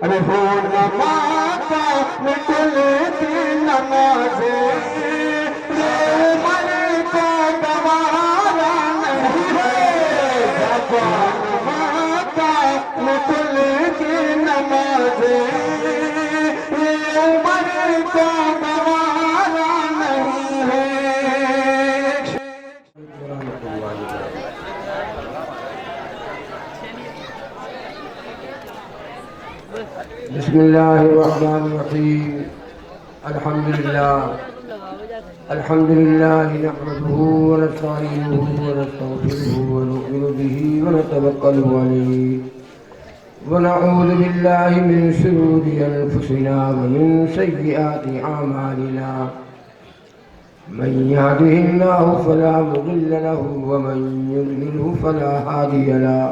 रहनुमा का निकल की नमाज़े उमर को गवारा नहीं है। रहनुमा का निकल की नमाज़े उमर को गवारा नहीं है। बिस्मिल्लाहिर्रहमानिर्रहीम। अल्हम्दुलिल्लाह नहमदुहु व नस्तईनुहु व नस्तगफिरुहु व नु'मिनु बिही व नतवक्कलु अलैहि व नऊज़ु बिल्लाहि मिन शुरूरि अनफुसिना व मिन सय्यिआति अमालिना। मन यहदिहिल्लाहु फला मुदिल्ल लहु व मन युद्लिल्हु फला हादिय लहु।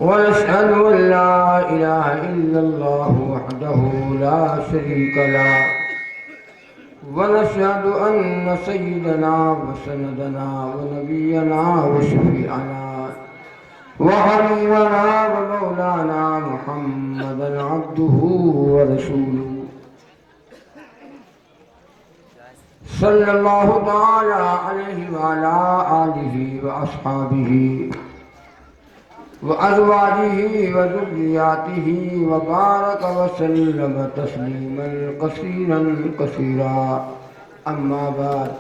वनशहदु अन ला इलाहा इल्लल्लाह वहदहु ला शरीका लह वनशहदु अन्न सय्यदना व सनदना व नबियना व शफीअना व हबीबना व मौलाना मुहम्मदन अब्दुहु व रसूलुहु सल्लल्लाहु तआला अलैहि व अला आलिहि व अस्हाबिहि व अज़वाजिही व ज़ुर्रिय्यातिही व बारक व सल्लम तस्लीमन कसीरन कसीरा। अम्मा बाद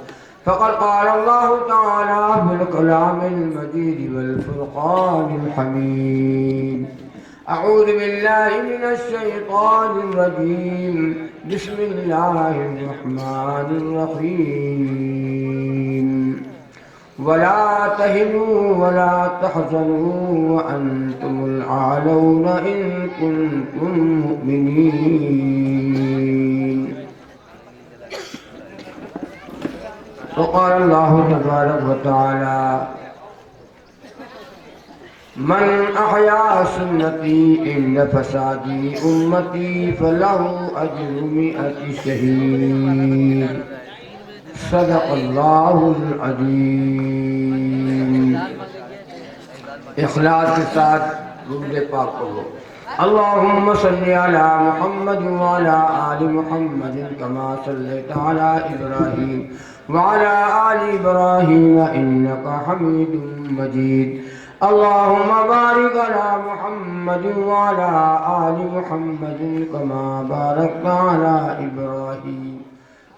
फ़क़द क़ाल अल्लाहु तआला फ़िल कलामिल मजीद वल फ़ुरक़ानिल हमीद। अऊज़ु बिल्लाहि मिनश शैतानिर रजीम। बिस्मिल्लाहिर रहमानिर रहीम। वला तहिनु वला तहज़नु व अंतुमुल आलौना इन कुंतुम मुमिनीन। फ़क़ाल अल्लाहु तबारक व तआला मन अहया सुन्नती इन्न फसादी उम्मती फलहु अज्रु मिअति शहीद। सदक़ल्लाहुल अज़ीम। इखलास के साथ दुरूद पाक पढ़ो। अल्लाहुम्मा सल्लि अला मुहम्मद व अला आलि मुहम्मद कमा सल्लैता अला इब्राहीम व अला आलि इब्राहीम इन्नका हमीदुम मजीद। अल्लाहुम्मा बारिक अला मुहम्मद व अला आलि मुहम्मद कमा बारकता अला इब्राहीम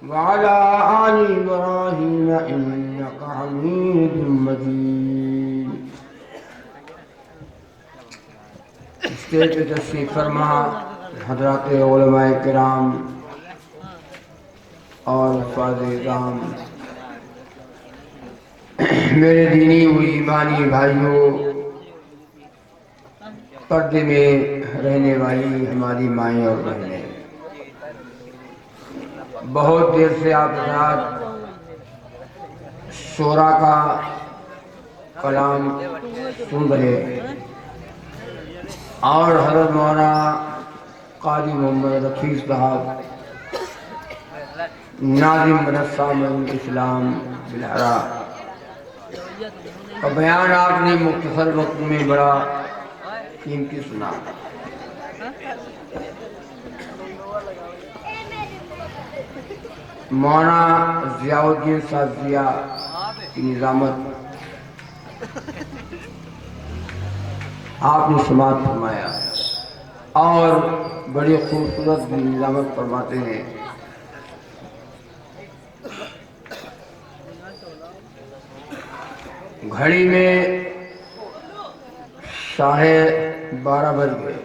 वअला आलि इब्राहीम इन्नका हमीदुम मजीद। स्टेज पे तशरीफ फरमा हज़रात उलमाए किराम और फाज़िल-ए-इज़ाम, मेरे दीनी व ईमानी भाइयों, पर्दे में रहने वाली हमारी माएँ और बहनें, बहुत देर से आप साथ शोरा का कलाम सुन रहे और हज़रत मौलाना क़ाज़ी मोहम्मद रफ़ी साहब नाज़िम मदरसा इस्लाम बिलहरा का बयान आपने मुख्तसर वक्त में बड़ा कीमती सुना। मौलाना ज़ियाउद्दीन साज़िया की निज़ामत आपने समाअत फरमाया और बड़ी खूबसूरत निज़ामत फरमाते हैं। घड़ी में 12:30 बज गए,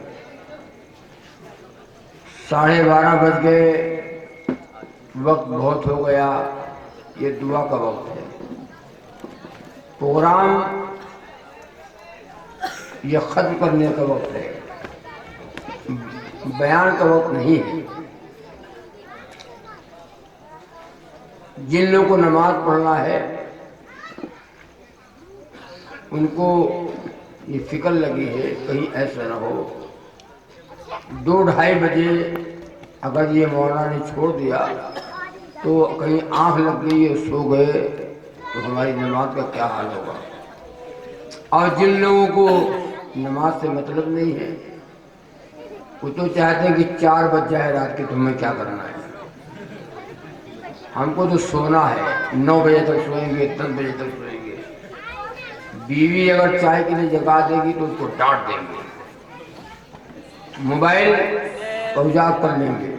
12:30 बज गए, वक्त बहुत हो गया, ये दुआ का वक्त है। प्रोग्राम ये ख़त्म करने का वक्त है, बयान का वक्त नहीं है। जिन लोगों को नमाज पढ़ना है उनको ये फिक्र लगी है कहीं ऐसा न हो 2-2:30 बजे अगर ये मौलाना ने छोड़ दिया तो कहीं आँख लग गई और सो गए तो हमारी नमाज का क्या हाल होगा। और जिन लोगों को नमाज से मतलब नहीं है वो तो चाहते हैं कि 4 बज जाए रात के, तुम्हें क्या करना है। हमको तो सोना है, 9 बजे तक सोएंगे, 10 बजे तक सोएंगे। बीवी अगर चाय के लिए जगा देगी तो उसको डांट देंगे, मोबाइल पहुंचा कर लेंगे,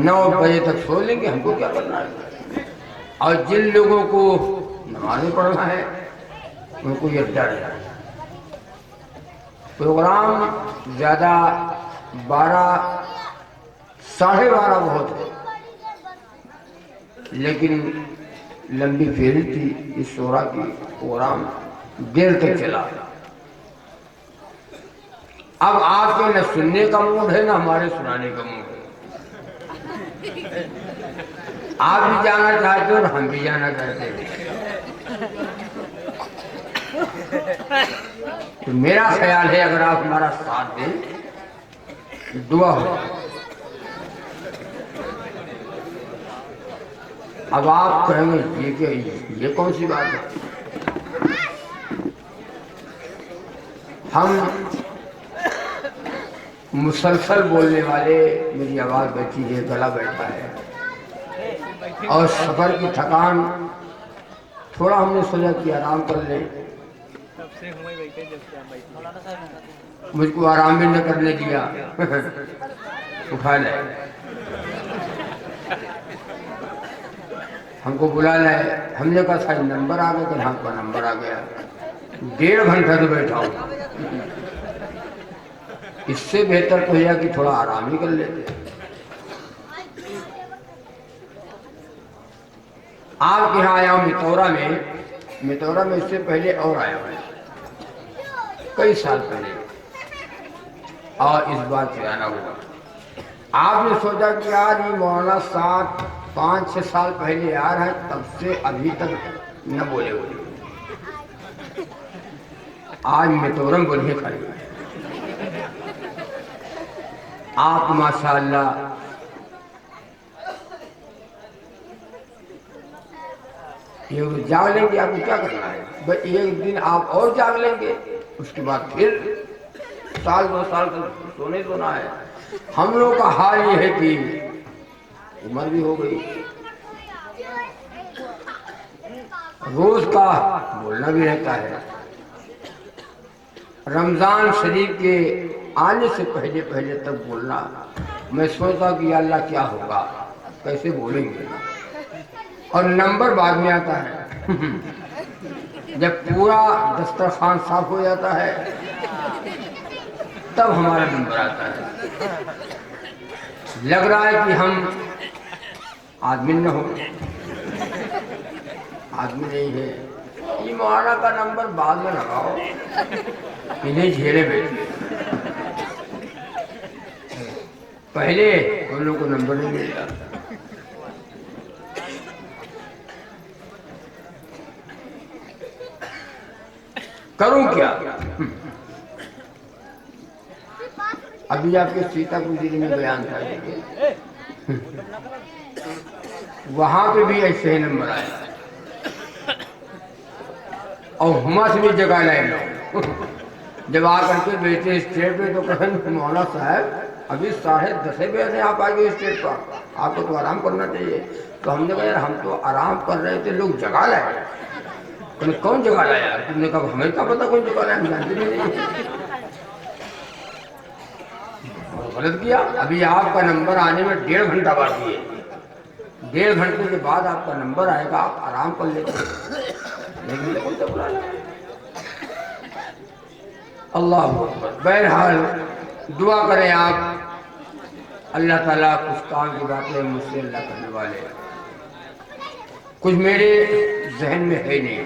9 बजे तक सो लेंगे, हमको क्या करना है। और जिन लोगों को नमाज़ें पढ़ना है उनको ये डर है। प्रोग्राम ज़्यादा 12 साढ़े 12 बहुत है, लेकिन लंबी फेरी थी इस शोरा की, प्रोग्राम देर तक चला। अब आपके न सुनने का मूड है न हमारे सुनाने का मूड है। आप भी जाना चाहते हो और हम भी जाना चाहते हैं। तो मेरा ख्याल है अगर आप हमारा साथ दें, दुआ हो। अब आप कहेंगे ये क्या, ये कौन सी बात है। हम मुसलसल बोलने वाले, मेरी आवाज़ बैठी है, गला बैठा है और सफर की थकान, थोड़ा हमने सोचा कि आराम कर ले। मुझको आराम भी न करने दिया, उठा ले, हमको बुला लाए। हमने कहा शायद नंबर आ गया, तो आपका नंबर आ गया। 1.5 घंटा से बैठा हूँ, इससे बेहतर तो यह कि थोड़ा आराम ही कर लेते। आपके यहाँ आया हूँ मितौरा में इससे पहले और आया हूँ कई साल पहले, और इस बार से आना हुआ। आपने सोचा कि यार ये मौलाना साहब 5-6 साल पहले आ रहा है, तब से अभी तक न बोले हुए, आज मितौरम बोलिए खड़े। आप माशाअल्लाह ये जाग लेंगे, आपको क्या करना है बस एक दिन आप और जाग लेंगे, उसके बाद फिर 1-2 साल तक सोना है। हम लोग का हाल ये है कि उम्र भी हो गई, रोज का बोलना भी रहता है। रमजान शरीफ के आने से पहले तक बोलना, मैं सोचता कि अल्लाह क्या होगा, कैसे बोलेंगे, और नंबर बाद में आता है। जब पूरा दस्तरखान साफ हो जाता है तब हमारा नंबर आता है। लग रहा है कि हम आदमी न हो, आदमी नहीं है। ये मौलाना का नंबर बाद में लगाओ, इन्हें झेले बैठे। पहले उन लोगों को नंबर नहीं मिलता। करूं क्या। अभी आपके सीतापुर जिले में बयान था, वहां पे भी ऐसे ही नंबर आया, और हुमा से भी जगह लाए लोग। जब आकर के बैठे स्टेज पे तो कहें मौलाना साहब अभी 10:30 बजे आप आ गए स्टेज पर, आपको तो आराम करना चाहिए। तो हमने कहा यार हम तो आराम कर रहे थे, लोग जगा लाए। तुमने कौन जगा लाया? तुमने कहा हमें क्या पता कौन जगा लाया, हम जानते भी नहीं। गलत किया। अभी आपका नंबर आने में 1.5 घंटा बाकी है, 1.5 घंटे के बाद आपका नंबर आएगा, आप आराम कर लेते। अल्लाह बहरहाल दुआ करें आप, अल्लाह ताला कुछ काम की बातें मुझसे अल्लाह करने वाले, कुछ मेरे जहन में है नहीं,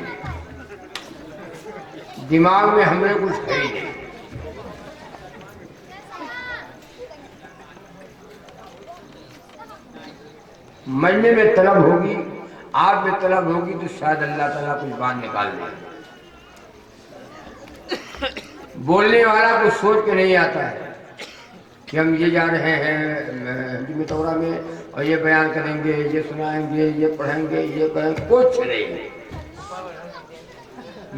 दिमाग में हमने कुछ है ही नहीं। मजमे में तलब होगी, आप में तलब होगी, तो शायद अल्लाह ताला कुछ बात निकाल दे। बोलने वाला कुछ सोच के नहीं आता है कि हम ये जा रहे हैं मितौरा में और ये बयान करेंगे, ये सुनाएंगे, ये पढ़ेंगे, ये करेंगे, कुछ नहीं।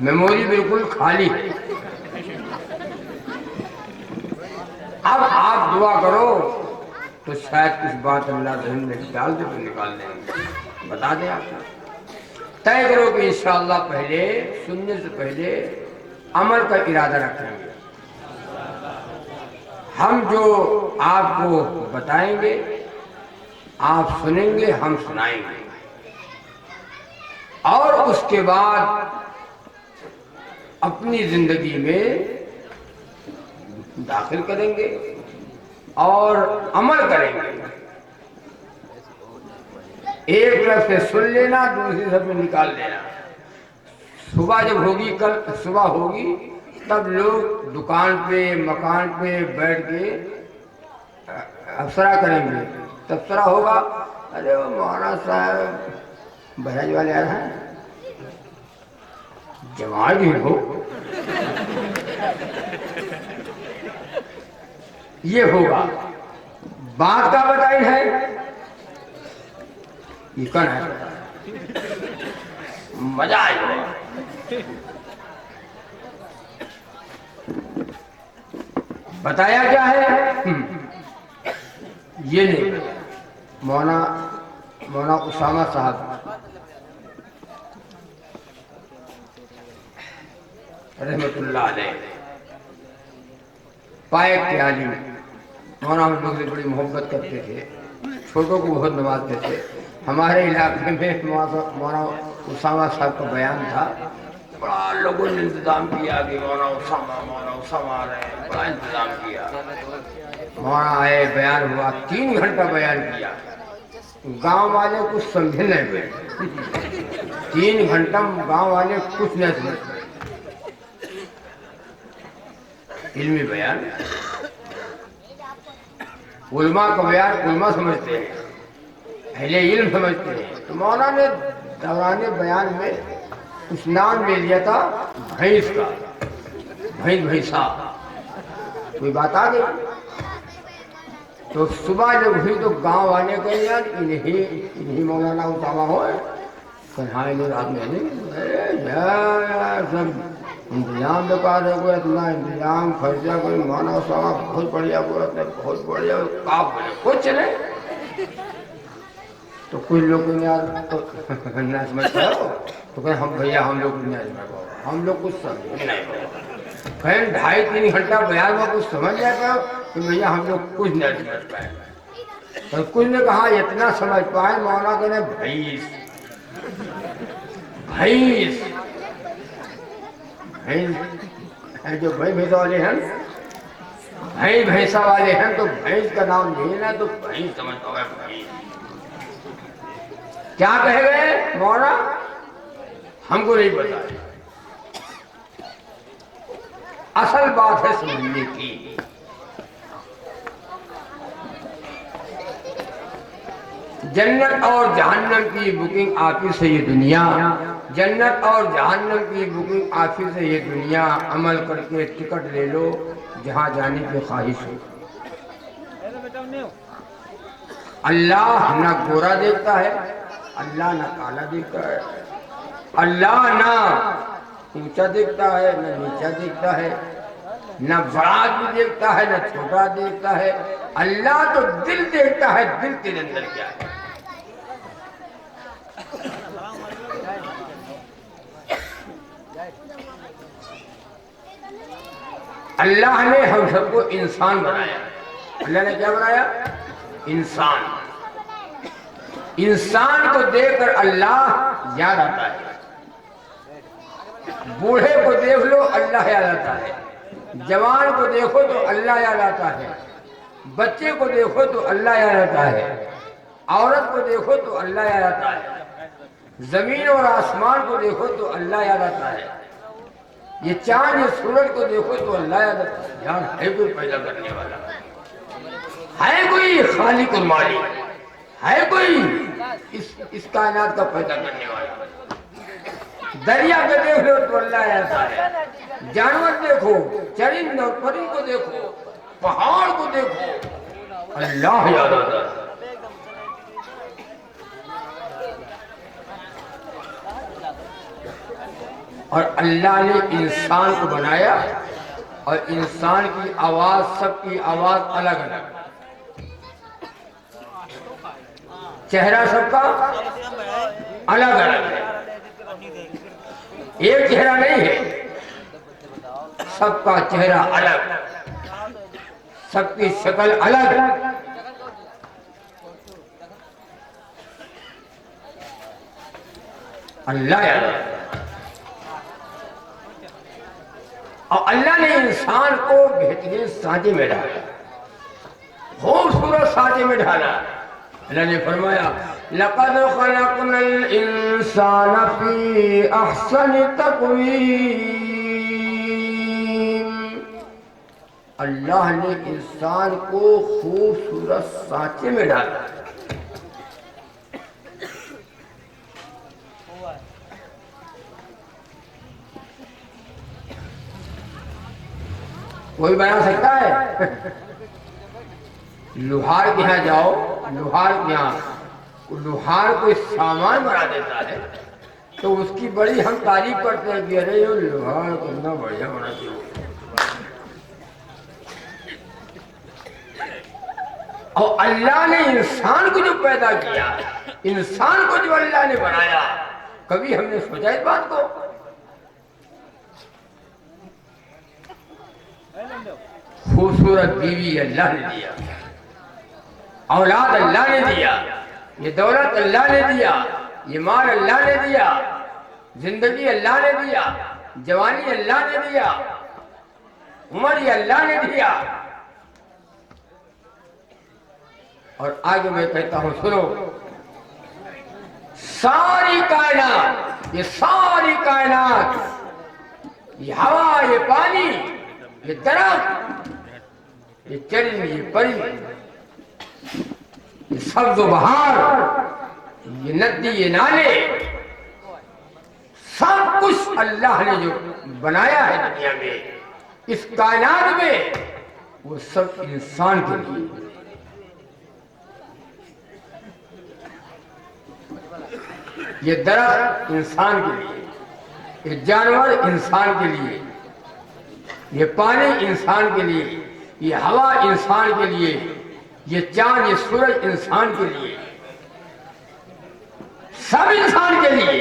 मेमोरी बिल्कुल खाली है। अब आप दुआ करो तो शायद कुछ बात अल्लाह जहन में डाल दे तो निकाल देंगे। बता दें आप तय करो कि इंशाअल्लाह पहले सुनने से पहले अमल का इरादा रखेंगे। हम जो आपको बताएंगे आप सुनेंगे, हम सुनाएंगे और उसके बाद अपनी जिंदगी में दाखिल करेंगे और अमल करेंगे। एक तरफ से सुन लेना, दूसरी तरफ में निकाल लेना। सुबह जब होगी, कल सुबह होगी, तब लोग दुकान पे मकान पे बैठ के अफसरा करेंगे। तबसरा होगा, अरे वो मौलाना साहब बहराज वाले आ रहे हैं, जमात ही हो। ये होगा। बात का बताई है, ये कौन है, मजा आएगा। बताया क्या है, ये नहीं। मौलाना उसामा साहब रहमतुल्लाह अलैह पायक के आलिम, मौलाना हम लोग से बड़ी मोहब्बत करते थे, छोटों को बहुत नवाजते थे। हमारे इलाके में मौलाना उसामा साहब का बयान था, बड़ा लोगों ने इंतजाम किया कि मौलाना उसामा आ रहे हैं, बड़ा इंतजाम किया। मौलाना आए, बयान हुआ, 3 घंटा बयान किया। गांव वाले कुछ समझे नहीं हुए, 3 घंटा गांव वाले कुछ नहीं समझे। इल्मी बयान, उलमा का बयान उलमा समझते हैं, अहले इल्म समझते हैं। तो मौलाना ने दौराने बयान में कुछ नाम ले लिया था भैंस का, भैंसा। कोई बात आ गई तो सुबह जब हुई तो गांव वाले कहे यार इन्हीं मौलाना उसामा हो। हाँ रात में सब इंतजाम बेकार है, कोई इतना इंतजाम खर्चा, कोई मौलाना उसामा बहुत बढ़िया बोलते, बहुत बढ़िया कुछ चले। तो कुछ लोग यार तो न समझ पाओ, तो कहें हम भैया हम लोग नहीं समझ पाओ, हम लोग कुछ समझ नहीं पाओ। कहें 2.5-3 घंटा बयान में कुछ समझ जाता तो भैया हम लोग कुछ नहीं समझ पाए। तो कुछ ने कहा इतना समझ पाए, मौलाना कहने भैंस भैंस भैंस जो भैंसा वाले हैं, भैंसा वाले हैं, तो भैंस का नाम लेना तो भैंस समझ पाओगे। भैंस क्या कह गए मौलाना, हमको नहीं पता। असल बात है समझने की। जन्नत और जहन्नम की बुकिंग ऑफिस है ये दुनिया, जन्नत और जहन्नम की बुकिंग ऑफिस है ये दुनिया। अमल करके टिकट ले लो जहां जाने की ख्वाहिश हो। अल्लाह ना गोरा देखता है, अल्लाह ना काला देखता है, अल्लाह ना ऊंचा देखता है ना नीचा देखता है, ना बड़ा आदमी देखता है ना छोटा देखता है। अल्लाह तो दिल देखता है, दिल के अंदर क्या है। अल्लाह ने हम सबको इंसान बनाया। अल्लाह ने क्या बनाया, इंसान। इंसान को देखकर अल्लाह याद आता है। बूढ़े को देख लो अल्लाह याद आता है, जवान को देखो तो अल्लाह याद आता है, बच्चे को देखो तो अल्लाह याद आता है, औरत को देखो तो अल्लाह याद आता है, जमीन और आसमान को देखो तो अल्लाह याद आता है, ये चांद ये सूरज को देखो तो अल्लाह याद आता है। यार है कोई पैदा करने वाला, है कोई खालिक और मालिक, है कोई इस कायनात का पैदा करने वाला। दरिया को देख लो तो अल्लाह आता है, जानवर देखो, चरिंद और परिंद को देखो, पहाड़ को देखो, अल्लाह याद आता है। और अल्लाह ने इंसान को बनाया और इंसान की आवाज, सबकी आवाज अलग अलग, चेहरा सबका अलग अलग है, एक चेहरा नहीं है, सबका चेहरा अलग, सबकी शक्ल अलग। अल्लाह और अल्लाह ने इंसान को बेहतरीन सांचे में डाला, खूबसूरत सांचे में डाला। अल्लाह ने फरमाया लक़द ख़लक़नल इंसान फ़ी अहसनि तक़वीम। अल्लाह ने इंसान को खूबसूरत सांचे में डाला। कोई बना सकता है? लोहार के यहाँ जाओ, लोहार के यहाँ लोहार कोई सामान बना देता है तो उसकी बड़ी हम तारीफ करते हैं कि अरे ये लोहार कितना बढ़िया बना चाहिए। और अल्लाह ने इंसान को जो पैदा किया, इंसान को जो अल्लाह ने बनाया, कभी हमने सोचा इस बात को? खूबसूरत बीवी अल्लाह ने दिया, औलाद अल्लाह ने दिया, ये दौलत अल्लाह ने दिया, ये माल अल्लाह ने दिया, जिंदगी अल्लाह ने दिया, जवानी अल्लाह ने दिया, उम्र ये अल्लाह ने दिया। और आगे मैं कहता हूं सुनो, सारी कायनात, ये सारी कायनात, ये हवा, ये पानी, ये दरख्त, ये चरी, ये परी, ये सब्ज़ बहार, ये नदी, ये नाले, सब कुछ अल्लाह ने जो बनाया है दुनिया में, इस कायनात में, वो सब इंसान के लिए। ये दरख्त इंसान के लिए, ये जानवर इंसान के लिए, ये पानी इंसान के लिए, ये हवा इंसान के लिए, ये चांद, ये सूरज इंसान के लिए, सब इंसान के लिए।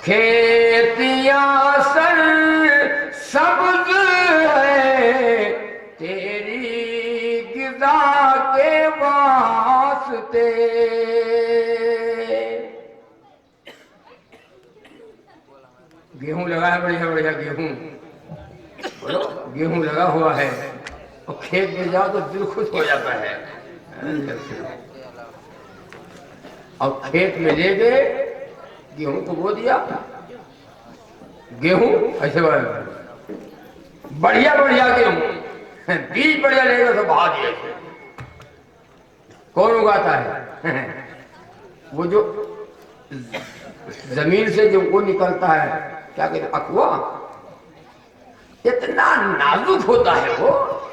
खेतियां सर सब्ज है तेरी गिज़ा के वास्ते। गेहूं लगा है, बढ़िया बढ़िया गेहूं, बोलो गेहूं लगा हुआ है, और खेत में जाओ तो दिल खुश हो जाता है। और खेत में ले गए, गेहूं को बो दिया, गेहूं ऐसे बढ़िया बढ़िया गेहूं, बीज बढ़िया लेगा तो बहा दिया। कौन उगाता है? वो जो जमीन से जो वो निकलता है, क्या कहते हैं, अकवा, इतना नाजुक होता है वो,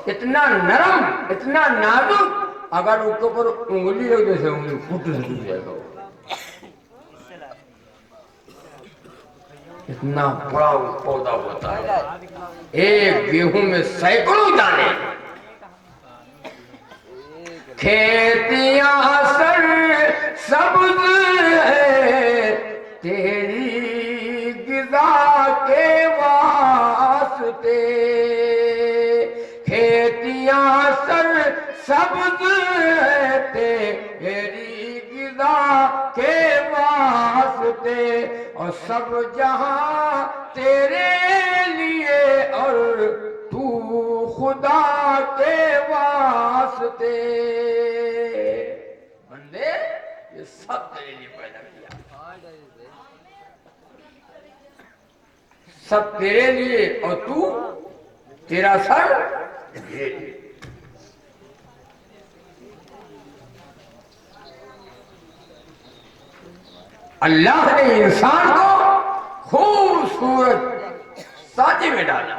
इतना नरम, इतना नाजुक, अगर उसके ऊपर उंगली रख दे, उंगली फूट जाएगा। इतना बड़ा पौधा होता है, एक गेहूं में सैकड़ों दाने। खेतियां सर सब्ज है तेरी गिज़ा के वास्ते। खेतियां सर सब्ज है तेरी गिज़ा के वास्ते, और सब जहां तेरे लिए, और तू खुदा के वास्ते। बंदे ये सब तेरे लिए पैदा किया, सब तेरे लिए, और तू, तेरा सर मेरे लिए। अल्लाह ने इंसान को खूबसूरत सांचे में डाला।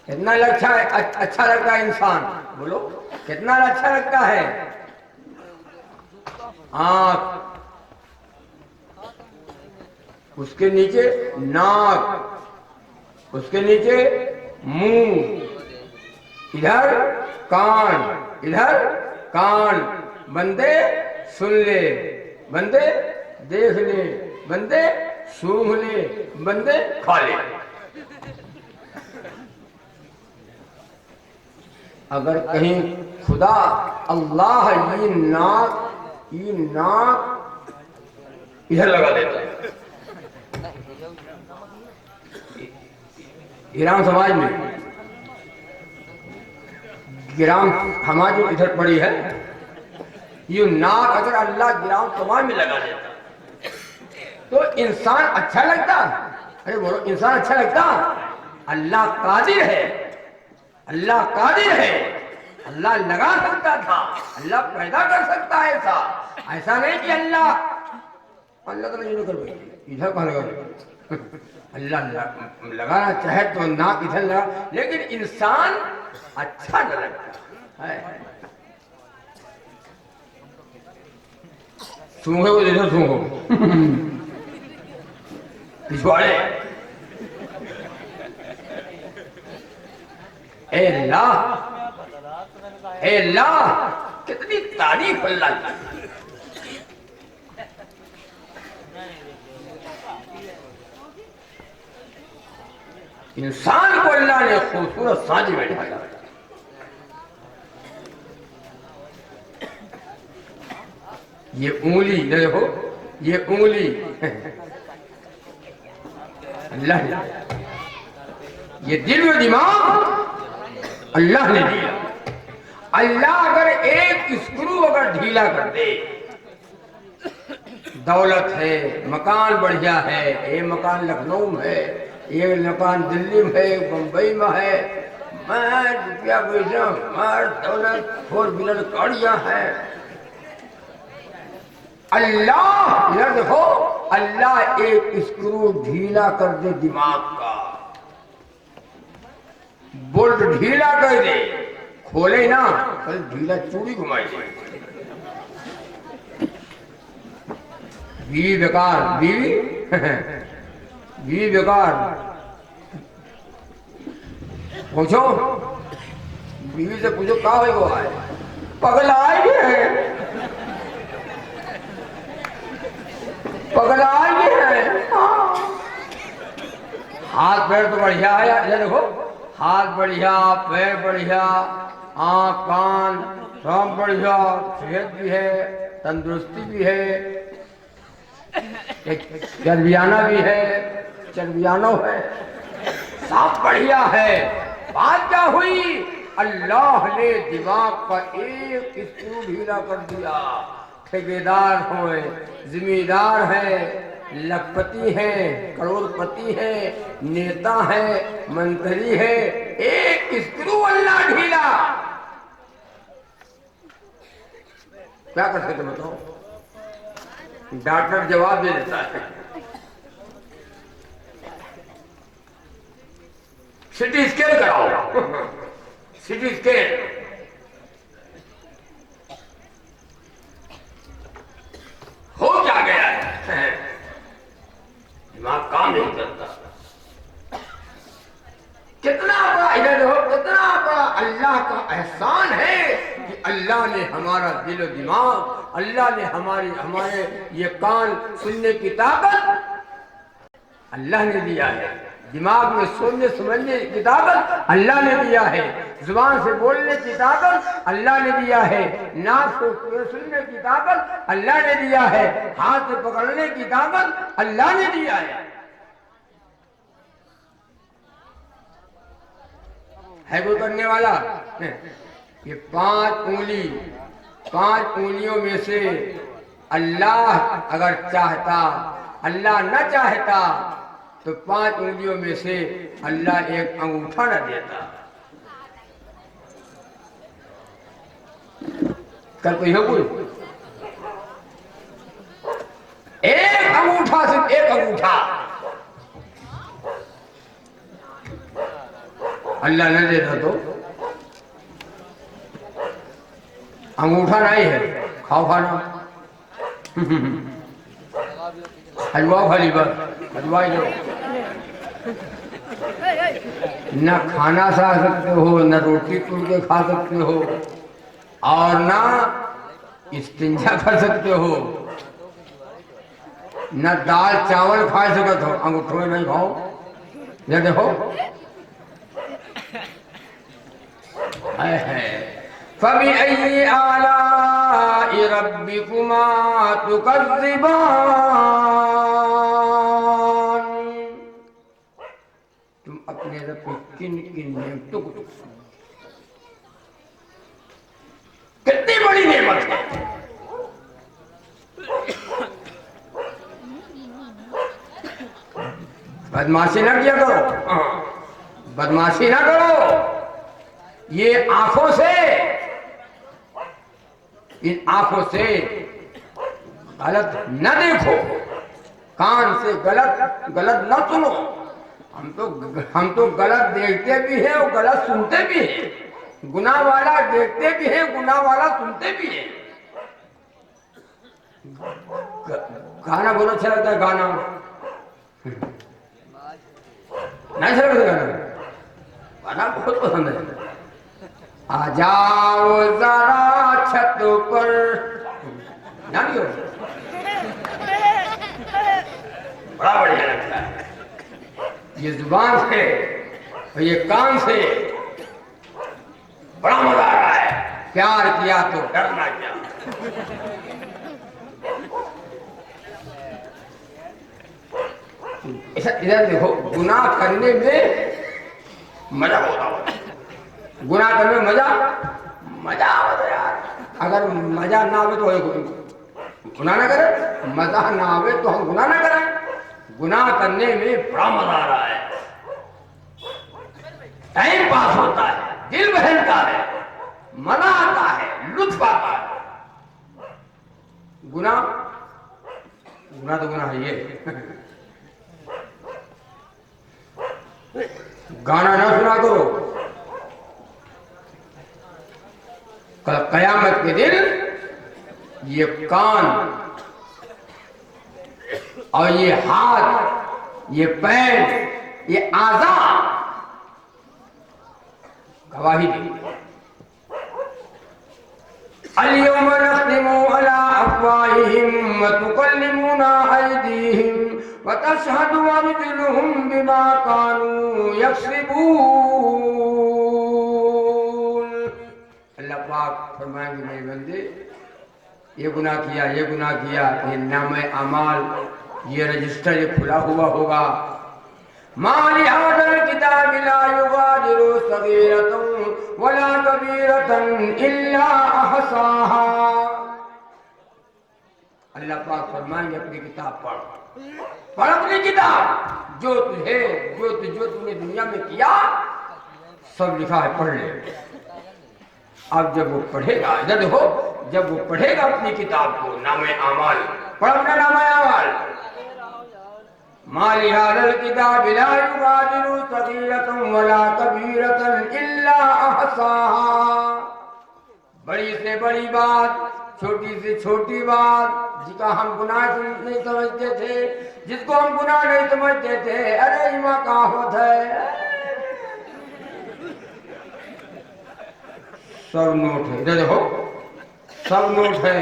कितना अच्छा लगता है इंसान, बोलो कितना अच्छा लगता है। आँख, उसके नीचे नाक, उसके नीचे मुंह, इधर कान, इधर कान। बंदे सुन ले, बंदे देख ले, बंदे सूंघ ले, बंदे खा ले। अगर कहीं खुदा अल्लाह ये नाक इधर लगा देता, गिराम समाज में, गिराम समाज में इधर पड़ी है, ये नाक अगर अल्लाह गिराम समाज में लगा देता तो इंसान अच्छा लगता? अरे बोलो, इंसान अच्छा लगता? अल्लाह कादिर है, अल्लाह कादिर है, अल्लाह लगा सकता था, अल्लाह पैदा कर सकता है। ऐसा नहीं कि अल्लाह तो नहीं कर पाएगी, इधर कहाँ लगा? अल्लाह लगाना चाहे तो नाक इधर लगा, लेकिन इंसान अच्छा न लगता है। सूंघे को देखो, सूंघो पिछवाड़े। ए अल्लाह, ए अल्लाह, कितनी तारीफ अल्लाह की। इंसान को अल्लाह ने खूबसूरत साज में ढाला। ये उंगली देखो, ये उंगली अल्लाह ने, ये दिल व दिमाग अल्लाह ने दिया। अल्लाह अगर एक स्क्रू अगर ढीला कर दे, दौलत है, मकान बढ़िया है, ये मकान लखनऊ में है, ये मकान दिल्ली में है, बम्बई में है, मैं रुपया पैसा, मैं दौलत, 4 व्हीलर गाड़ियां हैं। अल्लाह इधर देखो, अल्लाह एक स्क्रू ढीला कर दे दिमाग का, बोल्ट ढीला कर दे, खोले ना कल ढीला चूड़ी घुमाई दे। बीवी बेकार, बीवी बीवी बेकार। पूछो बीवी से, पूछो कहा है वो है, पगलाई है, पगलाई है। हाथ पैर तो बढ़िया है, ये देखो, हाथ बढ़िया, पैर बढ़िया, आँख कान सब बढ़िया, सेहत भी है, तंदुरुस्ती भी है, चर्बियाना भी है, चर्बियानो है, सब बढ़िया है। बात क्या हुई? अल्लाह ने दिमाग का एक स्क्रू ढीला कर दिया। ठेकेदार हो, जिम्मेदार है, लखपति है, करोड़पति है, नेता है, मंत्री है, एक स्क्रू अल्लाह ढीला। क्या कर सकते बताओ? डॉक्टर जवाब दे देता है, सिटी स्कैन कराओ, सिटी स्कैन। हो क्या गया है? दिमाग काम नहीं करता। कितना बड़ा, इधर देखो, कितना बड़ा अल्लाह का एहसान है कि अल्लाह ने हमारा दिल और दिमाग, अल्लाह ने हमारे ये कान सुनने की ताकत अल्लाह ने दिया है, दिमाग में सुनने समझने की ताकत अल्लाह ने दिया है, जुबान से बोलने की ताकत अल्लाह ने दिया है, नाक से सुनने की ताकत अल्लाह ने दिया है, हाथ से पकड़ने की ताकत अल्लाह ने दिया है कोई करने वाला? ये 5 उंगलियों में से अल्लाह अगर चाहता, अल्लाह न चाहता तो 5 उंगलियों में से अल्लाह एक अंगूठा न देता। कर कोई हो कोई? एक अंगूठा, सिर्फ एक अंगूठा अल्लाह न देता तो अंगूठा नहीं है, खाओ खाना हलवा खाली बस। हलवाई लो, न खाना खा सकते हो, न रोटी तोड़ के खा सकते हो, और ना इस्तिंजा कर सकते हो, न दाल चावल खा सकते हो। अंगूठो में नहीं खाओ, ये देखो है। फबिअय्यि आलाइ रब्बिकुमा तुकज़्ज़िबान। तुम अपने रब की किन किन नेमतों को, कितनी बड़ी नेमत है। बदमाशी ना किया करो, बदमाशी ना करो। ये आंखों से, इन आंखों से गलत न देखो, कान से गलत गलत न सुनो। हम तो गलत देखते भी हैं और गलत सुनते भी हैं। गुनाह वाला देखते भी हैं, गुनाह वाला सुनते भी हैं। गाना बहुत अच्छा लगता है, गाना नहीं अच्छा लगता, गाना बहुत पसंद है। आ जाओ जरा छत पर, जानियो बड़ा बढ़िया लगता है। ये जुबान से और ये कान से बड़ा मजा आ रहा है। प्यार किया तो डरना क्या। इधर देखो, गुनाह करने में मजा होता है, गुनाह करने में मजा आता यार। अगर मजा ना आवे तो गुनाह ना करें, मजा ना आवे तो हम गुनाह ना करें। गुनाह करने में बड़ा मजा आ रहा है, टाइम पास होता है, दिल बहलता है, मजा आता है, लुत्फ आता है। गुनाह गुनाह तो गुनाह है ये। गाना ना सुना करो। कल कयामत के दिन ये कान और ये हाथ, ये पैर, ये आज़ा गवाही देंगे। अल-यौम नख्तिमु अला अफ़वाहिहिम व तुकल्लिमुना अयदीहिम व तशहदु अर्जुलुहुम बिमा कानू यक्सिबून। अल्लाह पाक फरमाएंगे, मेरे बंदे ये गुनाह किया, ये गुनाह किया, ये नामे अमाल, ये रजिस्टर ये खुला हुआ होगा। मा लिहाज़ल किताबि ला युगादिरु सगीरतन वला कबीरतन इल्ला अहसाहा। अल्लाह पाक फरमाएंगे, अपनी किताब पढ़ अपनी किताब। जो तूने दुनिया में किया सब लिखा है, पढ़ ले। अब जब वो पढ़ेगा, इधर देखो, जब वो पढ़ेगा अपनी किताब को, नामे अमाल, पढ़ अपना नामे अमाल। मा लिहाज़ल किताबि ला युगादिरु सगीरतन वला कबीरतन इल्ला अहसाहा। बड़ी से बड़ी बात, छोटी से छोटी बात, जिसका हम गुनाह नहीं समझते थे, जिसको हम गुनाह नहीं समझते थे, अरे इमा का होता है, सब नोट है। इधर देखो, सब नोट है।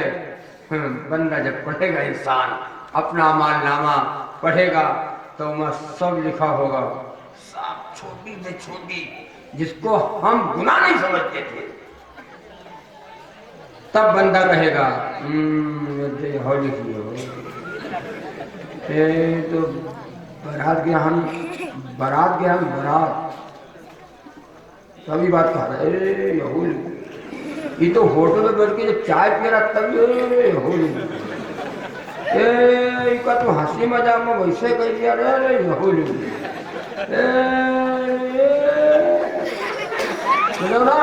बंदा जब पढ़ेगा, इंसान अपना अमालनामा पढ़ेगा तो वहाँ सब लिखा होगा, सब छोटी से छोटी, जिसको हम गुनाह नहीं समझते थे। तब बंदा कहेगा हो लिखी हो। तो बारात गया हम तभी बात कहा था, ये तो होटल में बैठ के जब चाय पी रहा तब होली का तो हंसी मजाक में वैसे कह दिया, अरे होली सुनो ना,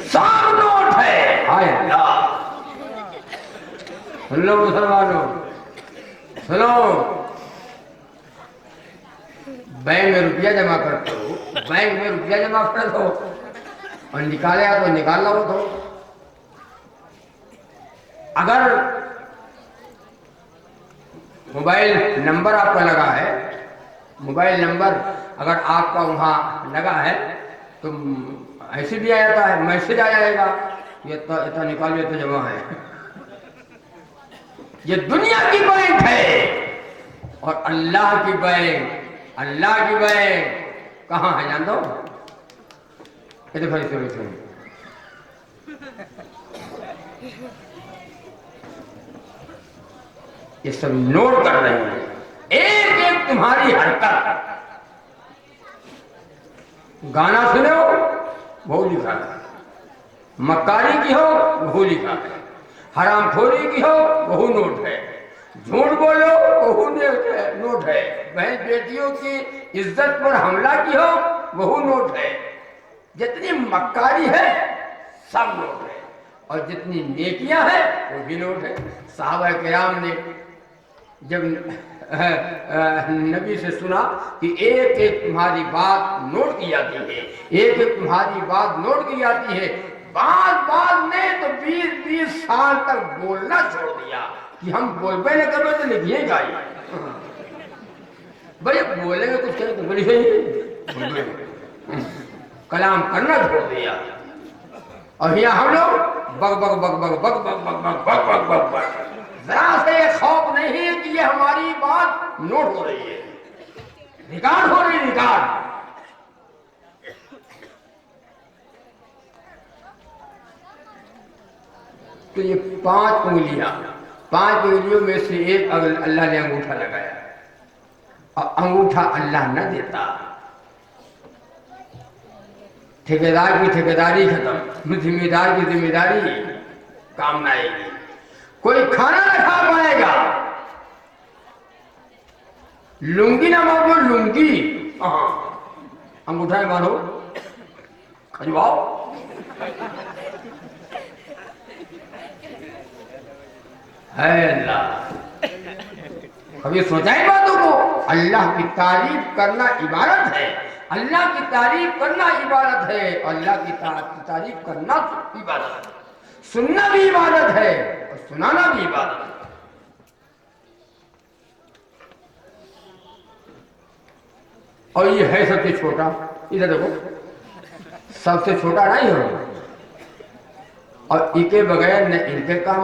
सब नोट है। हाय सुन लो मुसलमानों, सुनो, बैंक में रुपया जमा करते हो, बैंक में रुपया जमा कर दो और निकाले तो निकाल लो। तो मोबाइल नंबर आपका लगा है, मोबाइल नंबर अगर आपका वहाँ लगा है तो ऐसे भी आ जाता है, मैसेज आ जाएगा, ये इतना निकालिए तो जमा है। ये दुनिया की बैंक है और अल्लाह की बैंक, अल्लाह की बैंक कहाँ है जान दो? ये देखो इसे बैठे ये सब नोट कर रहे हैं, एक एक तुम्हारी हरकत। गाना सुने हो वो लिखा है, मक्कारी की हो वो लिखा है, हरामखोरी की हो वो नोट है, झूठ बोलो वो नोट है, बहन बेटियों की इज्जत पर हमला की हो वो नोट है, जितनी मक्कारी है सब नोट है, और जितनी नेकियां हैं वो भी नोट है। साहबा किराम ने जब नबी से सुना कि एक एक तुम्हारी बात नोट की जाती है, एक एक तुम्हारी बात नोट की जाती है, बात ने तो 20-20 साल तक बोलना छोड़ दिया कि हम बोलबे न करो तो लिखिए गाई भाई, बोलेंगे कुछ करें तो बोलिए, कलाम करना छोड़ दिया। और यहाँ हम लोग bug bug bug bug bug bug bug bug bug bug bug bug, जरा से ये खौफ नहीं है कि ये हमारी बात नोट हो रही है, रिकॉर्ड हो रही है, रिकॉर्ड। तो ये 5 उंगलियां, 5 उंगलियों में से एक अल्लाह ने अंगूठा लगाया, और अंगूठा अल्लाह न देता। ठेकेदार की ठेकेदारी खत्म, जिम्मेदार की जिम्मेदारी काम न आएगी, कोई खाना न खा पाएगा, लुंगी ना मानो लुंगी, अंगूठा मानो खजवाओ। है अल्लाह, कभी सोचा है बातों को? अल्लाह की तारीफ करना इबादत है, अल्लाह की तारीफ करना इबादत है, अल्लाह की तारीफ करना इबादत है, सुनना भी इबादत है और सुनाना भी इबादत है। और ये है सबसे छोटा, इधर देखो, सबसे छोटा नहीं हो, और इनके बगैर न इनके काम,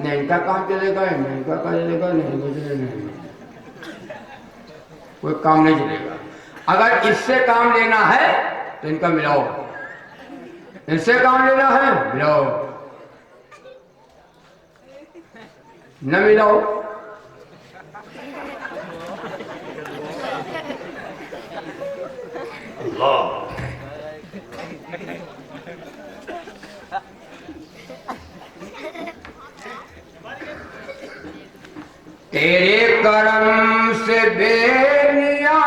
न इनका काम चलेगा, न इनका काम चलेगा, न इनका चलेगा, कोई काम नहीं चलेगा। अगर इससे काम लेना है तो इनका मिलाओ, इनसे काम लेना है मिलाओ, न मिलाओ अल्लाह। तेरे करम से बेनियाज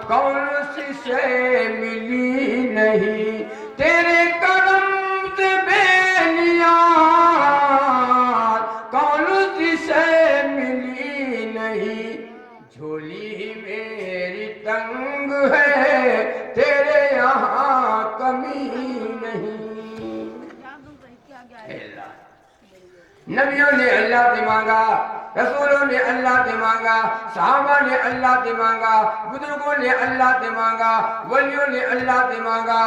कौन सी शे मिली नहीं, तेरे करम से बेनियाज कौन सी शे मिली नहीं, झोली मेरी तंग है तेरे यहाँ कमी नहीं। नबियों ने अल्लाह से मांगा, रसूलों ने अल्लाह से मांगा, सहाबा ने अल्लाह से मांगा, बुजुर्गों ने अल्लाह से मांगा, वलियों ने अल्लाह से मांगा,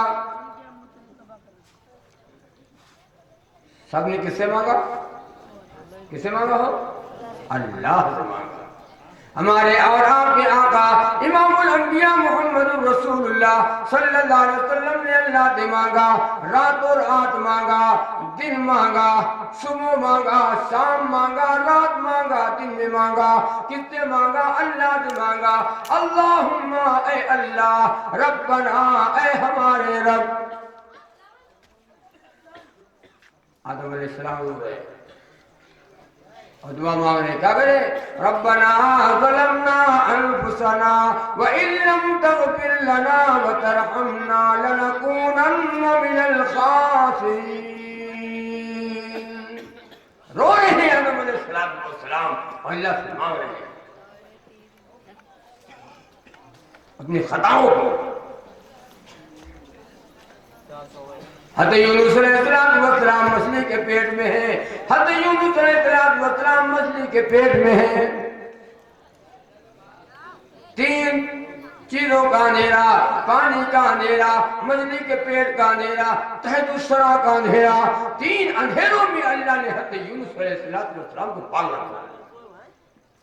सबने किससे मांगा? किससे मांगा हो? अल्लाह से मांगा। हमारे और आपके आका इमामुल अंबिया मुहम्मदुर रसूलुल्लाह सल्लल्लाहु अलैहि वसल्लम ने अल्लाह से मांगा, रातों रात मांगा, दिन मांगा, सुबह मांगा, शाम मांगा, रात मांगा, दिन में मांगा, किससे मांगा? अल्लाह से मांगा। अल्लाहुम्मा ऐ अल्लाह, रब्बना ऐ हमारे रब। आदम अलैहिस्सलाम और दुआ मांगने क्या करे? रब्बना ज़लमना अनफुसना व इल्लम तग़फिर लना व तरहमना लनकूनन्ना मिनल खासिरीन। रो रहे हैं आदम अलैहिस्सलाम और अल्लाह से मांग रहे हैं अपनी खताओं को। हज़रत यूनुस अलैहिस्सलाम मछली के पेट में है, हज़रत यूनुस अलैहिस्सलाम मछली के पेट में है। 3 चीजों का अंधेरा, पानी का अंधेरा, मछली के पेट का अंधेरा, तहदुस्सरा का अंधेरा, 3 अंधेरों में अल्लाह ने हज़रत यूनुस अलैहिस्सलाम को पाल रखा है।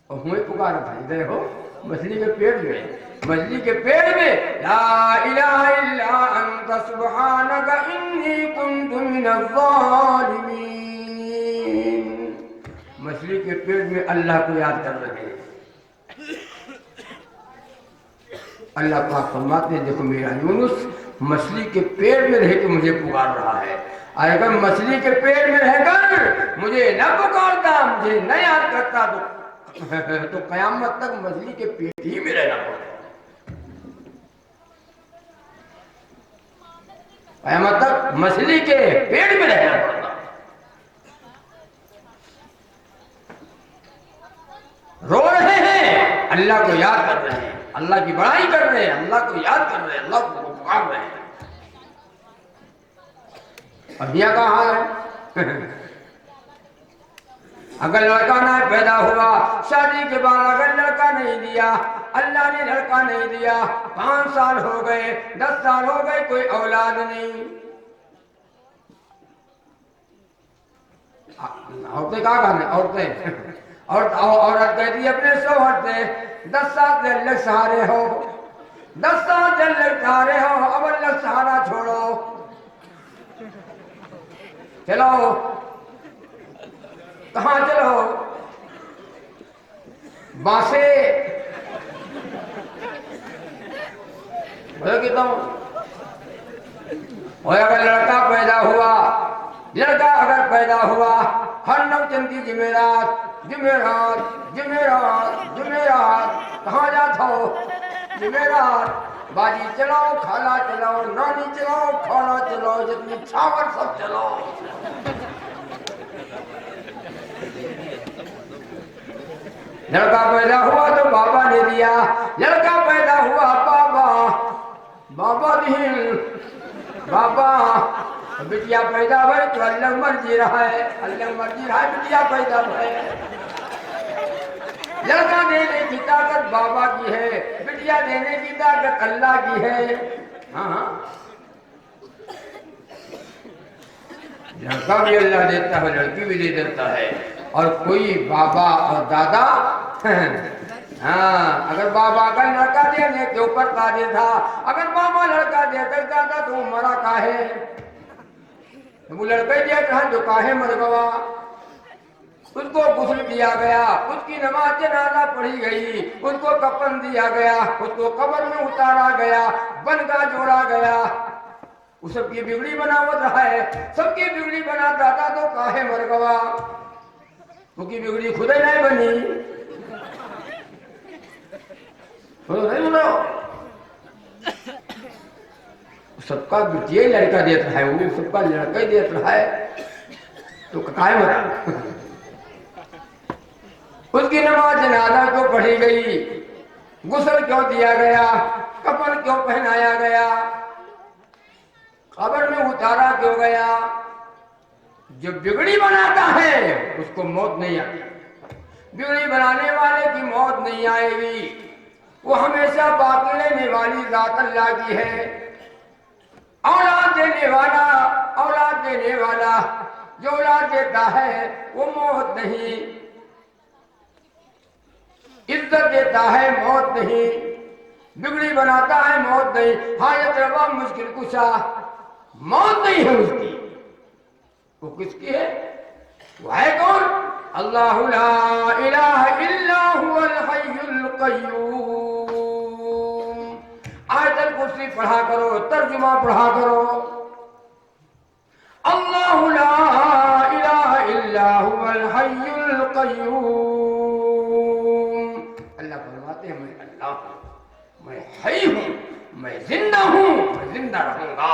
और हुए पुकारा भाई गए हो मछली के पेट में, मछली के पेट में ला इलाहा इल्ला अंता सुब्हानका इन्नी कुन्तु मिनज़ ज़ालिमीन। मछली के पेट में अल्लाह को याद कर रहे हैं। अल्लाह पाक फरमाते हैं देखो मेरा यूनुस मछली के पेट में रह के मुझे पुकार रहा है। अगर मछली के पेट में रहकर मुझे न पुकारता, मुझे न याद करता तो कयामत तक मछली के पेट ही में रहना पड़ता। कयामत तक मछली के पेट में रहना पड़ता। रो रहे हैं, अल्लाह को याद कर रहे हैं, अल्लाह की बड़ाई कर रहे हैं, अल्लाह को याद कर रहे हैं, अल्लाह को पुकार रहे हैं। अब यह का हाल है अगर लड़का ना पैदा हुआ, शादी के बाद अगर लड़का नहीं दिया, अल्लाह ने लड़का नहीं दिया, 5 साल हो गए, 10 साल हो गए, कोई औलाद नहीं। औरतें क्या कहने, औरत कहती अपने शौहर से 10 साल से अल्लाह सहारे हो, 10 साल से अल्लाह सहारे हो, अब अल्लाह सहारा छोड़ो, चलो कहाँ चलो, बासे कहता हूं। और अगर लड़का पैदा हुआ, लड़का अगर पैदा हुआ, हर नवचंदी जुमेरात जुमेरात जुमेरात जुमेरात कहाँ जाता हो, जुमेरात बाजी चलाओ, खाला चलाओ, नानी चलाओ, खाना चलाओ, जितनी छावर सब चलाओ। लड़का पैदा हुआ तो बाबा ने दिया, लड़का पैदा हुआ बाबा नहीं, बाबा बिटिया पैदा भर तो अल्लाह मर्जी रहा है, अल्लाह मर्जी रहा है, बिटिया पैदा भर। लड़का देने की ताकत बाबा की है, बिटिया देने की ताकत अल्लाह की है। हाँ, लड़का भी अल्लाह देता है, लड़की भी दे देता है। और कोई बाबा और दादा हाँ, अगर बाबा का लड़का देने के ऊपर कादिर था, अगर मामा लड़का देता दादा तो मरा काहे, वो लड़का ही देता जो काहे मर गवा। उसको गुस्ल दिया गया, उसकी नमाज जनाजा पढ़ी गई, उसको कफन दिया गया, उसको कब्र में उतारा गया, बनगा जोड़ा गया। वो सबकी बिगड़ी बनावत रहा है, सबकी बिगड़ी बना दादा तो काहे मर गवा, क्योंकि बिगड़ी खुद ही नहीं बनी। नहीं बनाओ, सबका बिटिया लड़का देता है, वो सबका लड़का ही देता रहा है, तो काहे मरा। उसकी नमाज जनाजा क्यों पढ़ी गई, गुस्ल क्यों दिया गया, कफन क्यों पहनाया गया, कब्र में उतारा क्यों गया। जो बिगड़ी बनाता है उसको मौत नहीं आती, बिगड़ी बनाने वाले की मौत नहीं आएगी, वो हमेशा बाकी रहने वाली जात अल्लाह की है। औलाद देने वाला, औलाद देने वाला जो औलाद देता है वो मौत नहीं, इज्जत देता है मौत नहीं, बिगड़ी बनाता है मौत नहीं, हाजत रवा मुश्किल कुशा मौत नहीं है उसकी। वो किसकी है, वो है कौन, अल्लाह ला इलाहा इल्ला हुवल हय्युल क़य्यूम। आयतल कुर्सी पढ़ा करो, तर्जुमा पढ़ा करो, अल्लाह ला इलाहा इल्ला हुवल हय्युल क़य्यूम। अल्लाह फरमाते हैं मैं अल्लाह हूं, मैं हई हूं, मैं जिंदा हूं, मैं जिंदा रहूंगा।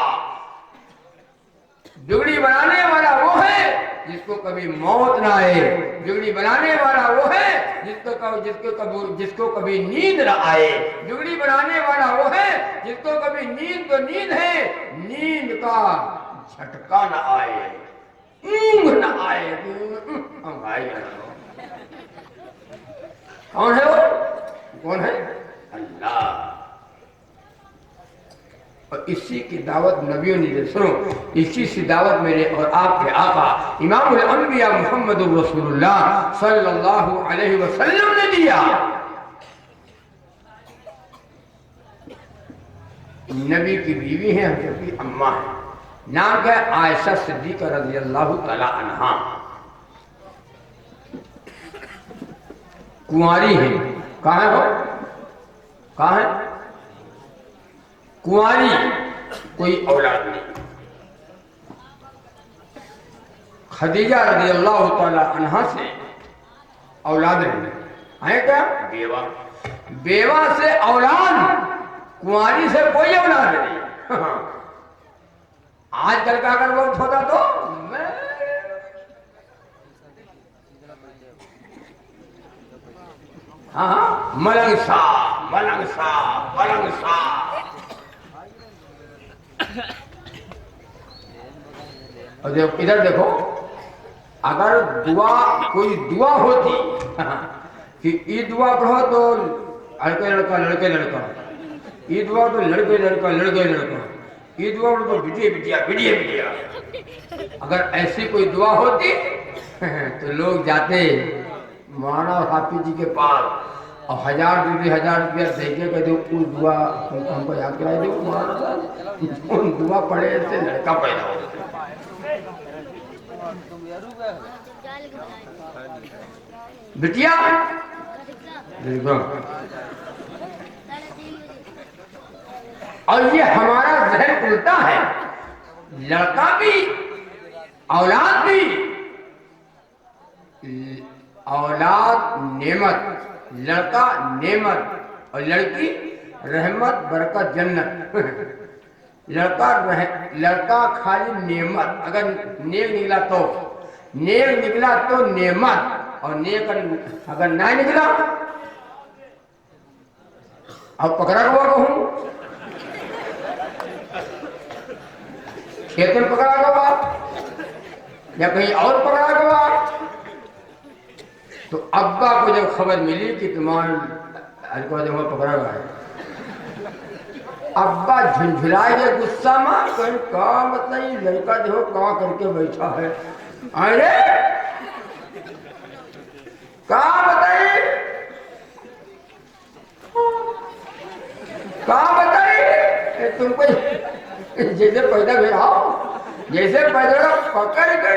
बिगड़ी बनाने वाला वो है जिसको कभी मौत ना आए, बिगड़ी बनाने वाला वो है जिसको कभी नींद ना आए, बिगड़ी बनाने वाला वो है जिसको कभी नींद तो नींद है, नींद का झटका ना आए। ऊंघ न आए भाई। कौन है वो? कौन है? अल्लाह। और इसी की दावत नबियों ने दी। सुनो, इसी सी दावत मेरे और आपके आका इमामुल अंबिया मुहम्मदुर रसूलुल्लाह सल्लल्लाहु अलैहि वसल्लम ने दिया। नबी की बीवी है, हजरत की अम्मा है, नाम क्या है? आयशा सिद्दीका रज़ियल्लाहु तआला अन्हा। कुंवारी है। कहाँ है वो? कहाँ है? कुंवारी, कोई औलाद नहीं। खदीजा रज़ियल्लाहु तआला अन्हा से औलाद है क्या? बेवा। बेवा से औलाद, कुंवारी से कोई औलाद नहीं। आजकल का अगर वक्त होता तो हाँ, मलंग सा मलंग सा मलंग सा। और इधर देखो, अगर दुआ, कोई दुआ होती कि ये दुआ पढ़ो तो लड़के लड़का लड़के लड़का, ये दुआ तो लड़के लड़का लड़के लड़का, ये दुआ पढ़ो तो बिटिया बिटिया बिटिया बिटिया, अगर ऐसी कोई दुआ होती तो लोग जाते मौलाना और हाफिज जी के पास और 1000 रुपया दे के कहते उस दुआ हमको याद करा दो मौलाना साहब, उन दुआ पढ़े से लड़का पैदा हो। बिटिया और ये हमारा जहन उल्टा है, लड़का भी औलाद भी, औलाद नेमत, लड़का नेमत और लड़की रहमत बरकत जन्नत। लड़का खाली नेमत, अगर नेक निकला तो नेक निकला तो नेमत, और नेक अगर ना निकला अब पकड़ा हुआ कहूं, खेत में पकड़ा हुआ या कहीं और पकड़ा हुआ। तो अब्बा को जब खबर मिली कि तुम्हारे जब पकड़ा हुआ है, अब्बा झुंझुलाए गुस्सा में, कहीं का मतलब लड़का देखो का करके बैठा है, अरे का बताइए का बताइए तुमको जैसे पैदा भेड़ा जैसे पैदा पकड़ कर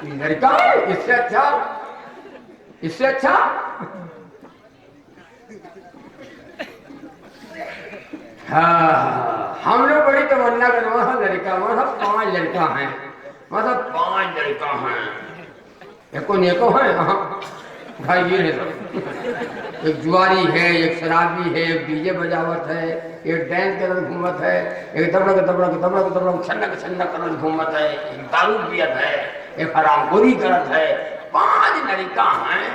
लड़का, इससे अच्छा इससे अच्छा हाँ, हम लोग बड़ी तमन्ना करवा लड़का, मतलब 5 लड़का हैं, मतलब 5 लड़का हैं, एको नेको है। हाँ भाई ये है सब, एक जुआरी है, एक शराबी है, एक डीजे बजावत है, एक डांस करत घूमत है, एक दबड़क दबड़क दबड़क दबड़क छन्नक छन्नक करत घूमत है, एक दारू पियत है, एक हरामखोरी करत है। 5 लड़का हैं।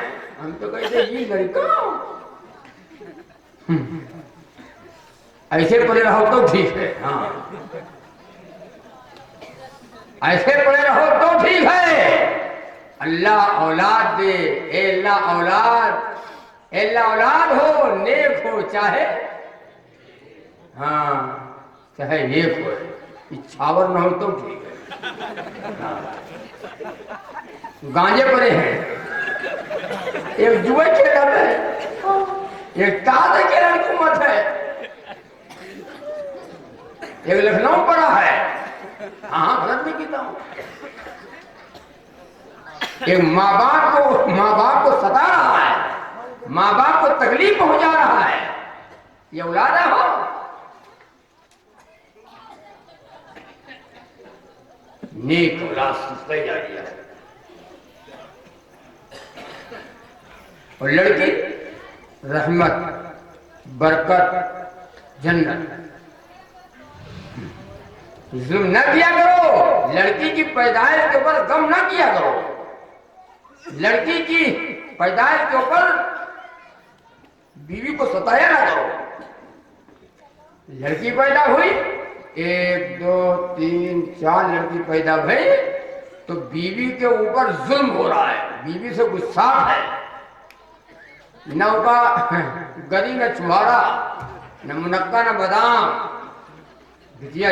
हम तो कहते ये लड़का ऐसे पड़े रहो तो ठीक है। हाँ, ऐसे पड़े रहो तो ठीक है। अल्लाह औलाद दे, अल्लाह औलाद हो, नेक हो, चाहे हाँ चाहे नेक हो, इच्छावर न हो तो ठीक है। हाँ। गांजे पड़े हैं, एक जुए खेलत है, एक ताज खेलन घूमत है, एक लखनऊ पड़ा है। हाँ गलत नहीं कहता हूं। एक माँ बाप को सता रहा है, माँ बाप को तकलीफ पहुंचा रहा है, ये औलाद हो। नेक औलाद सिलसिला जारी है। और लड़की रहमत बरकत जन्नत। जुल्म न किया करो, लड़की की पैदाइश के ऊपर गम न किया करो, लड़की की पैदाइश के ऊपर बीवी को सताया ना करो। लड़की पैदा हुई 1 2 3 4 लड़की पैदा भई तो बीवी के ऊपर जुल्म हो रहा है, बीवी से गुस्सा है, न उनका गरी न चुहारा न मुनक्का न बादाम, बिटिया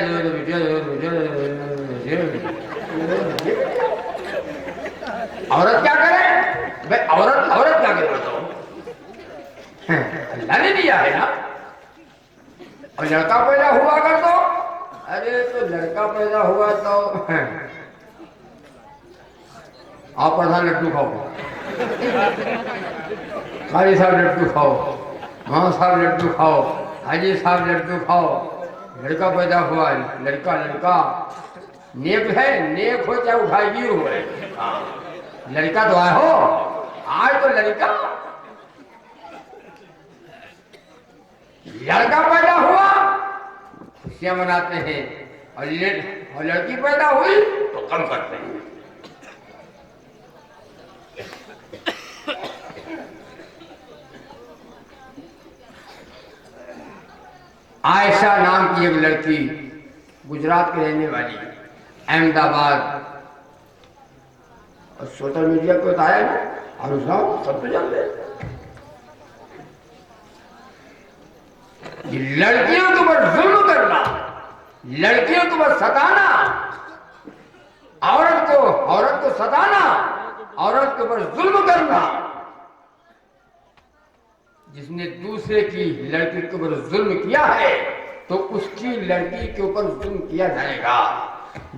औरत क्या करे भाई, औरत क्या करे बताओ, अल्लाह ने दिया है ना। और लड़का पैदा हुआ कर तो अरे तो लड़का पैदा हुआ तो आप प्रधान लड्डू खाओ, कारी साहब लड्डू खाओ, माँ साहब लड्डू खाओ, हाजी साहब लड्डू खाओ, लड़का पैदा हुआ, लड़का नेक है, नेक हो चाहे उठाई हो, लड़का तो आया हो, आज तो लड़का पैदा हुआ खुशियां मनाते हैं, और लड़की पैदा हुई तो कम करते हैं। आयशा नाम की एक लड़की, गुजरात की रहने वाली, अहमदाबाद, और सोशल मीडिया पे बताया ना, और सब तो जानते हैं। लड़कियों के ऊपर जुल्म करना, लड़कियों के ऊपर सताना, औरत को सताना, औरत के ऊपर जुल्म करना, जिसने दूसरे की लड़की के ऊपर जुल्म किया है तो उसकी लड़की के ऊपर जुल्म किया जाएगा।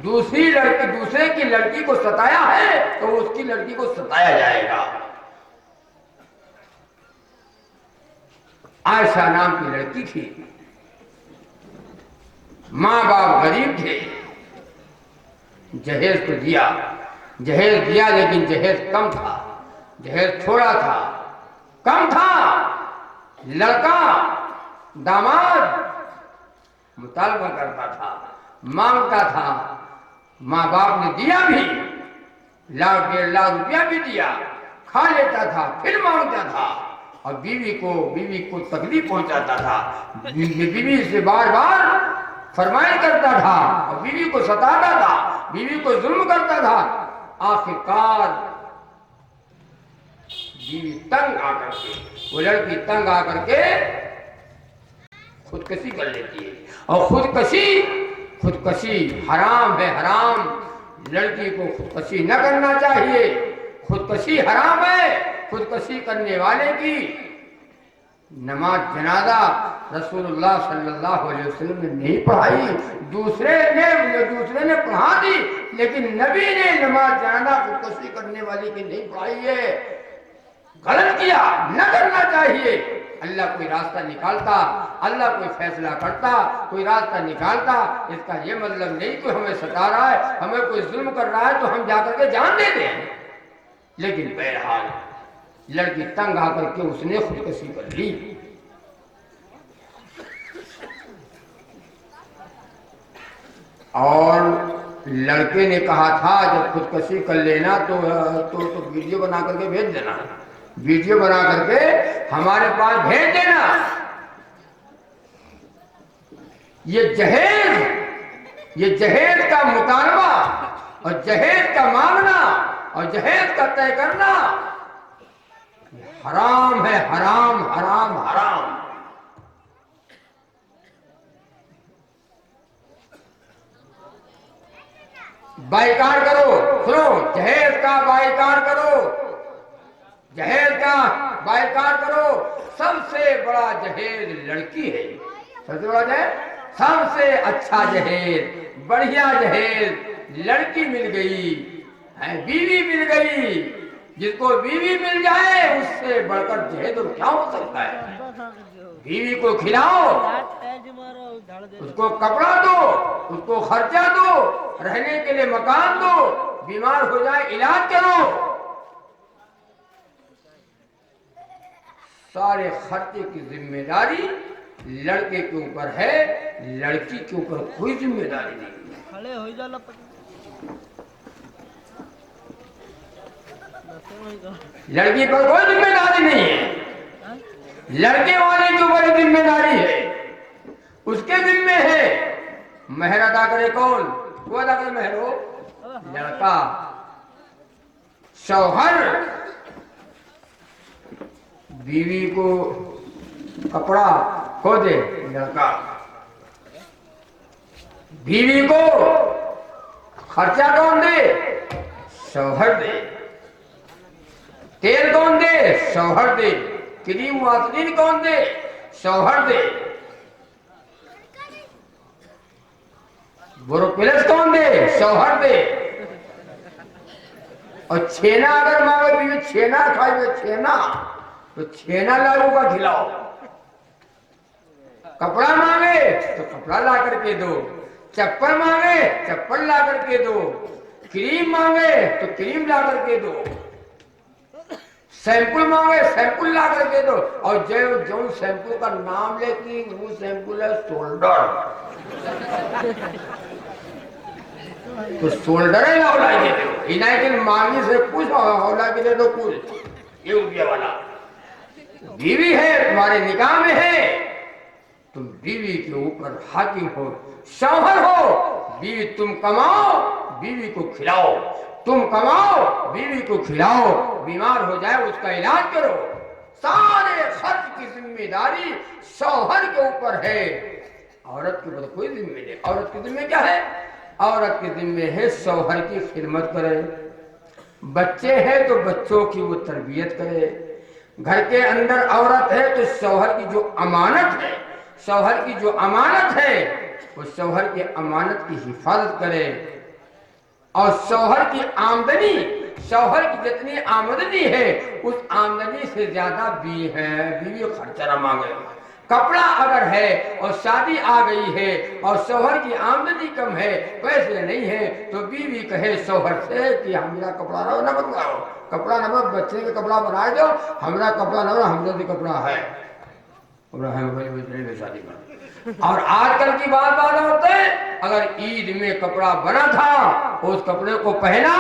दूसरे की लड़की को सताया है तो उसकी लड़की को सताया जाएगा। आयशा नाम की लड़की थी, माँ बाप गरीब थे, जहेज तो दिया लेकिन जहेज कम था, जहेज थोड़ा था, कम था। लड़का दामाद मुतालबा करता था, मांगता था, माँ बाप ने दिया भी, 1 लाख 1.5 लाख रुपया भी दिया, खा लेता था, फिर मांगता था, और बीवी को तकलीफ पहुंचाता था, बीवी से बार बार फरमाइश करता था, और बीवी को सताता था, बीवी को जुल्म करता था। आखिरकार बीवी तंग आकर के, वो लड़की तंग आकर के खुदकशी कर लेती है, और खुदकशी हराम है, हराम। लड़की को खुदकशी न करना चाहिए, खुदकशी हराम है। खुदकशी करने वाले की नमाज जनाजा रसूलुल्लाह सल्लल्लाहु अलैहि वसल्लम ने नहीं पढ़ाई, दूसरे ने पढ़ा दी, लेकिन नबी ने नमाज जनाजा खुदकशी करने वाली की नहीं पढ़ाई है। गलत किया, न करना चाहिए। अल्लाह कोई रास्ता निकालता, अल्लाह कोई फैसला करता, कोई रास्ता निकालता, इसका ये मतलब नहीं कि हमें सता रहा है, हमें कोई जुल्म कर रहा है तो हम जाकर के जान देते हैं। लेकिन बहरहाल लड़की तंग आकर के उसने खुदकशी कर ली। और लड़के ने कहा था जब खुदकशी कर लेना तो वीडियो बना करके भेज देना, वीडियो बना करके हमारे पास भेज देना। ये जहेज का मुतालबा और जहेज का मांगना और जहेज का तय करना हराम है, हराम हराम हराम। बाइकाट करो, सुनो, जहेज का बाइकाट करो, जहेज का बाइकाट करो। सबसे बड़ा जहेज लड़की है, सबसे बड़ा जहेज, सबसे अच्छा जहेज, बढ़िया जहेज लड़की मिल गई है, बीवी मिल गई। जिसको बीवी मिल जाए उससे बढ़कर जहेज और क्या हो सकता है। बीवी को खिलाओ, उसको कपड़ा दो, उसको खर्चा दो, रहने के लिए मकान दो, बीमार हो जाए इलाज करो, सारे खर्चे की जिम्मेदारी लड़के के ऊपर है, लड़की के ऊपर कोई जिम्मेदारी नहीं है। लड़की पर कोई जिम्मेदारी नहीं है, लड़के वाले के ऊपर जिम्मेदारी है, उसके जिम्मे है मेहर अदा करे कौन? वो अदा करे मेहर हो लड़का। शौहर बीवी को कपड़ा को दे, लड़का। बीवी को खर्चा कौन दे? शौहर दे। तेल कौन दे? शौहर दे। क्रीम वासलीन कौन दे? शौहर दे। बोरोप्लस कौन दे? शौहर दे। और छेना अगर मांगे बीवी, छेना खाए छेना, तो छेना लालू का खिलाओ। कपड़ा मांगे तो कपड़ा ला करके दो, चप्पल मांगे चप्पल ला करके दो, क्रीम मांगे तो क्रीम ला करके दो, सैंपल मांगे सैंपल ला करके दो। और जो सैंपल का नाम लेती वो सैंपल है शोल्डर, तो शोल्डर है हौला के दो। इन्हें मांगी से कुछ हौला के दे दो कुछ। ये रुपया वाला बीवी है, तुम्हारे निकाह में है, तुम बीवी के ऊपर हाकिम हो, शौहर हो। बीवी तुम कमाओ, बीवी को खिलाओ, तुम कमाओ, बीवी को खिलाओ। बीमार हो जाए उसका इलाज करो। सारे खर्च की जिम्मेदारी शौहर के ऊपर है। औरत के ऊपर कोई जिम्मे नहीं। औरत की जिम्मे क्या है? औरत के जिम्मे है शौहर की खिदमत करे। बच्चे हैं तो बच्चों की वो तरबियत करे। घर के अंदर औरत है तो शौहर की जो अमानत है, शौहर की जो अमानत है, वो शौहर की अमानत की हिफाजत करे। और शौहर की आमदनी, शौहर की जितनी आमदनी है उस आमदनी से ज्यादा बीवी खर्चा न मांगे। कपड़ा अगर है और शादी आ गई है और शौहर की आमदनी कम है, पैसे नहीं है, तो बीवी कहे शौहर से कि हम मेरा कपड़ा न बनवाओ, कपड़ा न बच्चे के कपड़ा बना दो, हमारा कपड़ा न, हमरा भी कपड़ा है, कपड़ा है शादी में। और आजकल की बात होते है, अगर ईद में कपड़ा बना था उस कपड़े को पहना,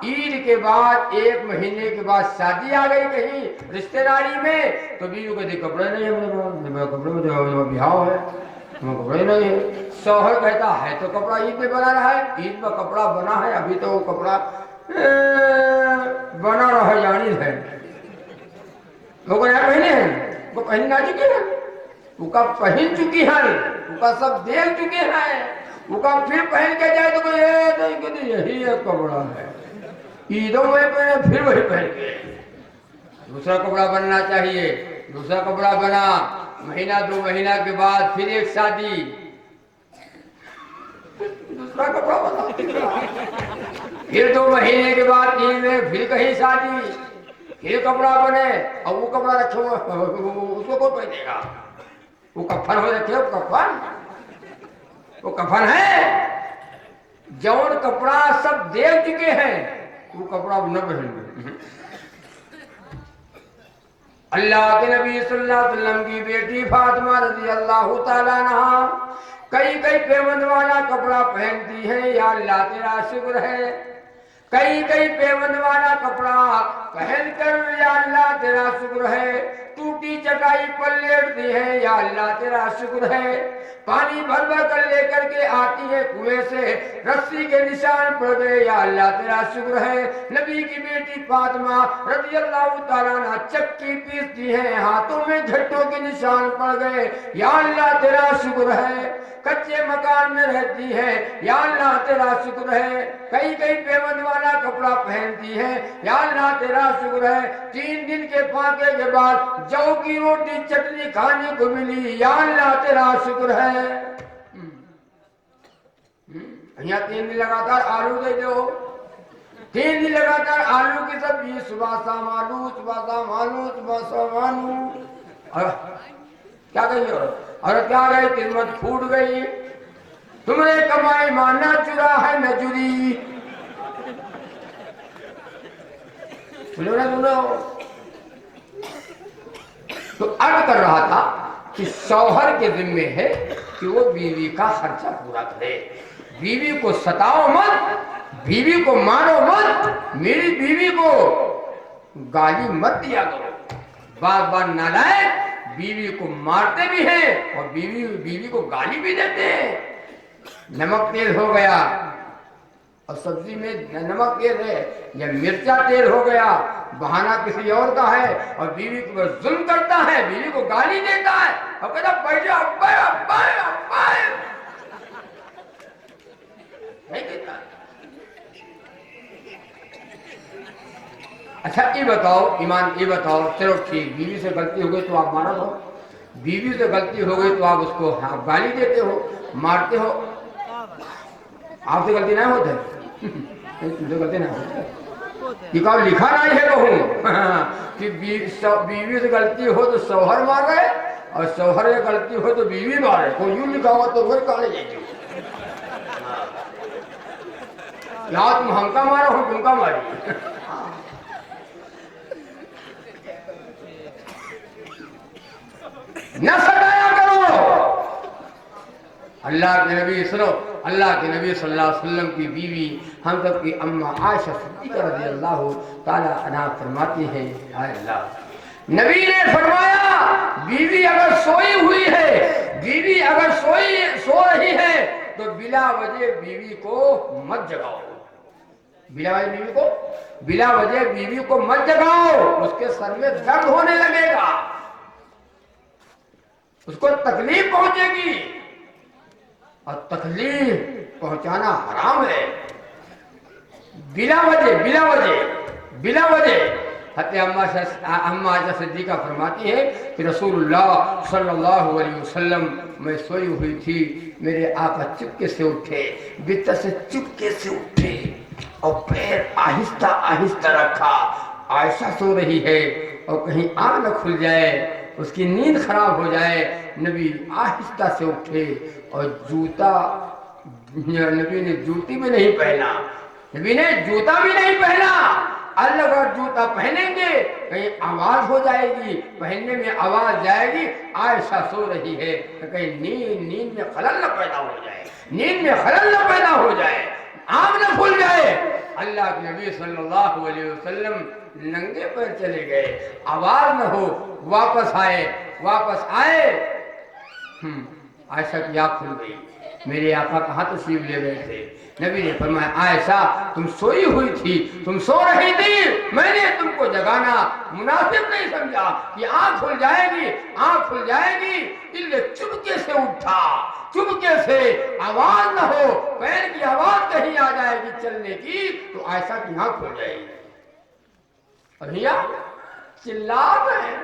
ईद के बाद 1 महीने के बाद शादी आ गई कहीं रिश्तेदारी में, तो बीवी को दे कपड़े नहीं है, मेरे कपड़े में बिहाव है, कपड़े नहीं है। शौहर कहता है तो कपड़ा ईद में बना रहा है, ईद में कपड़ा बना है, अभी तो वो कपड़ा बना रहा यानी है, वो पहने हैं, वो पहन ना चुके हैं, उका पहन चुकी है, उका सब देख चुके हैं, उका फिर पहन के जाए तो कोई यही एक कपड़ा है, ईदों में पहने फिर वही पहन के। दूसरा कपड़ा बनना चाहिए। दूसरा कपड़ा बना, महीना 2 महीना के बाद फिर एक शादी, दूसरा कपड़ा बना, फिर 2 महीने के बाद 3 में फिर कहीं शादी, फिर कपड़ा बने, और वो कपड़ा रखे उसको कौन पहनेगा? वो कफन हो रखे, वो कफन है। जौन कपड़ा सब देख चुके हैं वो कपड़ा न पहने। अल्लाह के नबी सल्लल्लाहु अलैहि वसल्लम की बेटी फातिमा रज़ी अल्लाह ताला अन्हा कई पेवंद वाला कपड़ा पहनती है, या अल्लाह तेरा शुक्र है। कई पेवंद वाला कपड़ा पहनकर या अल्लाह तेरा शुक्र है। टूटी चटाई पर लेटती है, या अल्लाह तेरा शुक्र है। पानी भर कर लेकर के आती है कुएं से, रस्सी के निशान पड़ गए, या अल्लाह तेरा शुक्र है। नबी की बेटी फातिमा रज़ी अल्लाह ताला अन्हा चक्की पीसती है, हाथों में झट्टों के निशान पड़ गए, या अल्लाह तेरा शुक्र है। कच्चे मकान में रहती है, या अल्लाह तेरा शुक्र है। कई पेवंद वाला कपड़ा पहनती है, या अल्लाह तेरा शुक्र है। 3 दिन के फाके के बाद जौ की रोटी चटनी खाने को मिली, या अल्लाह तेरा शुक्र है। यहाँ 3 दिन लगातार आलू दे दो, 3 दिन लगातार आलू की सब्जी, सुबह शाम आलू, सुबह शाम आलू, सुबह शाम आलू। क्या कही और क्या गई? किस्मत फूट गई। तुमने कमाई माना चुरा है नजुरी। सुनो तो अर्ज कर रहा था कि शौहर के जिम्मे है कि वो बीवी का खर्चा पूरा करे। बीवी को सताओ मत, बीवी को मारो मत, मेरी बीवी को गाली मत दिया करो। बार नालायक बीवी को मारते भी हैं और बीवी को गाली भी देते हैं। नमक तेज हो गया और सब्जी में नमक तेज है या मिर्चा तेज हो गया, बहाना किसी और का है और बीवी को जुल्म करता है, बीवी को गाली देता है और कहता बैठे अब्बा अब्बा अब्बा नहीं देता। अच्छा ये बताओ ईमान, ये बताओ, चलो ठीक बीवी से गलती हो गई तो आप मानो, बीवी से गलती हो गई तो आप उसको गाली देते हो, मारते हो, आपसे गलती नहीं होते तुमसे गलती नहीं होती, लिखा नहीं है कहूँ कि बीवी से गलती हो तो शौहर मारे और शौहर से गलती हो तो बीवी मारे, तो यूं लिखा हुआ तो वही काले जाइए, या तुम हमका मारो हो तुमका मारी। न सताया करो। अल्लाह के नबी सुनो, अल्लाह के नबी सल्लल्लाहु अलैहि वसल्लम की बीवी हम सब की अम्मा आयशा सिद्दीक़ा रज़ियल्लाहु ताला अन्हा फरमाती हैं, हाय अल्लाह नबी ने फरमाया बीवी अगर सोई हुई है, बीवी अगर सो रही है तो बिला वजह बीवी को मत जगाओ, बिला वजह बीवी को मत जगाओ, उसके सर में दर्द होने लगेगा, उसको तकलीफ पहुंचेगी और तकलीफ पहुंचाना हराम है। बिला वजह अम्मा आयशा सिद्दीक़ा फरमाती है कि रसूलुल्लाह सल्लल्लाहु अलैहि वसल्लम मैं सोई हुई थी, मेरे आका चुपके से उठे, बिस्तर से चुपके से उठे और पैर आहिस्ता आहिस्ता रखा, आयशा सो रही है और कहीं आँख न खुल जाए, उसकी नींद खराब हो जाए, नबी आहिस्ता से उठे और जूता, नबी ने जूती भी नहीं पहना, नबी ने जूता भी नहीं पहना, अगर जूता पहनेंगे कहीं आवाज हो जाएगी, पहनने में आवाज जाएगी, आयशा सो रही है तो कहीं नींद में खलल न पैदा हो जाए, नींद में खलल न पैदा हो जाए, आँख न खुल जाए। अल्लाह के नबी सल्लल्लाहु अलैहि वसल्लम नंगे पैर चले गए, आवाज न हो, वापस आए आयशा की आँख खुल गई, मेरे आका कहाँ तशरीफ ले गए थे, नबी ने फरमाया आयशा तुम सोई हुई थी, तुम सो रही थी, मैंने तुमको जगाना मुनासिब नहीं समझा कि आँख खुल जाएगी, इसलिए चुपके से उठा, चुपके से, आवाज न हो, पैर की आवाज कहीं आ जाएगी चलने की तो आयशा की आँख खुल जाएगी। और भैया चिल्ला रहे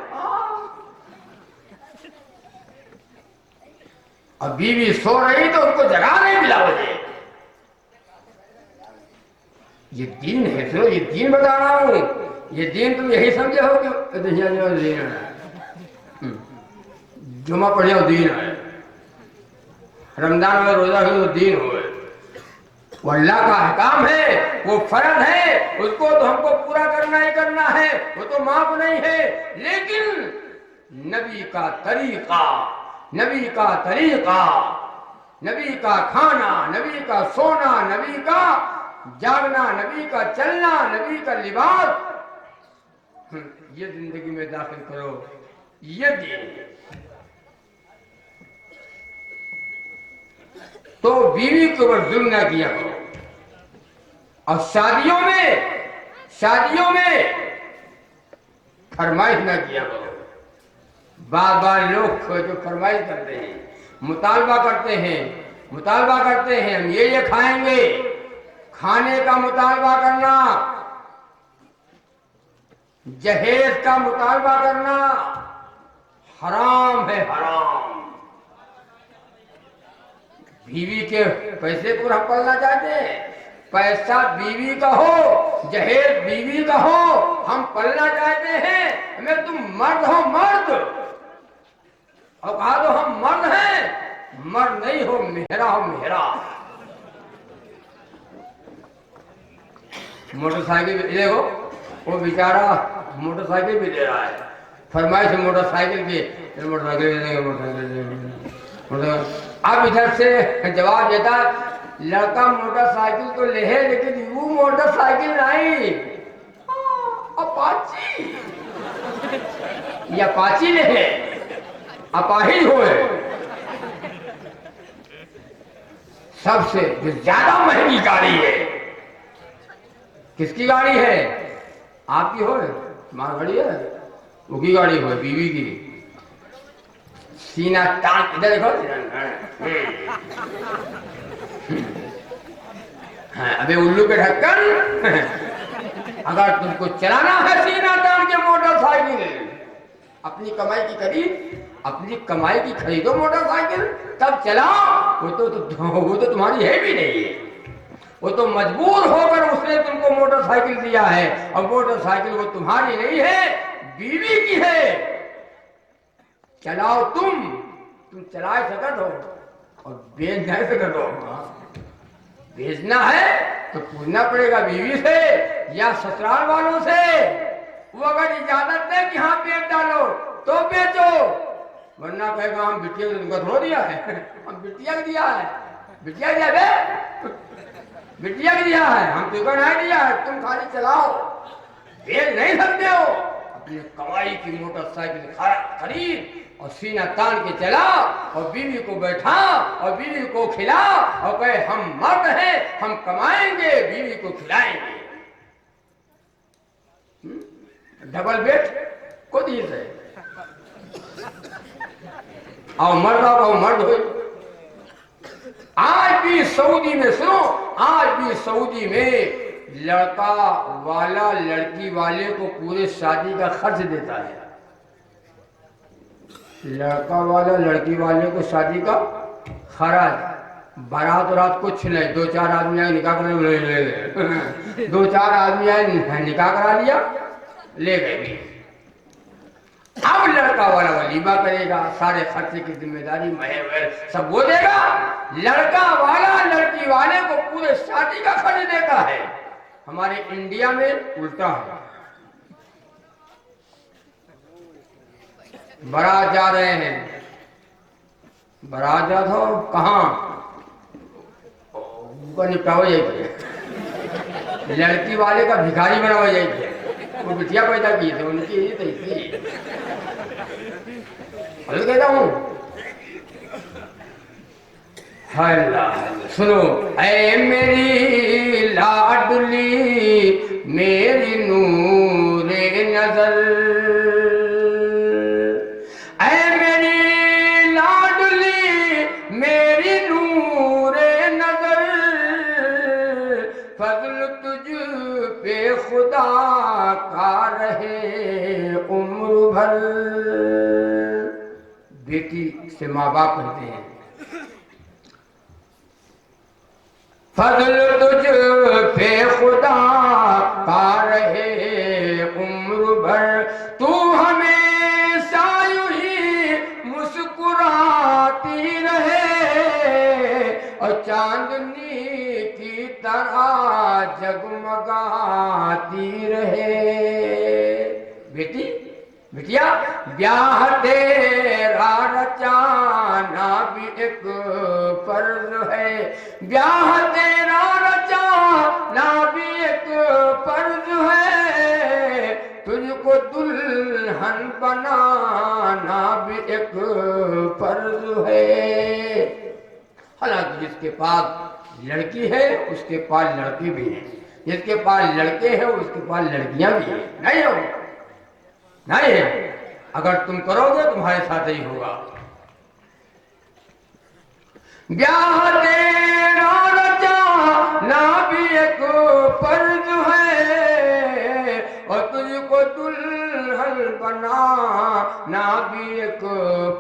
और बीवी सो रही तो उसको जगा नहीं बिला वजह। ये दीन है, सुनो ये दीन बता रहा हूं, ये दीन तुम यही समझे हो कि जुमा पढ़े हो दीन है, रमजान में रोजा हो तो दीन हो, वो अल्लाह का हकाम है, वो फर्ज है, उसको तो हमको पूरा करना ही करना है, वो तो माफ नहीं है, लेकिन नबी का तरीका, नबी का खाना, नबी का सोना, नबी का जागना, नबी का चलना, नबी का लिबास, ये जिंदगी में दाखिल करो, ये दीन। तो बीवी के ऊपर जुल्म ना किया करो। और शादियों में फरमाइश ना किया करो। बार बार लोग जो फरमाइश करते हैं, मुतालबा करते हैं हम ये खाएंगे, खाने का मुतालबा करना, जहेज का मुतालबा करना हराम है, हराम। बीवी के पैसे को हम पलना चाहते हैं, पैसा बीवी का हो, जहेज बीवी का हो, हम पलना चाहते हैं, हमें तुम मर्द हो, मर्द, और कहा तो हम मर्द हैं, मर्द नहीं हो, मेहरा हो, मेहरा। मोटरसाइकिल भी देखो, वो बेचारा मोटरसाइकिल भी दे रहा है, फरमाइश है मोटरसाइकिल की, मोटरसाइकिल। अब इधर से जवाब देता लड़का मोटरसाइकिल तो ले है, लेकिन यू मोटरसाइकिल नहीं, अपाची, ये अपाची ले है, अपाहिज हो। सबसे जो ज्यादा महंगी गाड़ी है, किसकी गाड़ी है? आपकी हो, तुम्हारी गाड़ी है, वो की गाड़ी हो, बीवी की। सीना तान, इधर देखो। अबे उल्लू के ढक्कन, अगर तुमको चलाना है सीना तान के मोटरसाइकिल, अपनी कमाई की खरीदो मोटरसाइकिल, तब चलाओ। वो तो तुम्हारी है भी नहीं है, वो तो मजबूर होकर उसने तुमको मोटरसाइकिल दिया है, और मोटरसाइकिल वो तुम्हारी नहीं है, बीवी की है। चलाओ, तुम चला सकते हो और बेच नहीं सकते हो। बेचना है तो पूछना पड़ेगा बीवी से या ससुराल वालों से। वो अगर इजाजत दे कि हाँ बेच डालो तो बेचो, वरना कहेगा हम बिटिया को तुमको थोड़ा दिया है, हम बिटिया को दिया है। बिटिया दिया बे, बिटिया को दिया है, हम तुमको नहीं दिया है। तुम खाली चलाओ, बेच नहीं सकते हो। अपनी कमाई की मोटरसाइकिल खरीद और सीना तान के चला, और बीवी को बैठा और बीवी को खिला, और कहे हम मर्द हैं, हम कमाएंगे, बीवी को खिलाएंगे। डबल बेड को दिए थे, और मर्द हो। आज भी सऊदी में, सुनो, आज भी सऊदी में लड़का वाला लड़की वाले को पूरे शादी का खर्च देता है। लड़का वाला लड़की वाले को शादी का खर्च, बारात रात कुछ नहीं, 2-4 आदमी आए निकाह कर 2-4 आदमी आए निकाह करा लिया, ले गए भी। अब लड़का वाला वलीमा करेगा, सारे खर्चे की जिम्मेदारी महल सब वो देगा। लड़का वाला लड़की वाले को पूरे शादी का खर्च देता है। हमारे इंडिया में उल्टा है। बारात जा रहे हैं, बारात जा तो कहाँ निपटाओ जाइए, लड़की वाले का भिखारी बनाओ जाइए। वो बिटिया पैदा किए थे, उनकी ये तो इसलिए कहता हूँ। सुनो, ऐ मेरी लाडली मेरी नूरे नजर, ऐ मेरी लाडली मेरी नूरे नजर, फजल तुझ पे खुदा का रहे उम्र भर। बेटी से माँ बाप कहते हैं, फजल तुझ पे खुदा का रहे उम्र भर, तू हमेशा यूं ही मुस्कुराती रहे, और चांदनी की तरह जगमगाती रहे। बेटी, बिटिया, ब्याह तेरा रचाना भी एक फर्ज है, ब्याह तेरा रचाना भी एक फर्ज है, तुझको दुल्हन बनाना भी एक फर्ज है। हालांकि जिसके पास लड़की है उसके पास लड़के भी हैं, जिसके पास लड़के हैं उसके पास लड़कियां भी हैं। नहीं हो, नहीं है, अगर तुम करोगे तुम्हारे साथ ही होगा। ब्याह तेरा रचाना भी एक फर्ज है, और तुझको दुल्हन बनाना भी एक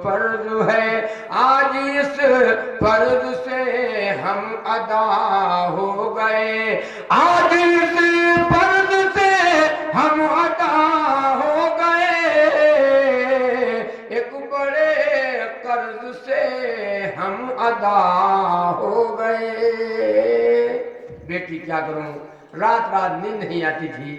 फर्ज है। आज इस फर्ज से हम अदा हो गए, आज इस फर्ज से हम अदा हो गए, एक बड़े कर्ज से हम अदा हो गए। बेटी क्या करूं, रात रात नींद नहीं आती थी,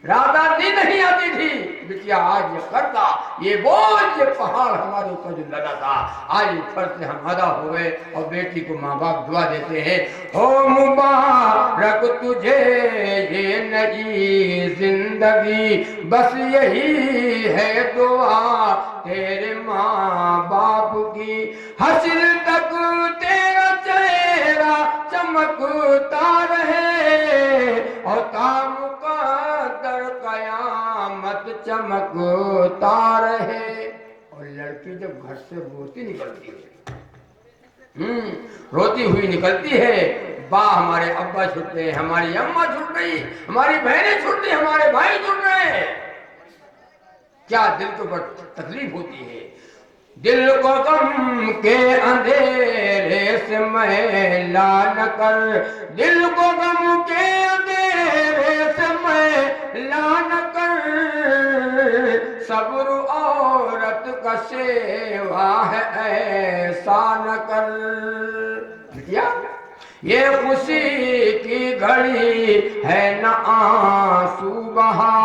रात रात नींद नहीं आती थी। बिटिया आज ये करता, ये बोझ, ये पहाड़ हमारे ऊपर जो लगा था, आज इस फर्ज से हम अदा हो गए। और बेटी को माँ बाप दुआ देते हैं, हो मुबारक तुझे ये नई जिंदगी, बस यही है दुआ तेरे माँ बाप की, हश्र तक तेरा चेहरा चमकता रहे और तामुक़द्दर क़यामत चमकता रहे। और लड़की जब घर से रोती निकलती है, रोती हुई निकलती है, बा हमारे अब्बा छूट गए, हमारी अम्मा छूट गई, हमारी बहनें छूट गई, हमारे भाई छूट गए, क्या दिल को बड़ी तकलीफ होती है। दिल को गम के अंधेरे से मैला न कर, दिल को गम के अंधेरे से मैला न कर, सब्र औरत का सेवा है ऐसा न कर। बिटिया ये खुशी की घड़ी है न आंसू बहा,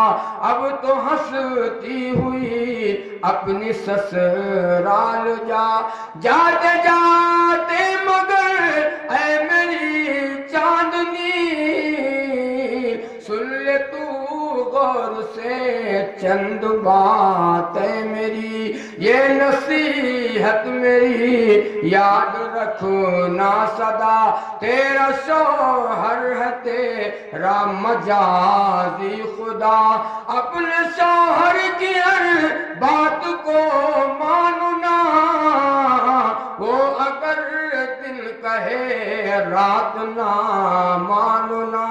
अब तो हंसती हुई अपनी ससुराल जा, जाते जाते मगर ऐ मेरी चांदनी, सुन ले तू गौर से चंद बातें मेरी, ये नसीहत मेरी याद रखना सदा, तेरा शौहर है तेरा मजाजी खुदा, अपने शौहर की हर बात को मानना, वो अगर दिन कहे रात ना मानना।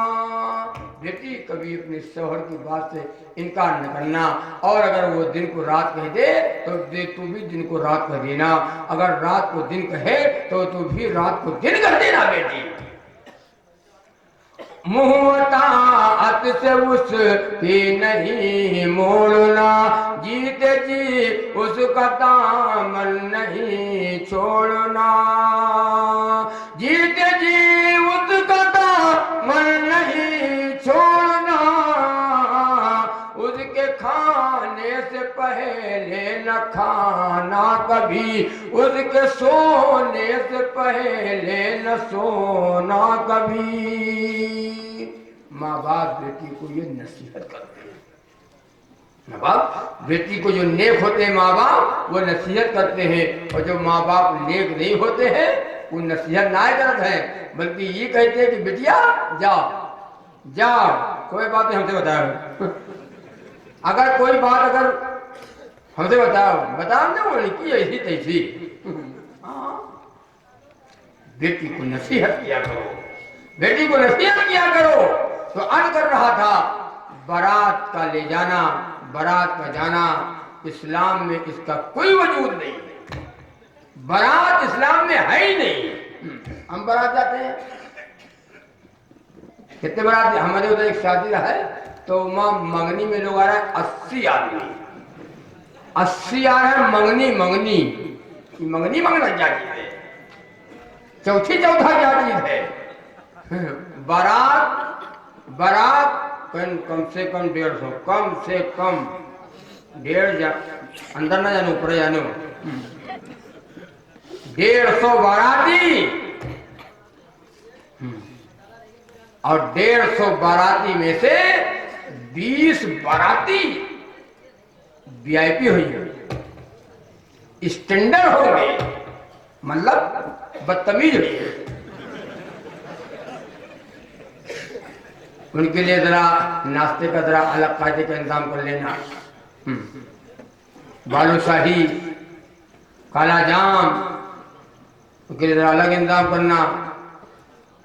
बेटी कभी अपने शौहर की बात से इनकार न करना, और अगर वो दिन को रात कह दे तो तू भी दिन को रात कह देना, अगर रात को दिन कहे तो तू भी रात को दिन कह देना। बेटी मुहताअत से उसकी नहीं मोड़ना, जीते जी उसका दामन नहीं छोड़ना, जीते जी उसका दामन नहीं छोड़ना, उसके खाने से पहले न खाना कभी, उसके सोने से पहले न सोना कभी। माँ बाप बेटी को ये नसीहत करते हैं, माँ बाप बेटी को जो नेक होते हैं माँ बाप वो नसीहत करते हैं, और जो माँ बाप नेक नहीं होते हैं वो नसीहत ना करते हैं, बल्कि ये कहते हैं कि बेटिया जाओ जाओ, कोई बात नहीं हमसे बताओ, अगर कोई बात अगर हमसे बताओ ना बोले कि ऐसी तैसी। बेटी को नसीहत किया करो, बेटी को नसीहत किया करो। तो अर्ज कर रहा था बारात का ले जाना, बारात का जाना इस्लाम में इसका कोई वजूद नहीं है, बारात इस्लाम में है ही नहीं। हम बारात जाते हैं, कितने बारात, हमारे उधर एक शादी रहा है तो वहां मंगनी में लोग आ रहे हैं 80 आदमी, 80 आ रहे हैं मंगनी, मंगनी मंगनी मंगना क्या चीज है, चौथा क्या चीज है। बारात बारात कम से कम 150, कम से कम 150, अंदर ना जानो ऊपर जानो, 150 बाराती, और 150 बाराती में से 20 बाराती वीआईपी हुई है, स्टैंडर्ड हो गए, मतलब बदतमीज हुई है। उनके लिए जरा नाश्ते का जरा अलग कायदे का इंतजाम कर लेना, बालूशाही, काला जाम, उनके लिए जरा अलग इंतजाम करना।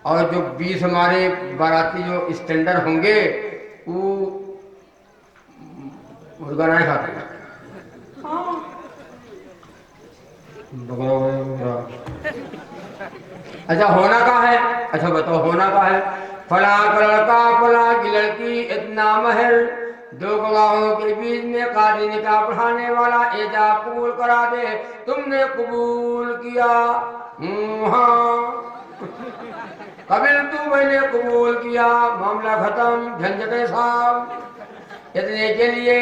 और जो 20 हमारे बाराती जो स्टैंडर्ड होंगे वो मुर्गा नहीं खाते, अच्छा होना का है, अच्छा बताओ होना का है, फला का लड़का फला की लड़की इतना महल, 2 गवाहों के बीच में काजी निकाह पढ़ाने वाला एजा कबूल करा दे, तुमने कबूल किया, हाँ कबिल तू, मैंने कबूल किया, मामला खत्म, झंझटे साहब। इतने के लिए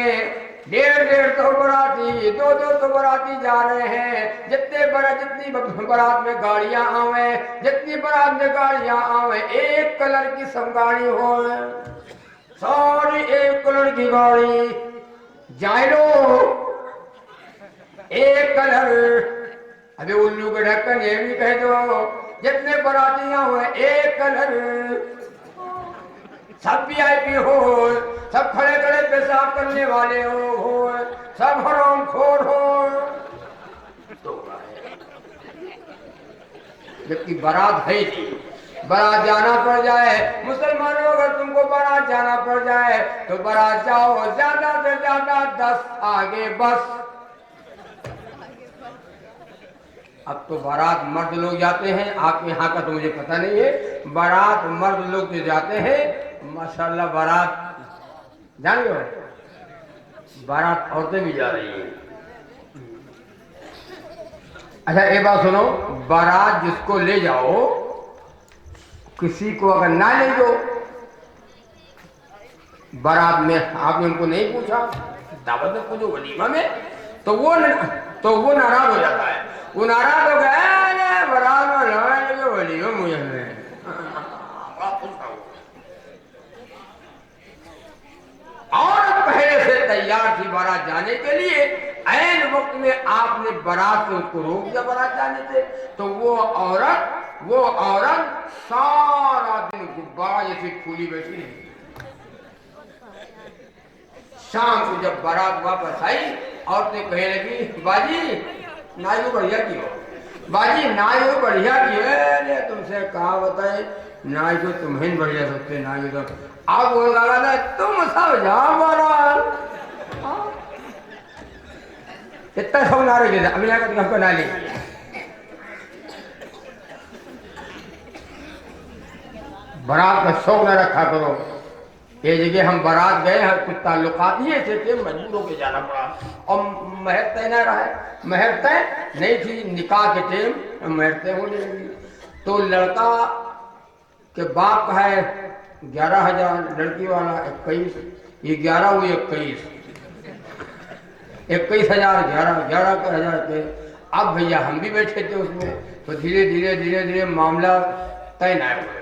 150 बराती, 200 बराती जा रहे हैं, जितनी बारात में गाड़ियां आवे, जितनी बारात में गाड़ियां आवे, एक कलर की सब गाड़ी हो, सारी एक कलर की गाड़ी जाए लो, एक कलर। अभी उल्लू के ढक्कन ये भी कह दो जितने बरातियां हुए एक कलर, सब VIP हो, सब खड़े खड़े पेशाब करने वाले हो, सब हराम खोर हो। तो जबकि बारात है नहीं, बारात जाना पड़ जाए, मुसलमानों अगर तुमको बारात जाना पड़ जाए तो बारात जाओ, ज्यादा से ज्यादा 10 आगे बस। अब तो बारात मर्द लोग जाते हैं, आपके यहाँ का तो मुझे पता नहीं है, बारात मर्द लोग जो जाते हैं माशाल्लाह, बारात जान लो, बारात औरतें भी जा रही हैं। अच्छा एक बात सुनो, बारात जिसको ले जाओ, किसी को अगर ना ले दो बारात में, आपने उनको नहीं पूछा दावत में, पूछो वलीमा में, तो वो नाराज हो जाता है। वो नाराज हो गया, बारात में लड़ाई लगे वलीमा मुझे और पहले से तैयार थी बारात जाने के लिए, ऐन वक्त में आपने बारात से उसको रोक दिया बारात जाने से, तो वो औरत सारा दिन गुब्बारा जैसी फूली बैठी रही। शाम को जब बारात वापस आई, औरतें कहने लगी बाजी नायु बढ़िया की हो, बाजी नायु बढ़िया की है, तुमसे कहा बताए नाई तो तुम्हें बढ़िया सकते नाई तो आप बोल रहा तुम सब जाओ बारात, इतना सब ना रहे अभी ना करके हमको ना ले। बारात का शौक न रखा करो। ये जगह हम बारात गए हैं, कुछ ताल्लुकात ही ऐसे थे, मजबूर होकर जाना पड़ा, और महर तय न रहा है, महर तय नहीं थी, निकाह के टाइम महर तय होने लगी। तो लड़का के बाप का है 11,000, लड़की वाला 21, ये 11 हुई 21,000, 11 का हजार पे। अब भैया हम भी बैठे थे उसमें, तो धीरे धीरे मामला तय न हुआ।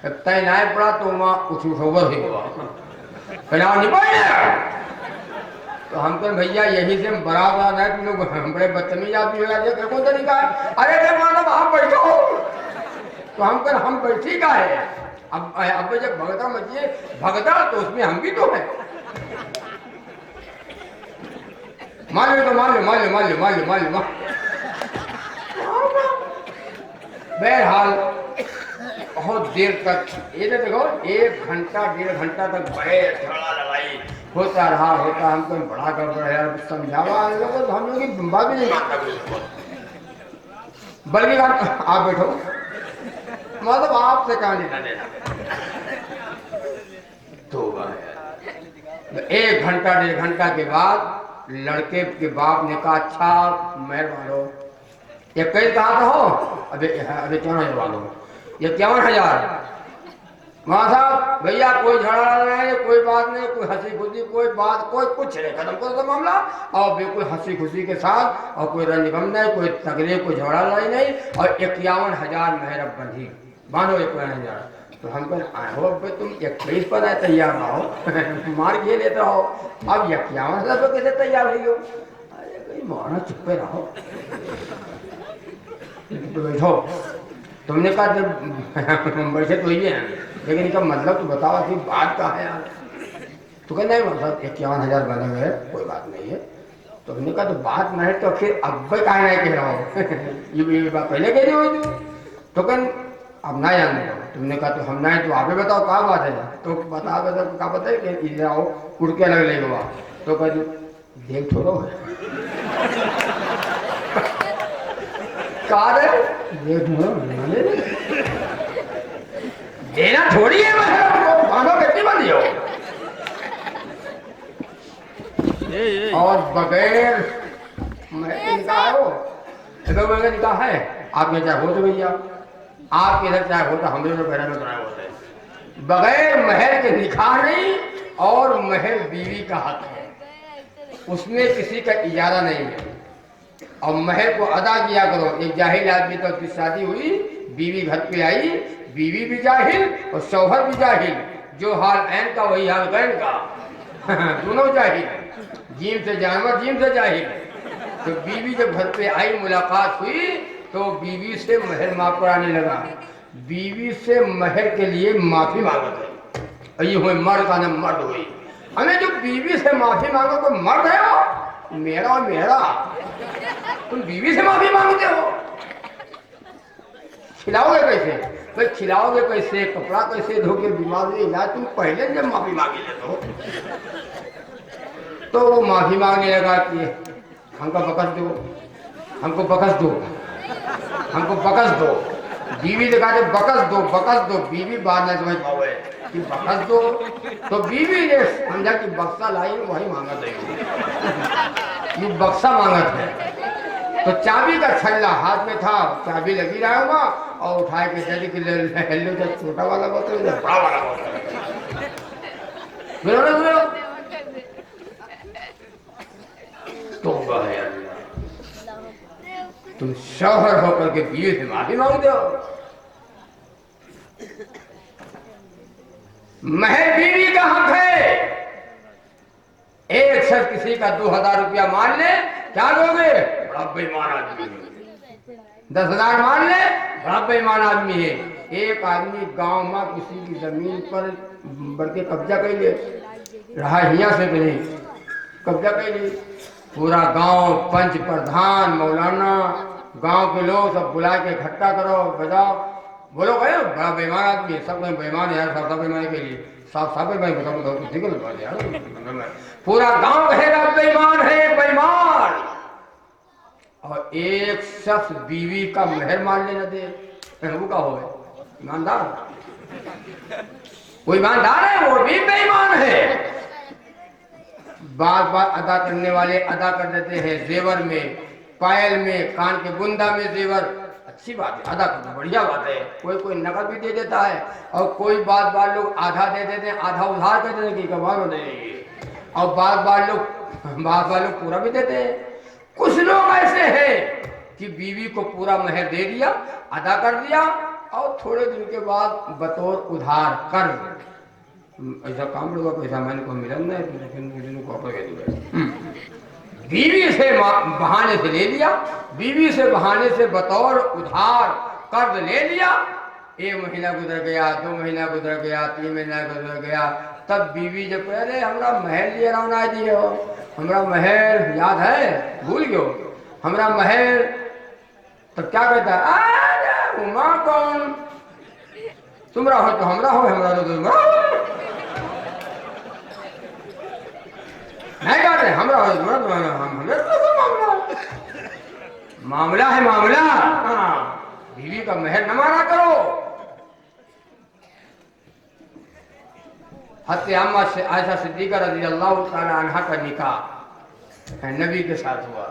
जब तय ना पड़ा तो वहाँ कुछ उठोबर ही हुआ, तो हम कहें भैया यही से हम बारात आ रहे, तुम लोग बड़े बदतमीज आदमी हो जाते, कौन तरीका है? अरे जब मानो आप बैठो, तो हम कहें हम बैठी का है। अब जब भगदड़ मचिए भगदड़, तो उसमें हम भी तो हैं। मान लो तो मान लो। बहरहाल बहुत देर तक, ये तो देखो 1 घंटा 1.5 घंटा तक बड़े झगड़ा लड़ाई होता रहा। हमको बड़ा गड़बड़ है, समझावा हम लोग की बात भी नहीं मानता कोई, बल्कि आप बैठो, मतलब आपसे कहाँ लेना देना। तो 1 घंटा 1.5 घंटा के बाद लड़के के बाप ने कहा अच्छा मेहरबान हो, ये कई कहा था हो, अभी 54,000 वालों, ये 51,000। वहां साहब भैया कोई झगड़ा नहीं है, कोई बात नहीं, कोई हंसी खुशी, कोई बात, कोई कुछ नहीं, खत्म कर दो मामला, और बिल्कुल हंसी खुशी के साथ, और कोई रंजगम नहीं, कोई तकलीफ, कोई झगड़ा लड़ाई नहीं, और 51,000 मेहर बंधी बांधो 51,000। तो हम कहें तुम 21 पर आए तैयार ना हो मार के लेते हो, अब 51,000 पर कैसे तैयार हुई हो? अरे माना चुप्पे रहो, तो बैठो। तुमने कहा जब बैठे तो ये हैं, लेकिन इनका मतलब तो बताओ कि बात कहाँ है यार? तो कहना नहीं मतलब 51,000 बने हुए, कोई बात नहीं है। तो हमने कहा तो बात नहीं है, तो फिर अब कहा नहीं कह रहा हो ये बात पहले कह रही हो। तो कह अब ना जान दो। तुमने कहा तो हम ना, तो आप ही बताओ क्या बात है? तो बता क्या बताए कि इधर आओ, उड़ के अलग ले गवा। तो कह देख छोड़ो देना थोड़ी है, बांधो कितनी बंदी हो। और बगैर निकाह हो, बगैर निकाह है, आपने चाहे हो तो भैया, आपके इधर चाहे होता, हम लोग बहरा में बनाए होते हैं। बगैर महर के निकाह नहीं, और महर बीवी का हक है, उसमें किसी का इजारा नहीं है, और महर को अदा किया करो। एक जाहिल आदमी तो उसकी शादी हुई, बीवी घर पे आई, बीवी भी जाहिल और शौहर भी जाहिल, जो हाल ऐन का वही हाल गैन का दोनों जाहिल, जीम से जानवर जीम से जाहिल। तो बीवी जब घर पे आई, मुलाकात हुई, तो बीवी से महर माफ कराने लगा। बीवी से महर के लिए माफी मांगते हैं। ये हुए मर्द का नाम मर्द हुई। हमें जो बीवी से माफी मांगो तो मर्द है वो मेरा मेरा, तुम बीवी से माफी मांगते हो। खिलाओगे कैसे भाई, खिलाओगे कैसे, कपड़ा कैसे धोके, बीमार से इलाज तुम पहले जब माफी मांगे ले तो वो माफी मांगने लगा कि हमको बकस दो, हमको बकस दो, हमको बकस दो। बीवी ने कहा बकस दो। बीवी बाद में समझ पाओगे कि बकस दो, तो बीवी ने समझा कि बक्सा लाई वही मांगा था, ये बक्सा मांगा था। तो चाबी का छल्ला हाथ में था, चाबी लगी रहा होगा और उठा के जल्दी के हेलो जब छोटा वाला बोतल बड़ा वाला बोतल तो तुम शौहर होकर के बीवी से माफी मांगते हो। महर बीवी का हक है। एक शख्स किसी का 2000 रुपया मान ले, क्या दोगे? बड़ा बेईमान आदमी है। 10,000 मान ले, बड़ा बेईमान आदमी है। एक आदमी गांव में किसी की जमीन पर बढ़ के कब्जा कर ले रहा, हिया से नहीं कब्जा कर ले। पूरा गांव, पंच प्रधान, मौलाना, गांव के लोग सब बुला के इकट्ठा करो, बजाओ, बोलो भाई बड़ा बेईमान आदमी है, सब बेईमान है यार, सब बेईमान के लिए साफ बेईमान बताओ किसी को यार, पूरा गांव कहेगा बेईमान है बेईमान। और एक शख्स बीवी का महर मान लेना दे, वो का हो ईमानदार? वो ईमानदार है, वो भी बेईमान है। बार बार अदा करने वाले अदा कर देते हैं, जेवर में, पायल में, कान के बुंदा में जेवर, अच्छी बात है, अदा करना बढ़िया बात है। कोई कोई नकद भी दे देता है और कोई बार लोग आधा दे देते हैं, आधा उधार कर देते हैं कि कमाल हो जाएगी, और बार लोग पूरा भी देते हैं। कुछ लोग ऐसे हैं कि बीवी को पूरा महर दे दिया, अदा कर दिया, और थोड़े दिन के बाद बतौर उधार कर्ज, ऐसा काम लोग पैसा मैंने को मिलन नहीं, बीवी से बहाने से ले लिया, बीवी से बहाने से बतौर उधार कर्ज ले लिया। 1 महीना गुजर गया, 2 महीना गुजर गया, 3 महीना गुजर गया, तब बीवी जब पहले हमरा महर लिए रौना दिए हो, हमरा महर याद है, भूल गयो हमरा महर, तो क्या कहता है, उमा कौन तुमरा हो तो हमरा हो, हमरा तो तुमरा नहीं कहते, हमरा हो तो मामला है मामला। हाँ, बीवी का महर न मारा करो। हज़रत अम्मा से आयशा सिद्दीक़ा रज़ी अल्लाह तआला अन्हा का निकाह नबी के साथ हुआ।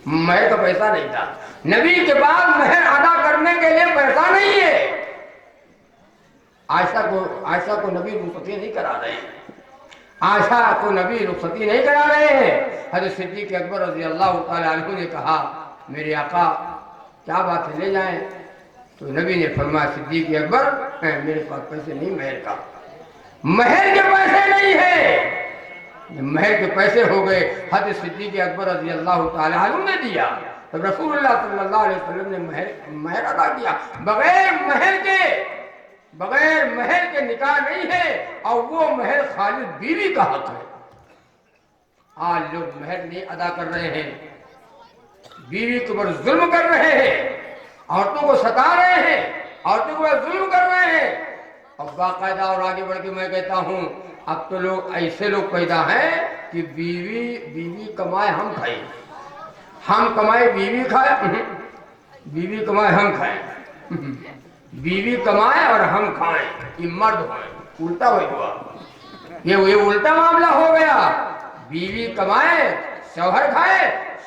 महर का पैसा नहीं था, नबी के बाद महर अदा करने के लिए पैसा नहीं है। आयशा को नबी रुखसती नहीं करा रहे हैं, आयशा को नबी रुखसती नहीं करा रहे हैं। हज़रत सिद्दीक़ अकबर रज़ी अल्लाह तआला अन्हु ने कहा, मेरे आका क्या बात है, ले जाएं। तो नबी ने फरमाया, सिद्दीक़ अकबर मेरे पास पैसे नहीं, महर के पैसे नहीं है। महर के पैसे हो गए, हज़रत सिद्दीक़ अकबर रज़ी अल्लाह तआला अन्हु ने दिया, तो रसूलुल्लाह सल्लल्लाहु अलैहि वसल्लम ने महर अदा किया। बगैर महर के निकाह नहीं है, और वो महर खालिद बीवी का हक है। आज लोग महर नहीं अदा कर रहे हैं, बीवी के ऊपर जुल्म कर रहे हैं, औरतों को सता रहे हैं, औरतों को जुल्म कर रहे हैं। और बाकायदा और आगे बढ़ के मैं कहता हूँ, अब तो लोग ऐसे लोग पैदा हैं कि बीवी कमाए हम खाए, हम कमाए बीवी खाए, बीवी कमाए हम खाए, बीवी कमाए और हम खाएं, ये मर्द हो, उल्टा हो गया, ये उल्टा मामला हो गया। बीवी कमाए शौहर खाए,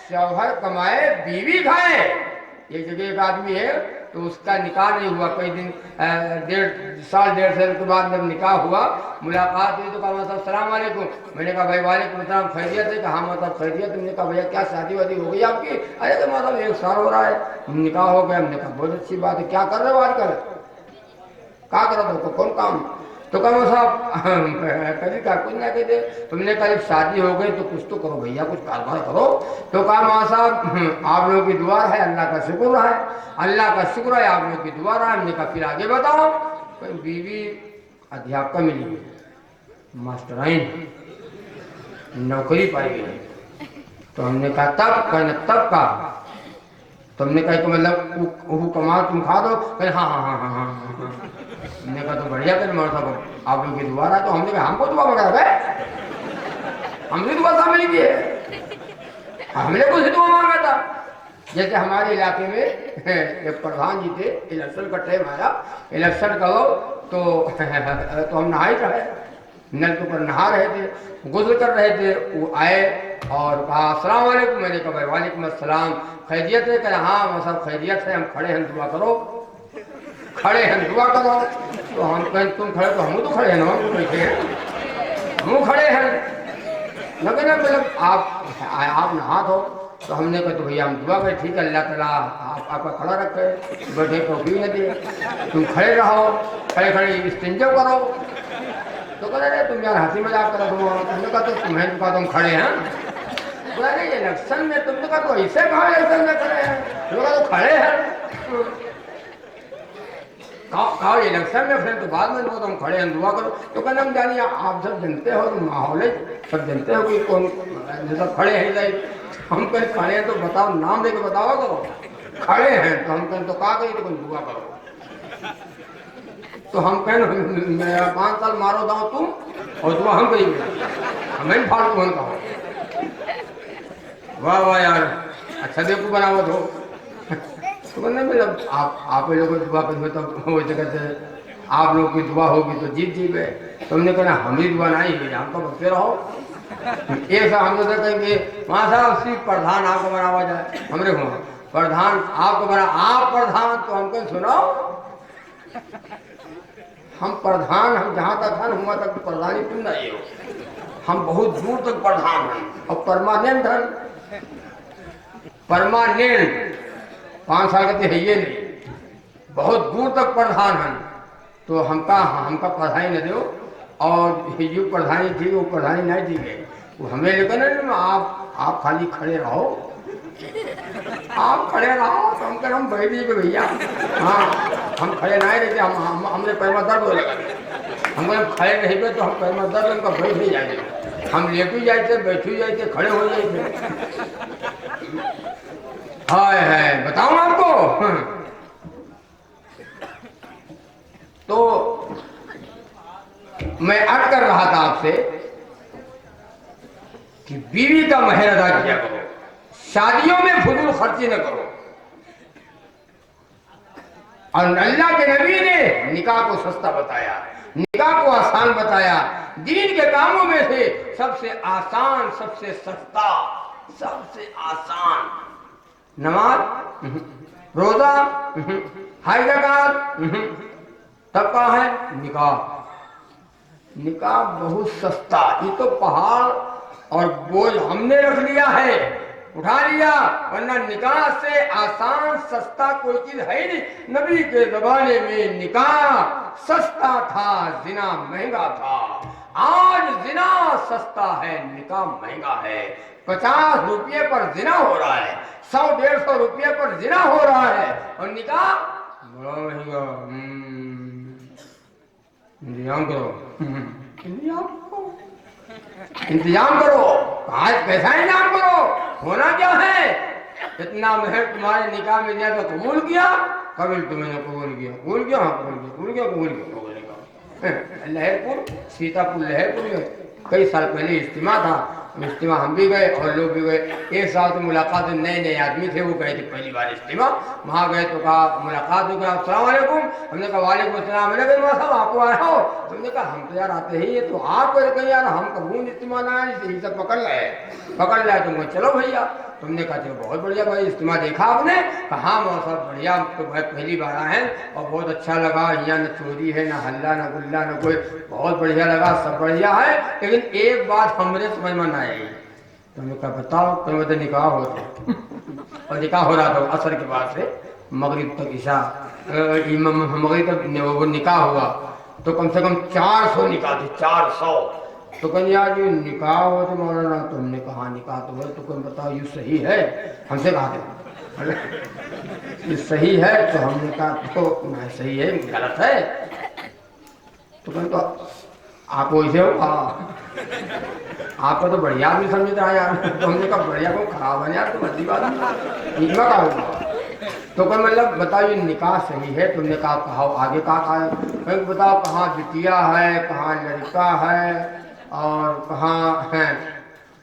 शौहर कमाए बीवी खाए। एक जगह एक आदमी है, तो उसका निकाह नहीं हुआ, कई दिन 1.5 साल के बाद जब निकाह हुआ, मुलाकात हुई तो कहा मतलब सलाम वालेकुम। मैंने कहा भाई वालेकुम सलाम, खैरियत है? कहा मतलब खैरियत। तुमने कहा भैया क्या शादी वादी हो गई आपकी? अरे तो मतलब 1 साल हो रहा है, निकाह हो गया। हमने कहा बहुत अच्छी बात है, क्या कर रहे हो आजकल? क्या कर रहे हो, कौन काम? तो कहा साहब कभी का कुछ ना कहते। तुमने कहा जब शादी हो गई तो कुछ तो करो भैया, कुछ कारोबार करो। तो कहा माँ साहब आप लोगों की दुआ है, अल्लाह का शुक्र है, अल्लाह का शुक्र है आप लोगों की दुआ रहा है। हमने कहा फिर आगे बताओ। बीवी अध्यापका मिली है, मास्टराइन नौकरी पाई गई। तो हमने कहा तब कहना तब का। तुमने कहा तो मतलब वो कमाल तुम खा दो। कहे हाँ हाँ हाँ हाँ हाँ हाँ। हमने कहा तो बढ़िया कर मर साहब आप लोग की दुआ रहा। तो हमने कहा हमको दुआ वगैरह है, हमने दुआ शामिल की है, हमने कुछ दुआ मांगा था। जैसे हमारे इलाके में एक प्रधान जी थे, इलेक्शन का टाइम आया, इलेक्शन करो तो हम नहा ही रहे, नल के ऊपर नहा रहे थे, गुस्ल कर रहे थे। वो आए और कहा अस्सलाम वालेकुम। मैंने कहा भाई वालेकुम अस्सलाम, खैरियत है? कहा हाँ वो सब खैरियत है, हम खड़े हैं दुआ करो, खड़े हैं दुआ करो। तो हम कहें तुम खड़े तो हम तो खड़े हैं ना, हम बैठे हैं, हम खड़े हैं। लगे ना मतलब आप नहा दो। तो हमने कहा तो भैया हम दुआ करें, ठीक है अल्लाह ताला आपका खड़ा रखे, बैठे टोपी न दे, तुम खड़े रहो, खड़े खड़े इस्तिंजा करो। तो कह रहे तुम यार हंसी मजाक करो। तुमने कहा तो तुम्हें कहा तुम खड़े हैं, बोला नहीं इलेक्शन में तुमने कहा तो ऐसे कहा इलेक्शन में खड़े हैं, तुमने कहा तो खड़े हैं। कहा इलेक्शन में फिर तो बाद में तुम खड़े हैं दुआ करो। तो कहना हम जानिए आप सब जानते हो तो माहौल है, सब जानते हो कि कौन सब खड़े हैं लाइक। हम कहीं खड़े हैं तो बताओ, नाम दे के बताओ करो खड़े हैं। तो हम कहें तो कहा कहीं तो कोई दुआ करो। तो हम कहें 5 साल मारो दाओ तुम और दुआ हम करेंगे, हमें फालतू हम कहो। वाह वाह यार अच्छा देखो बनाओ तो बोलने मतलब आप लोगों की दुआ करेंगे तो वो जगह से आप लोगों की दुआ होगी तो जीत जी गए। तो हमने कहना हमारी दुआ नहीं है, हमको बच्चे रहो। एक साहब हम लोग कहेंगे वहाँ साहब सिर्फ प्रधान आपको बनावा जाए, हमरे वहाँ प्रधान आपको बना, आप प्रधान। तो हम कहें सुनो हम प्रधान, हम जहाँ तक हैं वहाँ तक प्रधानी तुम नहीं हो, हम बहुत दूर तक प्रधान हैं और परमानेंट हैं, परमानेंट 5 साल का है ये नहीं, बहुत दूर तक प्रधान हैं। तो हमका प्रधानी न दो और जो प्रधानी थी वो प्रधानी नहीं दी गई, वो हमें लेकर ना आप खाली खड़े रहो, आप खड़े रहो। तो हम कह हम बैठ जाइए भैया, हाँ हम खड़े नहीं रहते, हमने पैर में दर्द हो लगा, हम खड़े नहीं गए तो हम पैर में दर्द उनका बैठ ही जाएंगे, हम लेके जाते बैठ ही जाते खड़े हो जाते। हाय है बताऊं आपको। तो मैं अर्ज कर रहा था आपसे कि बीवी का महर अदा किया करो, शादियों में फजूल खर्ची न करो। और अल्लाह के नबी ने निकाह को सस्ता बताया, निकाह को आसान बताया, दीन के कामों में से सबसे आसान, सबसे सस्ता, सबसे आसान नमाज, रोजा, हज, ज़कात, तब कहा है निकाह। निकाह बहुत सस्ता, ये तो पहाड़ और बोझ हमने रख लिया है, उठा लिया, वरना निकाह से आसान सस्ता कोई चीज है ही नहीं। नबी के जमाने में निकाह सस्ता था, जिना महंगा था। आज जिना सस्ता है, निकाह महंगा है। 50 रुपये पर जिना हो रहा है, 100-150 रुपये पर जिना हो रहा है, और निकाह बड़ा महंगा। इंतजाम करो, इंतजाम करो, आज पैसा इंतजाम करो। होना क्या है, इतना महर तुम्हारे निकाह में दिया तो कबूल किया, कबील तुम्हें कबूल किया, कबूल किया, हाँ कबूल किया, कबूल किया, कबूल किया, कबूल किया। लहरपुर, सीतापुर लहरपुर में कई साल पहले इज्तिमा था, इज्तिमा हम भी गए और लोग भी गए। एक साल से मुलाकात, नए नए आदमी थे, वो गए थे पहली बार इज्तिमा। वहाँ गए तो कहा मुलाकात हो गया, अस्सलाम वालेकुम। हमने कहा वालेकुम अस्सलाम। मैंने कहा साहब आपको आया हो? हमने कहा हम तो यार आते ही है, तो आप कहीं यार हम कबूल इज्तिमा ना आए, यही सब पकड़ लाए तो चलो भैया। तुमने कहा चलो बहुत बढ़िया भाई, इज्तिमा देखा आपने? कहा हाँ सब बढ़िया, तो भाई पहली बार आए हैं और बहुत अच्छा लगा, यहाँ न चोरी है, न हल्ला, न गुल्ला, न कोई, बहुत बढ़िया लगा, सब बढ़िया है। लेकिन एक बात हमरे समझ में ना आई। तुमने कहा बताओ? तो तो निकाह होता और निकाह हो रहा था असर के बाद से मगरिब तक, ईशा मगरिब तक वो निकाह हुआ। तो कम से कम 400 निकाह थे, 400। तो कहीं यार ये निकाह हो तो मौलाना, तुमने कहा निकाह तो है, तो कोई बताओ ये सही है? हमसे कहा थे ये सही है, तो हमने कहा तो नहीं सही है, गलत है। तो कहीं तो आप वैसे हो, आपको तो बढ़िया भी समझता है यार। तो हमने कहा बढ़िया को खराब है यार, तो अच्छी बात नहीं का होगा। तो कहीं मतलब बताओ ये निकाह सही है? तुमने कहा आगे कहा कहीं बताओ कहाँ बिटिया है, कहाँ लड़का है, और कहाँ है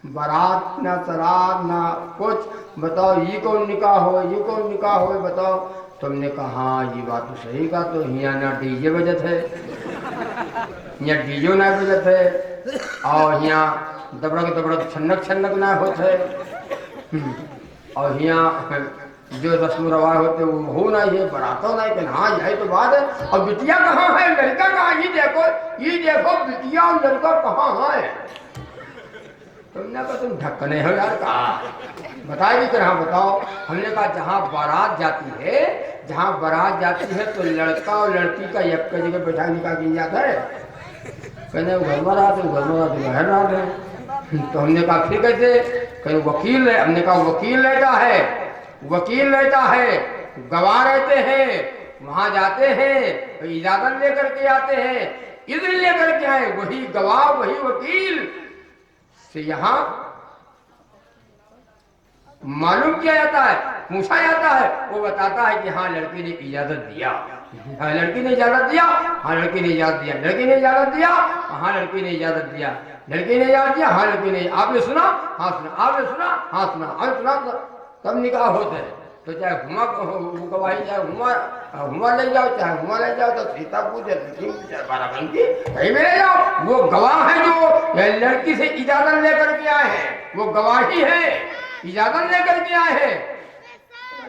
बारात, ना सरात ना कुछ। बताओ ये कौन निकाह हो, ये कौन निकाह हो, बताओ। तुमने कहा हाँ ये बात तो सही कहा, तो यहाँ ना डीजे बजत है, यहाँ डीजो ना बजत है, और यहाँ दबड़क दबड़क छन्नक छन्नक ना होते, और यहाँ जो रस्म रवाज होते वो हो ना, ये बरातो ना, कि हाँ यही तो बात है। और बिटिया कहाँ है, लड़का कहाँ, ये देखो बिटिया और लड़का कहाँ है। तुमने कहा तुम ढक्कने हो यार, कहा बताएगी कि हाँ बताओ। हमने कहा जहाँ बारात जाती है, जहाँ बारात जाती है तो लड़का और लड़की का एक जगह बैठा निकाह किया जाता है। कहने घर में रात है, घर में रात है, बाहर रात है। तो हमने कहा फिर कैसे? कहीं वकील है। हमने कहा वकील रहता है, वकील रहता है, गवाह रहते हैं, वहां जाते हैं तो इजाजत लेकर के आते हैं, इज्न लेकर के आए, वही गवाह वही वकील से यहाँ मालूम किया जाता है, पूछा जाता है, वो बताता है कि हाँ लड़की ने इजाजत दिया, हाँ लड़की ने इजाजत दिया, हाँ लड़की ने इजाजत दिया, लड़की ने इजाजत दिया, हाँ लड़की ने इजाजत दिया, लड़की ने इजाजत दिया, हाँ लड़की ने। आपने सुना? हाँ सुना। आपने सुना? हाँ सुना। आपने सुना? तब निकाह होते हैं। तो चाहे हुआ गवाही, चाहे हुआ ले जाओ, चाहे हुआ ले जाओ, तो सीता पूछे बाराबंकी कहीं भी ले जाओ, वो गवाह है जो लड़की से इजाजत लेकर के आए हैं, वो गवाही है, इजाजत लेकर के आए हैं।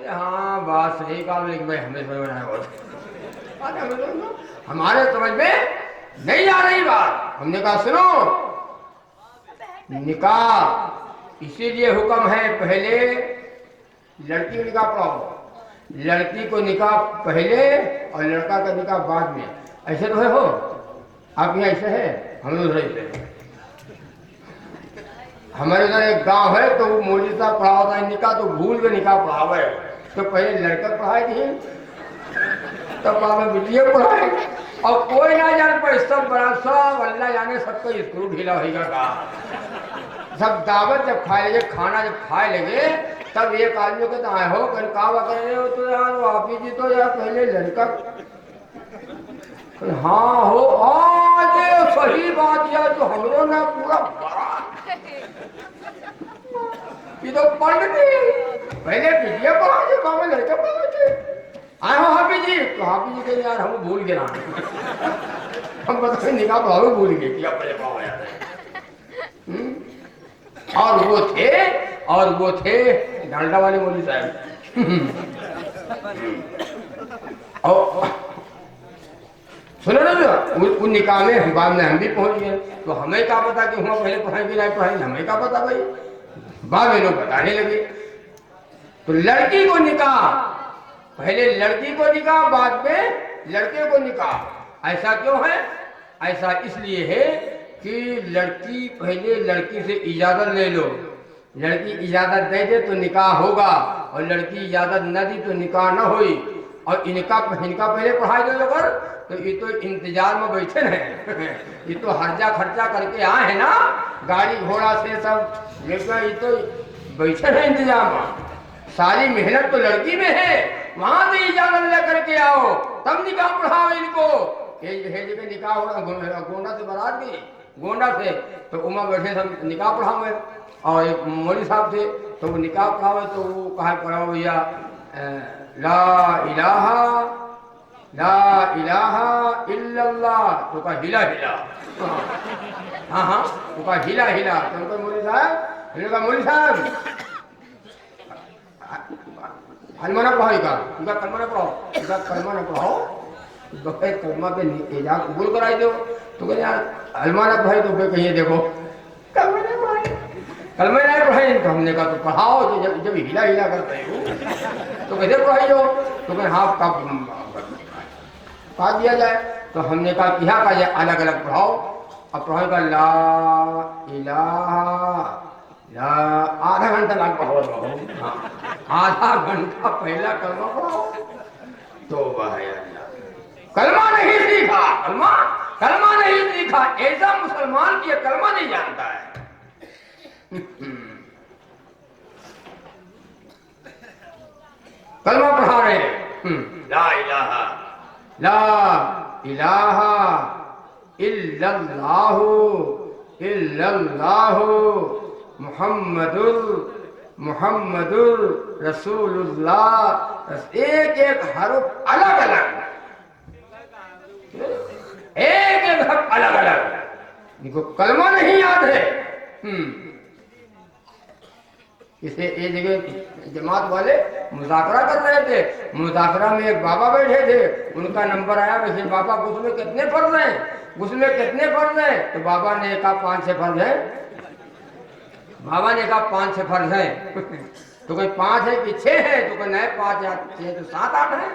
हाँ बात सही कहा, लेकिन भाई हमें समझ में हमारे समझ में नहीं आ रही बात। हमने कहा सुनो, निकाह इसीलिए हुक्म है पहले लड़की को निकाह पढ़ाओ, लड़की को निकाह पहले और लड़का का निकाह बाद में। ऐसे तो है हो आप यहाँ ऐसे है, हम लोग ऐसे है। हमारे उधर एक गांव है तो वो मौलवी साहब पढ़ाता है निकाह, तो भूल के निकाह पढ़ावे। तो पहले लड़का पढ़ाए थी, तब बाद में बिटिया पढ़ाए, और कोई ना जान पर सब बड़ा सब अल्लाह जाने सबको स्क्रू ढीला होगा का। सब दावत जब खाए लगे, खाना जब खाए लगे, तब एक आदमी कहता आए हो कहीं कहा कर रहे हो, तो यार वापी जी तो यार पहले लड़का। हाँ हो आज सही बात यार, तो हमरो ना पूरा ये तो पढ़ गई, पहले बिटिया पढ़ा थे, बाबा लड़का पढ़ा थे। आए हो हाफी जी, तो हाफी जी के यार हम भूल गए ना, हम बताए निकाह पढ़ाओ भूल गए क्या पहले पाओ यार। और वो थे डांडा वाले मौलवी साहब। और सुनो ना, उन निकाह में बाद में हम भी पहुंच गए, तो हमें क्या पता कि हम पहले पढ़ाई भी नहीं पढ़ाई, हमें क्या पता भाई, बाद में लोग बताने लगे। तो लड़की को निकाह पहले, लड़की को निकाह बाद में लड़के को निकाह। ऐसा क्यों है? ऐसा इसलिए है कि लड़की पहले लड़की से इजाजत ले लो, लड़की इजाजत दे दे तो निकाह होगा, और लड़की इजाजत न दी तो निकाह न हुई। और इनका पहले पढ़ाई दो लोग, तो ये तो इंतजार में बैठे हैं। ये तो हर्जा खर्चा करके आए हैं ना, गाड़ी घोड़ा से सब लेकर, ये तो बैठे हैं इंतजार में। सारी मेहनत तो लड़की में है, वहां से इजाजत लेकर के आओ तब निकाह पढ़ाओ इनको। जगह निकाह हो रहा, गोंडा से बारात गई, गोंडा से तो उमा बैठे सब निकाह पढ़ाओ, और एक मौलवी साहब थे तो वो निकाह पढ़ावे, तो वो कहा पढ़ाओ भैया ला इलाहा इल्लल्लाह, तो कहा हिला हिला। हाँ तो कहा हिला हिला। तो उनका मौलवी साहब कलमा ना पढ़ाओ, उनका कलमा ना पढ़ाओ, उनका कलमा ना पढ़ाओ, बगैर कलमा पे एजाज कबूल कराई दो। तो कहते यार कलमा ना पढ़ाई, तो कहिए देखो कलमा नहीं पढ़ाई। तो हमने कहा तो पढ़ाओ, तो जब हिला हिला करते हो तो कैसे पढ़ाई हो? तो कहें हाँ कब दिया जाए। तो हमने कहा क्या का ये अलग अलग पढ़ाओ। अब पढ़ाओ का ला इलाहा ला, आधा घंटा लग पढ़ो। हाँ, आधा घंटा पहला कलमा पढ़ाओ। तो वह कलमा नहीं सीखा, कलमा नहीं सीखा, ऐसा मुसलमान की कलमा नहीं जानता है। कलमा पढ़ा रहे हैं, ला इलाहा इल्लल्लाहु मुहम्मदुर रसूलुल्लाह। एक एक हर्फ अलग अलग, एक एक हर्फ अलग अलग। इनको कलमा नहीं याद है। इसे एक जगह जमात वाले मुज़ाकरा कर रहे थे। मुज़ाकरा में एक बाबा बैठे थे, उनका नंबर आया, वैसे बाबा गुस्ल में कितने फर्ज हैं, गुस्ल में कितने फर्ज हैं? तो बाबा ने कहा 5-6 फर्ज है। बाबा ने कहा 5-6 फर्ज है। तो कोई 5 है कि 6 है? तो कोई नए 5 या 6 तो 7-8 है।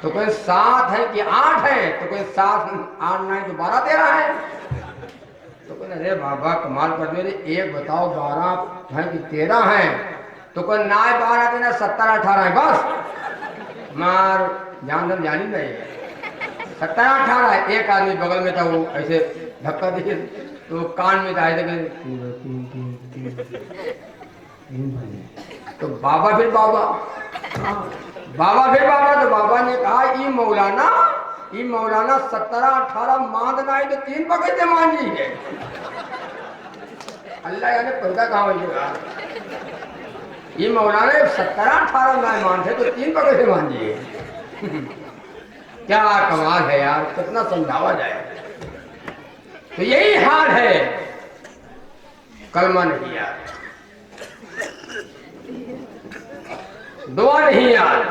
तो कोई 7 है कि 8 है? तो कोई 7 8 9 तो 12-13 है। तो कोई अरे बाबा कमाल कर दो, एक बताओ 12 है कि 13 है? तो कोई ना 12 देना 17-18 है। बस मार जान जानी नहीं, 17-18 है। एक आदमी बगल में था, वो ऐसे धक्का दिए तो कान में आए थे। तो बाबा फिर बाबा तो बाबा ने कहा ये मौलाना 17-18 मानना है तो 3 पकड़ से मान लीजिए। अल्लाह यानी पैदा कहाँ हो, ये मौलाना 17-18 ना मानते तो 3 पकड़ से मान लीजिए। क्या कमाल है यार, कितना समझावा जाए। तो यही हाल है, कलमा नहीं याद, दुआ नहीं याद।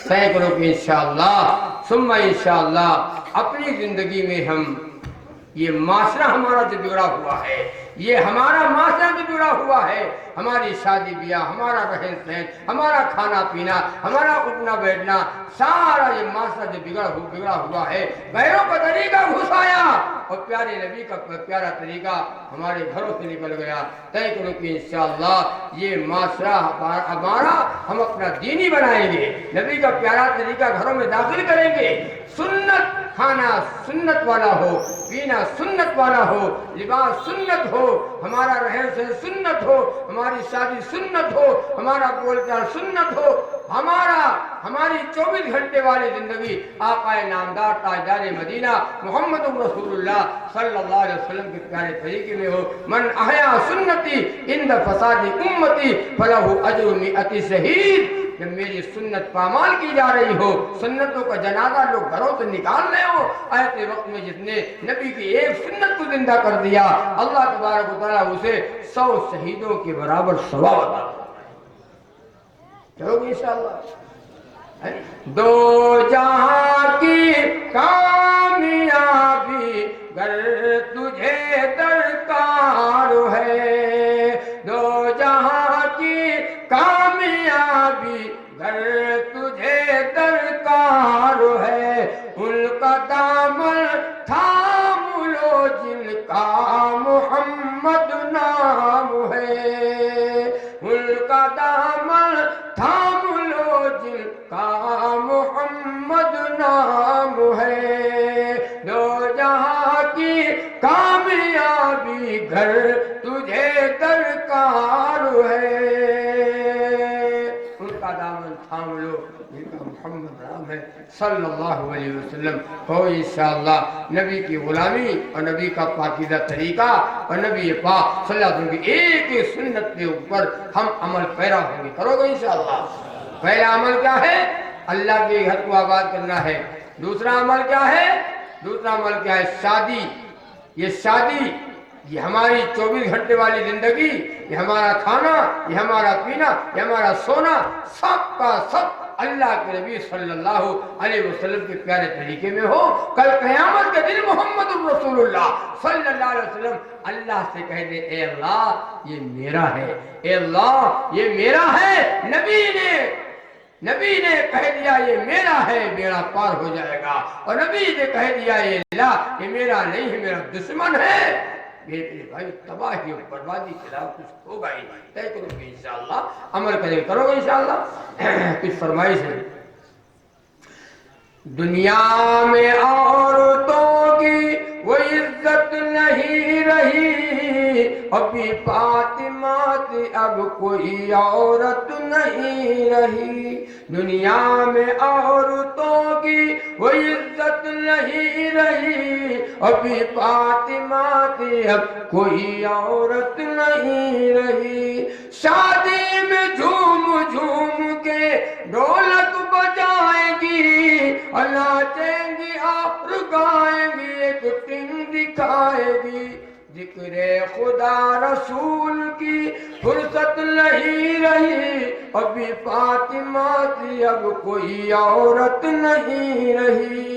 तय करो कि इंशाअल्लाह सुम्मा इंशाअल्लाह अपनी जिंदगी में हम ये माशरा हमारा जो बिगड़ा हुआ है, ये हमारा माशरा जो बिगड़ा हुआ है, हमारी शादी ब्याह, हमारा रहन सहन, हमारा खाना पीना, हमारा उठना बैठना, सारा ये माशरा जो बिगड़ा हुआ है, गैरों का तरीका घुसाया और प्यारे नबी का प्यारा तरीका हमारे घरों से निकल गया। तय करो कि इंशाअल्लाह ये माशरा हमारा हम अपना दीनी बनाएंगे, नबी का प्यारा तरीका घरों में दाखिल करेंगे। सुन्नत खाना सुन्नत वाला हो, पीना सुन्नत वाला हो, लिबास सुन्नत हो, हमारा रहन सहन सुन्नत हो, हमारी शादी सुन्नत हो, हमारा बोलचाल सुन्नत हो, हमारी 24 घंटे वाली जिंदगी आकाए नामदार ताजदार मदीना मोहम्मद रसूलुल्लाह सल्लल्लाहु अलैहि वसल्लम के प्यारे तरीके में हो। मन अहया सुन्नती इंद फसादी उम्मती फलहु अजरु मिअती शहीद। जब मेरी सुन्नत पामाल की जा रही हो, सुन्नतों का जनाजा लोग घरों से निकाल रहे हो, ऐसे वक्त में जिसने नबी की एक सुन्नत को जिंदा कर दिया, अल्लाह तबारक व तआला उसे 100 शहीदों के बराबर सवाब अता करेगा इंशाअल्लाह। दो जहां की कामयाबी गर तुझे दरकार है, दो जहां की कामयाबी गर तुझे दरकार है, उनका दामन थाम लो जिनका मोहम्मद नाम है, उनका दामन थाम लो जिनका मोहम्मद नाम है, दो जहां की कामयाबी घर तुझे दरकार है, उनका दामन थाम लो जिनका मोहम्मद नाम है सल्लल्लाहु अलैहि वसल्लम। हो इंशाअल्लाह नबी की गुलामी और नबी का पाकीज़ा तरीका और नबी पाक सल्लल्लाहु अलैहि वसल्लम की एक ही सुन्नत के ऊपर हम अमल पैरा होंगे। करोगे इंशाअल्लाह। पहला अमल क्या है? अल्लाह के घर को आबाद करना है। दूसरा अमल क्या है? शादी। ये शादी, ये हमारी 24 घंटे वाली जिंदगी, ये हमारा खाना, ये हमारा पीना, ये हमारा सोना, सब का सब अल्लाह के नबी सल्लल्लाहु अलैहि वसल्लम के प्यारे तरीके में हो। कल क़यामत के दिन मोहम्मद रसूलुल्लाह सल्लल्लाहु अलैहि वसल्लम अल्लाह से कह दे, ए अल्लाह ये मेरा है, ए अल्लाह ये मेरा है। नबी ने नबी ने कह दिया ये मेरा है, बेड़ा पार हो जाएगा। और नबी ने कह दिया ये ला, ये मेरा नहीं है, मेरा दुश्मन है, मेरे भाई तबाही और बर्बादी के अलावा कुछ होगा ही नहीं। तय करोगे इंशाअल्लाह, अमल करोगे इंशाअल्लाह। कुछ फरमाइश है। दुनिया में औरतों की वो इज्जत नहीं रही, अभी फातिमा की अब कोई औरत नहीं रही। दुनिया में औरतों की वो इज्जत नहीं रही, अभी फातिमा की अब कोई औरत नहीं रही। शादी में झूम झूम के ढोलक बजाएंगी, नाचेंगी और गाएंगी, एक टिंग दिखाएगी। जिक्रे खुदा रसूल की फुर्सत नहीं रही, अभी फातिमा की अब कोई औरत नहीं रही।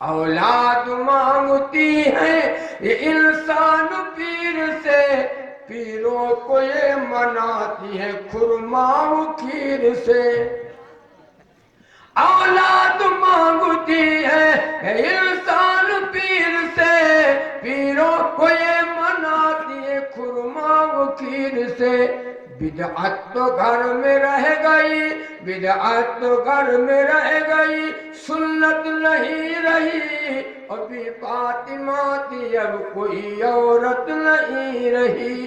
औलाद मांगती है ये इंसान पीर से, पीरों को ये मनाती है खुरमा खीर से। औलाद मांगती है इंसान पीर से, पीरों को ये मनाती है खुरमा खीर से। बिदअत तो घर में रह गई, बिदअत तो घर में रह गई, सुन्नत नहीं रही, अभी फातिमा की अब कोई औरत नहीं रही।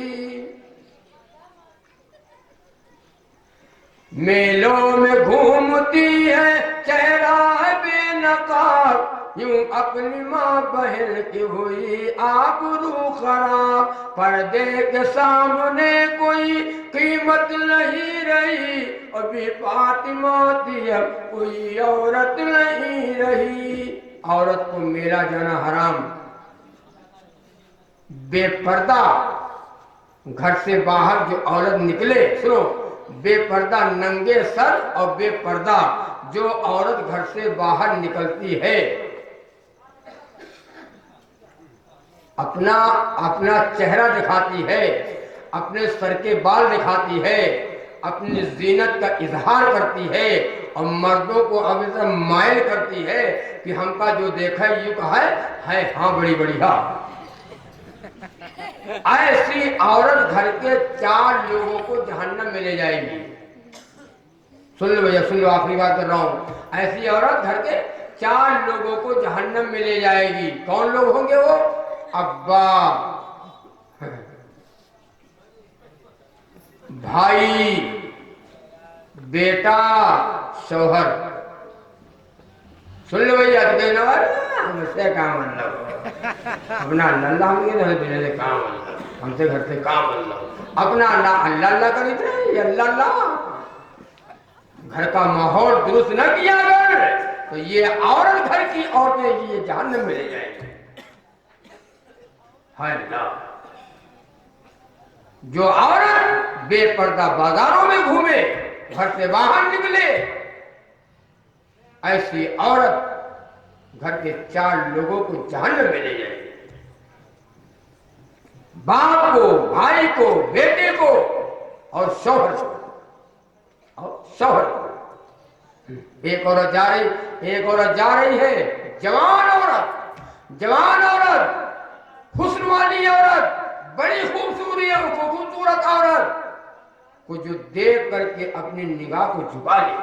मेलों में घूमती है चेहरा है बेनकाब, यूं अपनी माँ बहन की हुई आबरू खराब। पर्दे के सामने कोई कीमत नहीं रही, अभी फातिमा की अब कोई औरत नहीं रही। औरत को मेला जाना हराम। बेपर्दा घर से बाहर जो औरत निकले, सुनो, बेपर्दा नंगे सर और बेपर्दा जो औरत घर से बाहर निकलती है, अपना अपना चेहरा दिखाती है, अपने सर के बाल दिखाती है, अपनी जीनत का इजहार करती है और मर्दों को अब ऐसा मायल करती है कि हमका जो देखा ये कहा है हाँ बड़ी बढ़िया। ऐसी औरत घर के 4 लोगों को जहन्नम में ले जाएगी। सुन लो भैया, सुन लो, आखिरी बात कर रहा हूं। ऐसी औरत घर के 4 लोगों को जहन्नम में ले जाएगी। कौन लोग होंगे वो? अब्बा, भाई, बेटा, शौहर। सुन लो भैया, हमसे काम मतलब अपना अल्लाह हमसे काम, हमसे घर से काम मतलब अपना अल्लाह अल्लाह करी थे, अल्लाह। घर का माहौल दुरुस्त न किया अगर तो ये औरत घर की औरतें ये जहन्नम में ले जाएंगे। हाय अल्लाह, जो औरत बेपर्दा बाजारों में घूमे, घर से बाहर निकले, ऐसी औरत घर के 4 लोगों को जहन्नम में ले जाएगी। बाप को, भाई को, बेटे को और शौहर को, एक औरत जा रही है, जवान औरत, हुस्न वाली औरत, बड़ी खूबसूरत औरत को जो देख करके अपनी निगाह को झुका ले।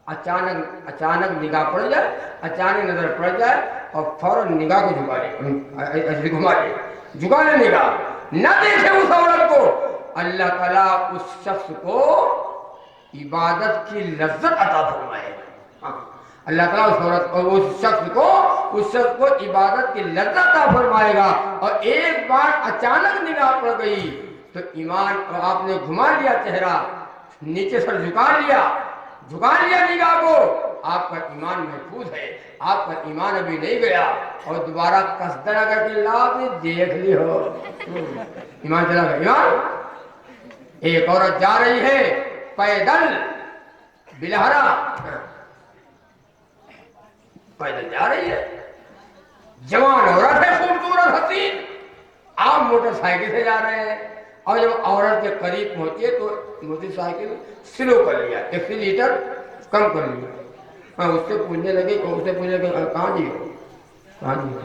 अचानक निगाह पड़ जाए, अचानक नजर पड़ जाए और फौरन निगाह को झुका ले, ऐसे घुमा ले, झुका ले निगाह, न देखे उस औरत को। अल्लाह ताला उस शख्स को इबादत की लज्जत अता फरमाएगा। अल्लाह ताला उस औरत को, उस शख्स को इबादत की लज्जत अता फरमाएगा। और एक बार अचानक निगाह पड़ गई तो ईमान, और आपने घुमा लिया चेहरा, नीचे सर झुका लिया निगाह को, आपका ईमान महफूज है, आपका ईमान अभी नहीं गया। और दोबारा कसदरा करके लाभ देख ली हो, ईमान चला गया। ईमान। एक औरत जा रही है पैदल, बिलहरा पैदल जा रही है, जवान औरत है, खूबसूरत हसीन। आप मोटरसाइकिल से जा रहे हैं, और जब औरत के करीब पहुंचे तो मोटरसाइकिल स्लो कर लिया, एक्सीलेटर कम कर लिया। हाँ, उससे पूछने लगे, उससे पूछने लगे कहाँ जी हो, कहाँ जी हो,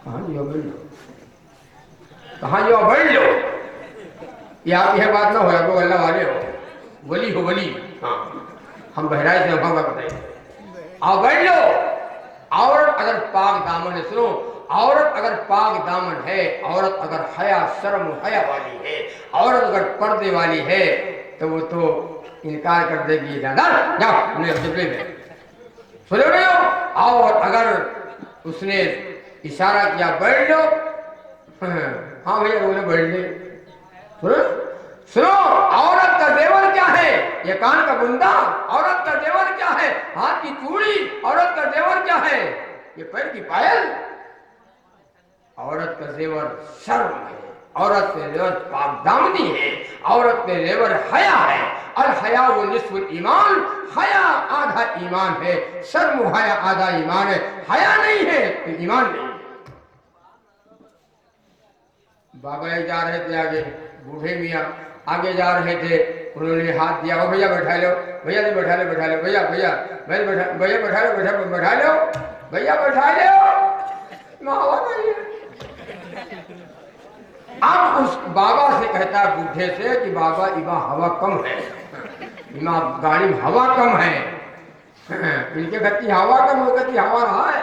कहाँ जी हो, बैठ लो, कहाँ जी हो, बैठ लो। ये आप यह बात ना हो, आप लोग अल्लाह वाले हो, वली हो वली। हाँ, हम बहराइच से हम बताइए, आओ बैठ लो। औरत अगर पाक दामन है, सुनो, औरत अगर पाक दामन है, औरत अगर हया शर्म हया वाली है, औरत अगर पर्दे वाली है, तो वो तो इनकार कर देगी, दादा जाओ उन्हें जबले में, सुनो रहे हो। और अगर उसने इशारा किया बैठ लो, हाँ भैया बोले बैठ ले। सुनो, औरत का जेवर क्या है, ये कान का बुंदा, औरत का जेवर क्या है, हाथ की चूड़ी, औरत का जेवर क्या है, ये पैर की पायल। औरत का जेवर शर्म है, औरत के जेवर पाकदामनी है, औरत के जेवर हया है। अल हया वो निस्फुल ईमान, हया आधा ईमान है, शर्म हया आधा ईमान है। हया नहीं है तो ईमान नहीं है। बाबा जा रहे थे आगे, बूढ़े मियाँ आगे जा रहे थे, उन्होंने हाथ दिया, भैया बैठा लो, भैया जी बैठा लो, बैठा लो, भैया भैया भैया बैठा लो, बैठा लो, भैया बैठा लो। अब उस बाबा से कहता है बूढ़े से कि बाबा इबा हवा कम है, इमा गाड़ी में हवा कम है। इनके कहती हवा कम, वो कहती हवा रहा है।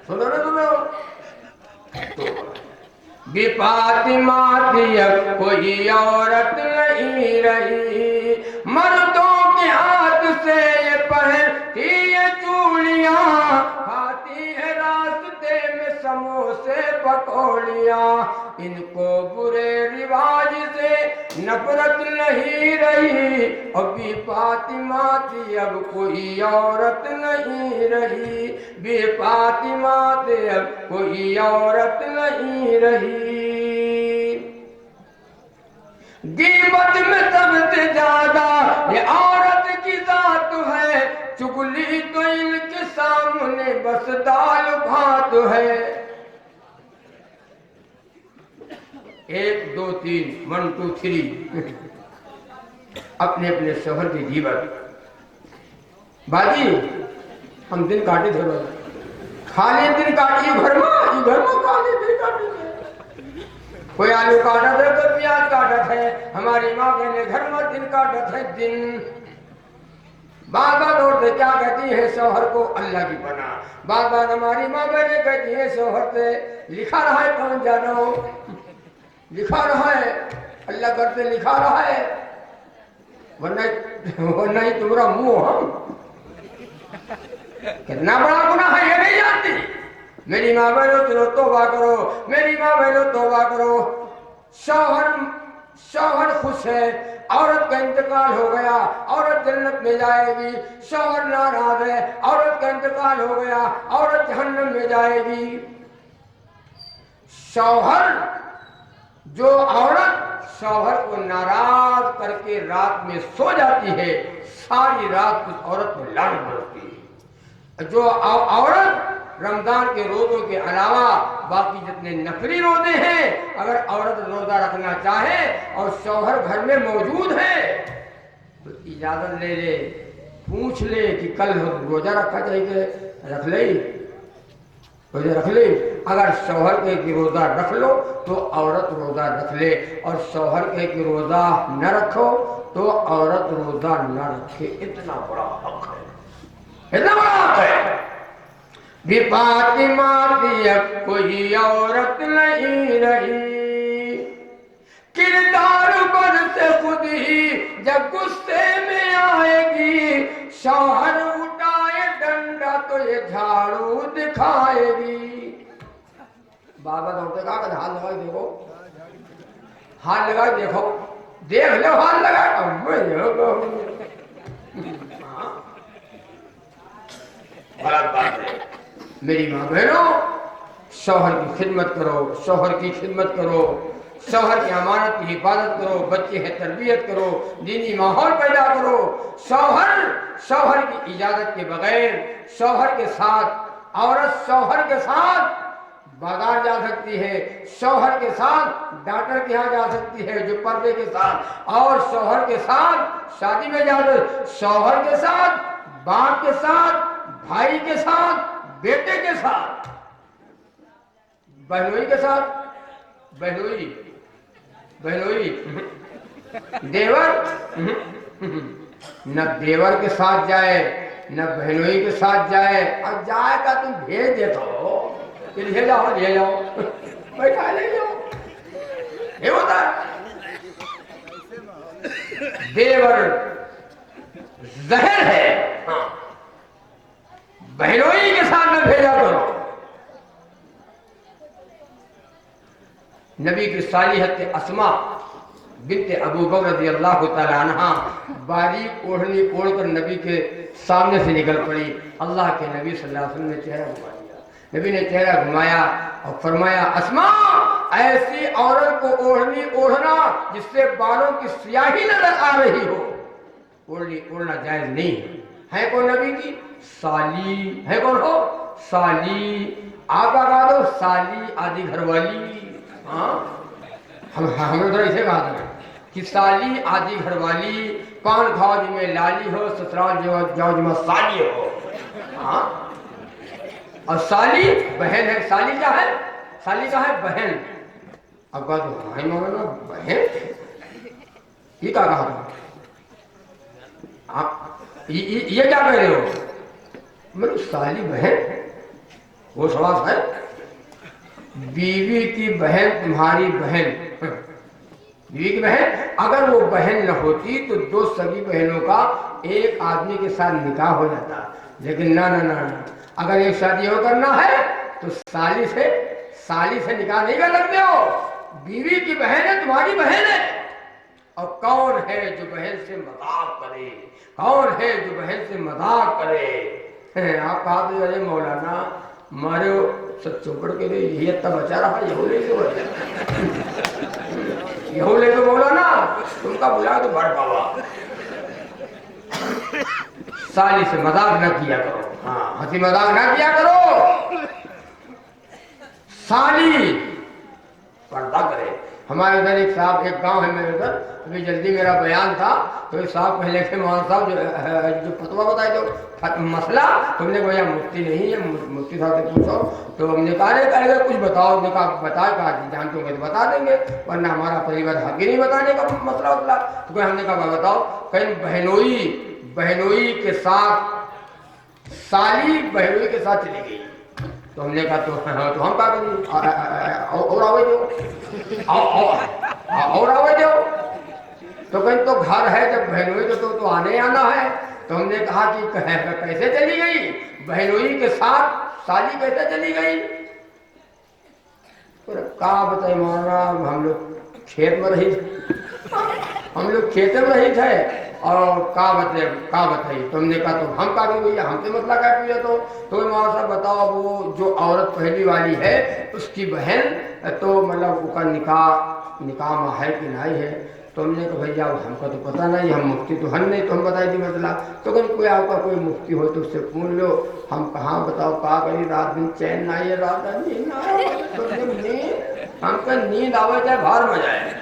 सुनो ना तुम्हें बेपातिमाती अब कोई औरत नहीं रही, मर्दों के हाथ से ये पहनती है चूड़ियां, खाती है रास्ते में समोसे पकौड़ियां, इनको बुरे रिवाज से नफरत नहीं रही। और बेपातिमाती अब कोई औरत नहीं रही, बेपातिमाती अब कोई औरत नहीं रही। गीबत में सबसे ज्यादा ये औरत की जात है, चुगली तो इनके सामने बस दाल भात है। 1 2 3 1 2 3 अपने अपने शोहर की गीबत। बाजी हम दिन काटे थे, खाली दिन काटी घर में खाली दिन काटे थे। कोई आलू काटा था, कोई प्याज काटा था, हमारी माँ ने घर में दिन काटा था। दिन बार बार औरतें क्या कहती है शौहर को, अल्लाह की बना। बार बार हमारी माँ बहने कहती है शौहर से, लिखा रहा है कौन जानो, लिखा रहा है अल्लाह करते लिखा रहा है, वरना ही तुम्हारा मुंह हम। कितना बड़ा गुनाह है ये नहीं जानती। मेरी माँ बहनों चलो तौबा करो, मेरी माँ बहनों तौबा करो। शौहर खुश है, औरत का इंतकाल हो गया, औरत जन्नत में जाएगी। शौहर नाराज है, औरत का इंतकाल हो गया, औरत जहन्नम में जाएगी। जो औरत शौहर को नाराज करके रात में सो जाती है, सारी रात उस औरत में लानत बरसती है। जो औरत रमजान के रोजों के अलावा बाकी जितने नफली रोजे हैं, अगर औरत रोजा रखना चाहे और शौहर घर में मौजूद है तो इजाजत ले ले, पूछ ले कि कल रोजा रखा चाहिए, रख ले, रोजा रख ले। अगर शौहर कहे कि रोजा रख लो तो औरत रोजा रख ले, और शौहर कहे कि रोजा न रखो तो औरत रोजा न रखे। इतना बड़ा हक है, इतना बड़ा हक है। बेपातिमाती अब कोई औरत नहीं रही, किरदार पर से खुद ही जब गुस्से में आएगी, शौहर उठाए डंडा तो ये झाड़ू दिखाएगी। बाबा दौड़ते कहा हाथ लगा देखो, हाथ लगा देखो, देख लो हाथ लगा। गलत बात है। मेरी माँ बहनों, शौहर की खिदमत करो, शौहर की खिदमत करो, शौहर की अमानत की हिफाजत करो, बच्चे है तरबियत करो, दीनी माहौल पैदा करो। शौहर की इजाजत के बगैर शौहर के साथ औरत शौहर के साथ बाजार जा सकती है, शौहर के साथ डॉक्टर के यहाँ जा सकती है जो पर्दे के साथ, और शौहर के साथ शादी में जा सकती, शौहर के साथ, बाप के साथ, भाई के साथ, बेटे के साथ, बहनोई के साथ, बहनोई बहनोई देवर न देवर के साथ जाए न बहनोई के साथ जाए, अब जाएगा तुम भेज देता हो, ले जाओ बैठा ले जाओ, ये होता है। देवर जहर है, हाँ। बहनोई के साथ न भेजा करो। नबी की सालिहत अस्मा बिन्ते अबू बकर रज़ी अल्लाह तआला अन्हा बारीक ओढ़नी ओढ़कर नबी के सामने से निकल पड़ी। अल्लाह के नबी सल्लल्लाहु अलैहि वसल्लम ने चेहरा घुमा दिया। नबी ने चेहरा घुमाया और फरमाया, अस्मा, ऐसी औरत को ओढ़नी ओढ़ना जिससे बालों की स्याही नजर आ रही हो, ओढ़नी ओढ़ना जायज नहीं है। कौन नबी की साली है? कौन हो? साली। आप लगा दो साली आदि घरवाली। हाँ, हमें तो ऐसे कहा था कि साली आदि घरवाली, पान खाओ में लाली हो, ससुराल जाओ में साली हो। हाँ, और साली बहन है। साली क्या है? साली का है बहन। अब कहा तो भाई मौलाना बहन ये क्या कहा था? आप ये क्या कह रहे हो? मतलब साली बहन वो सवाल है। बीवी की बहन तुम्हारी बहन, बीवी की बहन, अगर वो बहन न होती तो दो सगी बहनों का एक आदमी के साथ निकाह हो जाता। लेकिन ना ना ना, अगर एक शादी हो करना है तो साली से निकाह नहीं कर सकते हो। बीवी की बहन है, तुम्हारी बहन है। और कौन है जो बहन से मजाक करे? कौन है जो बहन से मजाक करे? आप कहा तो अरे मौलाना मारे सब चौपड़ के लिए यही इतना बचा रहा, यहू लेके बोला ना, तुमका बुला तो भर पावा। साली से मजाक न किया करो। हाँ, हंसी मजाक न किया करो। साली पर्दा करे। हमारे उधर एक साहब, एक गांव है मेरे उधर, अभी जल्दी मेरा बयान था तो एक साहब पहले के मौलाना साहब जो फतवा बताए, जो मसला, तुमने को यह मुफ्ती नहीं है, मुफ्ती साहब से पूछो। तो हमने कहा कुछ बताओ। हमने कहा बताए, कहा जानते होंगे तो बता देंगे, वरना हमारा परिवार हक ही नहीं बताने का मसला होता। तो हमने कहा बताओ, कहीं बहनोई के साथ साली बहनोई के साथ चली गई। तो हमने कहा तो हम क्या करें? और आवाज दो। तो कहीं तो घर है, जब बहनोई तो आने आना है। तो हमने कहा कि कैसे चली गई बहनोई के साथ साली, कैसे चली गई? तो कहा बताए मौलाना, हम लोग खेत में रही थे, हम लोग खेत में रही थे और का बताई। तुमने कहा तो हम का भी भैया हमसे मतलब क्या पूछा? तो मौलाना साहब बताओ, वो जो औरत पहली वाली है उसकी बहन तो मतलब उसका निकाह में है कि नहीं है? तो हमने कहा भैया हमको तो पता नहीं, हम मुफ्ती तो हम नहीं, तो हम बताई थी मसला। तो कहीं कोई आपका कोई मुफ्ती हो तो उससे पूछ लो। हम कहाँ बताओ का करी, रात दिन चैन ना है, रात नींद हमको नींद आवे जाए बाहर में जाए,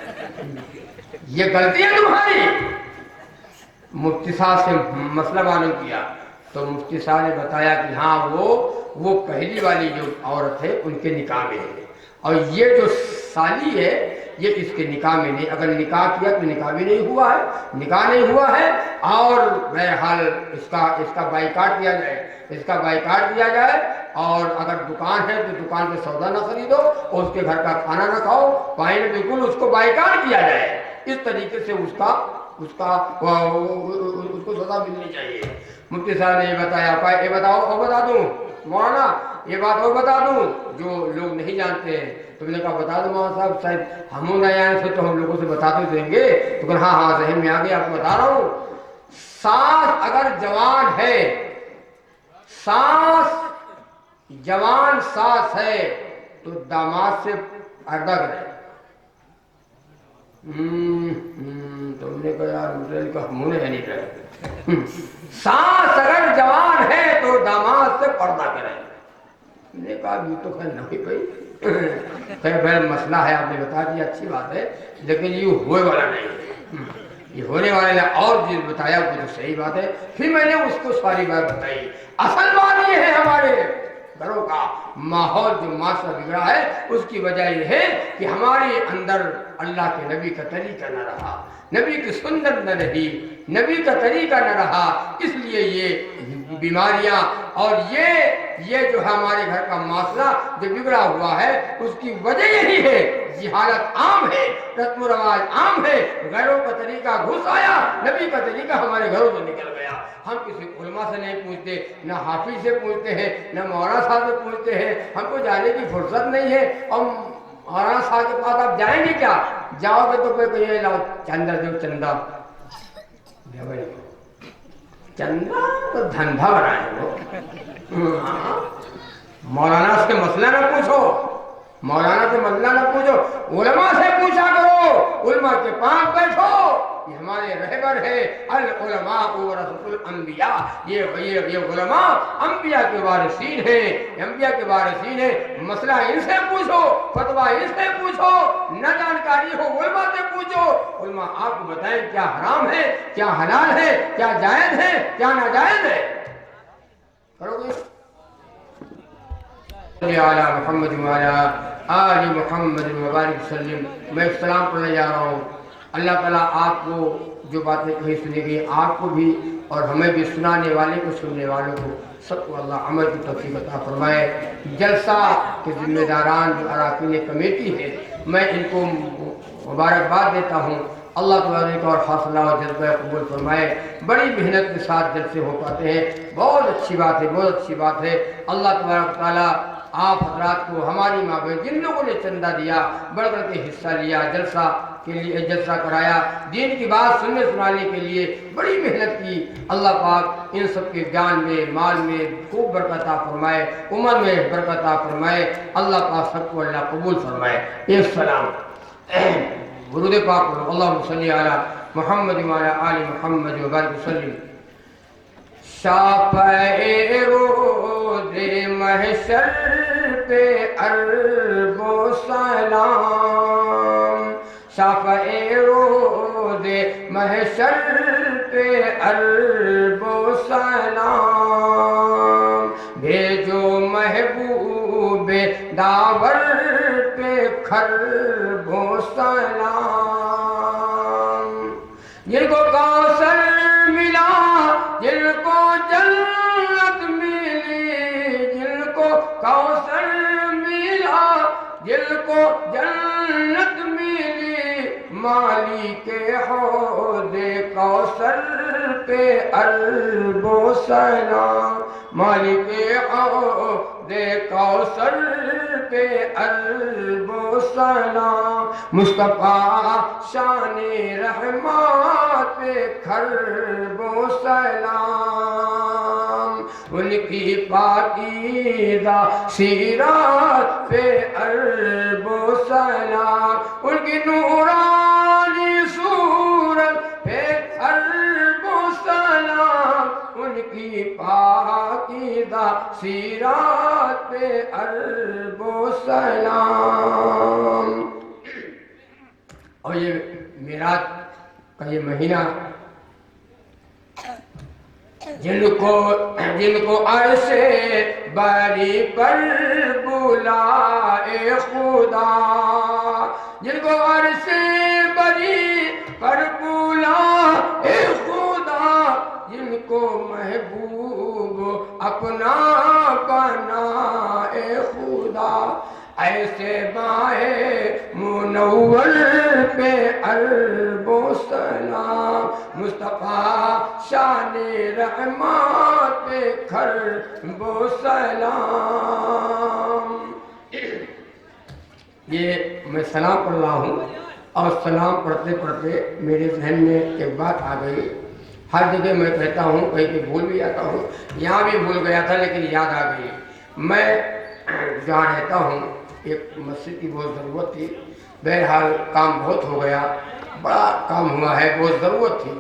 ये गलती है तुम्हारी। मुफ्ती साहब से मसला मालूम किया तो मुफ्ती साहब ने बताया कि हाँ वो पहली वाली जो औरत है उनके निकाह में है, और ये जो साली है ये इसके निकाह में नहीं। अगर निकाह किया तो निकाह भी नहीं हुआ है, निकाह नहीं हुआ है। और बहरहाल इसका बाइकाट किया जाए, और अगर दुकान है तो दुकान पे सौदा ना खरीदो, और उसके घर का खाना ना खाओ, पानी बिल्कुल उसको बाइकाट किया जाए। इस तरीके से उसको सजा मिलनी चाहिए। मुफ्ती साहब ने ये बताया। ये बताओ और बता दूं मौलाना, ये बात और बता दूं जो लोग नहीं जानते हैं। तुमने कहा बता दो मौलाना साहब, शायद हम नहीं आए थे तो हम लोगों से बताते देंगे। तो कहा हाँ जहन में आ गया, आपको बता रहा हूँ। सास अगर जवान है, जवान सास है तो दामाद से पर्दा करे। तुमने कहा यार मुझे का मुंह नहीं करे। सास अगर जवान है तो दामाद से पर्दा करे। मैंने कहा ये तो खैर नहीं भाई खैर मसला है, आपने बता दिया अच्छी बात है, लेकिन ये होने वाला नहीं है, ये होने वाला है। और जो बताया वो तो सही बात है। फिर मैंने उसको सारी बात बताई। असल बात ये है हमारे घरों का माहौल जो माशरा बिगड़ा है, उसकी वजह यह है कि हमारे अंदर अल्लाह के नबी का तरीका न रहा, नबी की सुन्नत न रही, नबी का तरीका न रहा, इसलिए ये बीमारियां और ये जो है हमारे घर का माशरा जो बिगड़ा हुआ है, उसकी वजह यही है। ये हालत आम है, रस्म रवाज आम है, घरों का तरीका घुस आया, नबी का तरीका हमारे घरों से निकल गया। हम किसी उलमा से नहीं पूछते, न हाफिज से पूछते हैं, न मौलाना साहब से पूछते हैं, हमको जाने की फुर्सत नहीं है। और मौलाना साहब के पास आप जाएंगे क्या? जाओगे तो कोई कहिए लाओ चंदा दो, चंदा चंदा तो धंधा बनाए वो। मौलाना से मसला ना पूछो, मौलाना से मसला ना पूछो, उलमा से पूछा करो, उलमा के पास बैठो। ये हमारे रहबर है, अल उलमा वरसतुल अंबिया, ये उलमा अंबिया के वारिसीन है, अंबिया के वारिसीन है। मसला इनसे पूछो, फतवा इनसे पूछो, न जानकारी हो उलमा से पूछो। उलमा आपको बताएं क्या हराम है, क्या हलाल है, क्या जायज है, क्या नाजायज है। करोगे मोहम्मद आली मोहम्मद मुबारक सल्लम। मैं सलाम पढ़ने जा रहा हूँ। अल्लाह ताला आपको जो बातें कही सुनी गई, आपको भी और हमें भी, सुनाने वाले को सुनने वालों को सबको अल्लाह अमल की तौफीक अता फरमाए। जलसा के जिम्मेदारान जो अराकीन कमेटी है, मैं इनको मुबारकबाद देता हूँ। अल्लाह तबारक और हौसला और जज्बा कबूल फरमाए। बड़ी मेहनत के साथ जलसे हो पाते हैं, बहुत अच्छी बात है, बहुत अच्छी बात है। अल्लाह तबारक ताला आप हजरात को, हमारी माँ बहन जिन लोगों ने चंदा दिया, बढ़ बढ़ के हिस्सा लिया, जलसा के लिए जलसा कराया, दीन की बात सुनने सुनाने के लिए बड़ी मेहनत की, अल्लाह पाक इन सब के ज्ञान में, माल में खूब बरकत फरमाए, उम्र में बरकत फरमाए। अल्लाह पाक सबको अल्लाह कबूल फरमाए। एक सलाम गुरुदे पाक अल्लाहुम्मा सल्ली अला मुहम्मद व अला आलि मुहम्मद व बारिक वसल्लम। शाफ़ए रोज़े महशर पे अरबो सलाम, शाफ़ए रोज़े महशर पे अरबो सलाम, भेजो महबूबे दावर पे खरबो सलाम। जिनको कौसर मिला, जिनको जन्नत मिली, जिनको कौसर मिला, जिनको जन्नत मिली, माली के हौदे कौसर पे अरबो सलाम, माली के हौदे कौसर पे अरबो सलाम। मुस्तफा शाने रहमत पे खरबो सलाम, उनकी पाकीज़ा सीरत पे अरबो सलाम, उनकी नूरानी सूरत पे अरबो सलाम, उनकी पाकीज़ा सीरत पे अरबो सलाम। और ये मेराज का ये महीना, जिनको अरशे बरी पर बुलाए खुदा, जिनको अरशे बरी पर बुलाए खुदा, जिनको महबूब अपना बनाए खुदा, ऐसे बाए मुनव्वर पे अरबो सलाम, मुस्तफा शाने रहमत पे खरबो सलाम। ये मैं सलाम पढ़ रहा हूँ और सलाम पढ़ते पढ़ते मेरे जहन में एक बात आ गई। हर जगह मैं कहता हूँ, कहीं पे भूल भी जाता हूँ, यहाँ भी भूल गया था लेकिन याद आ गई। मैं जहाँ रहता हूँ एक मस्जिद की बहुत ज़रूरत थी, बहरहाल काम बहुत हो गया, बड़ा काम हुआ है, बहुत ज़रूरत थी,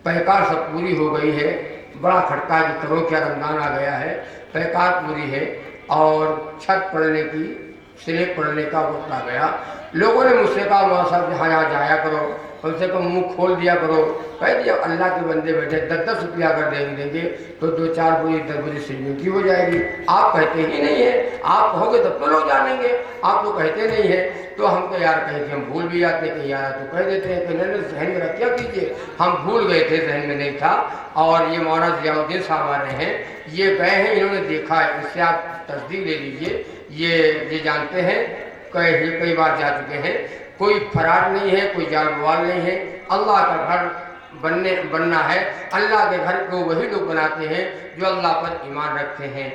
पैकार सब पूरी हो गई है, बड़ा खटका की तरह क्या रमज़ान आ गया है, पैकार पूरी है, और छत पड़ने की, स्लेब पड़ने का वक्त आ गया। लोगों ने मुझसे कहा मौलाना साहब यहाँ जाया करो, कम से कम मुंह खोल दिया करो। कह दिया अल्लाह के बंदे बैठे 10-10 रुपया अगर देंगे तो 2-4 बोरी 10 बोरी सिलने की हो जाएगी। आप कहते ही नहीं है, आप कहोगे तब तो लोग जानेंगे, आप तो कहते नहीं है। तो हमको यार कहीं हम भूल भी जाते हैं कि यार तो कह देते हैं कि नहीं जहन में रख क्या कीजिए, हम भूल गए थे, जहन में नहीं था। और ये मौलाना ज़ियाउद्दीन साहब आ रहे हैं, ये गए हैं, इन्होंने देखा है, इससे आप तस्दीक ले लीजिए। ये जानते हैं, कई बार जा चुके हैं। कोई फराड नहीं है, कोई जाल बवाल नहीं है। अल्लाह का घर बनना है। अल्लाह के घर को वही लोग बनाते हैं जो अल्लाह पर ईमान रखते हैं,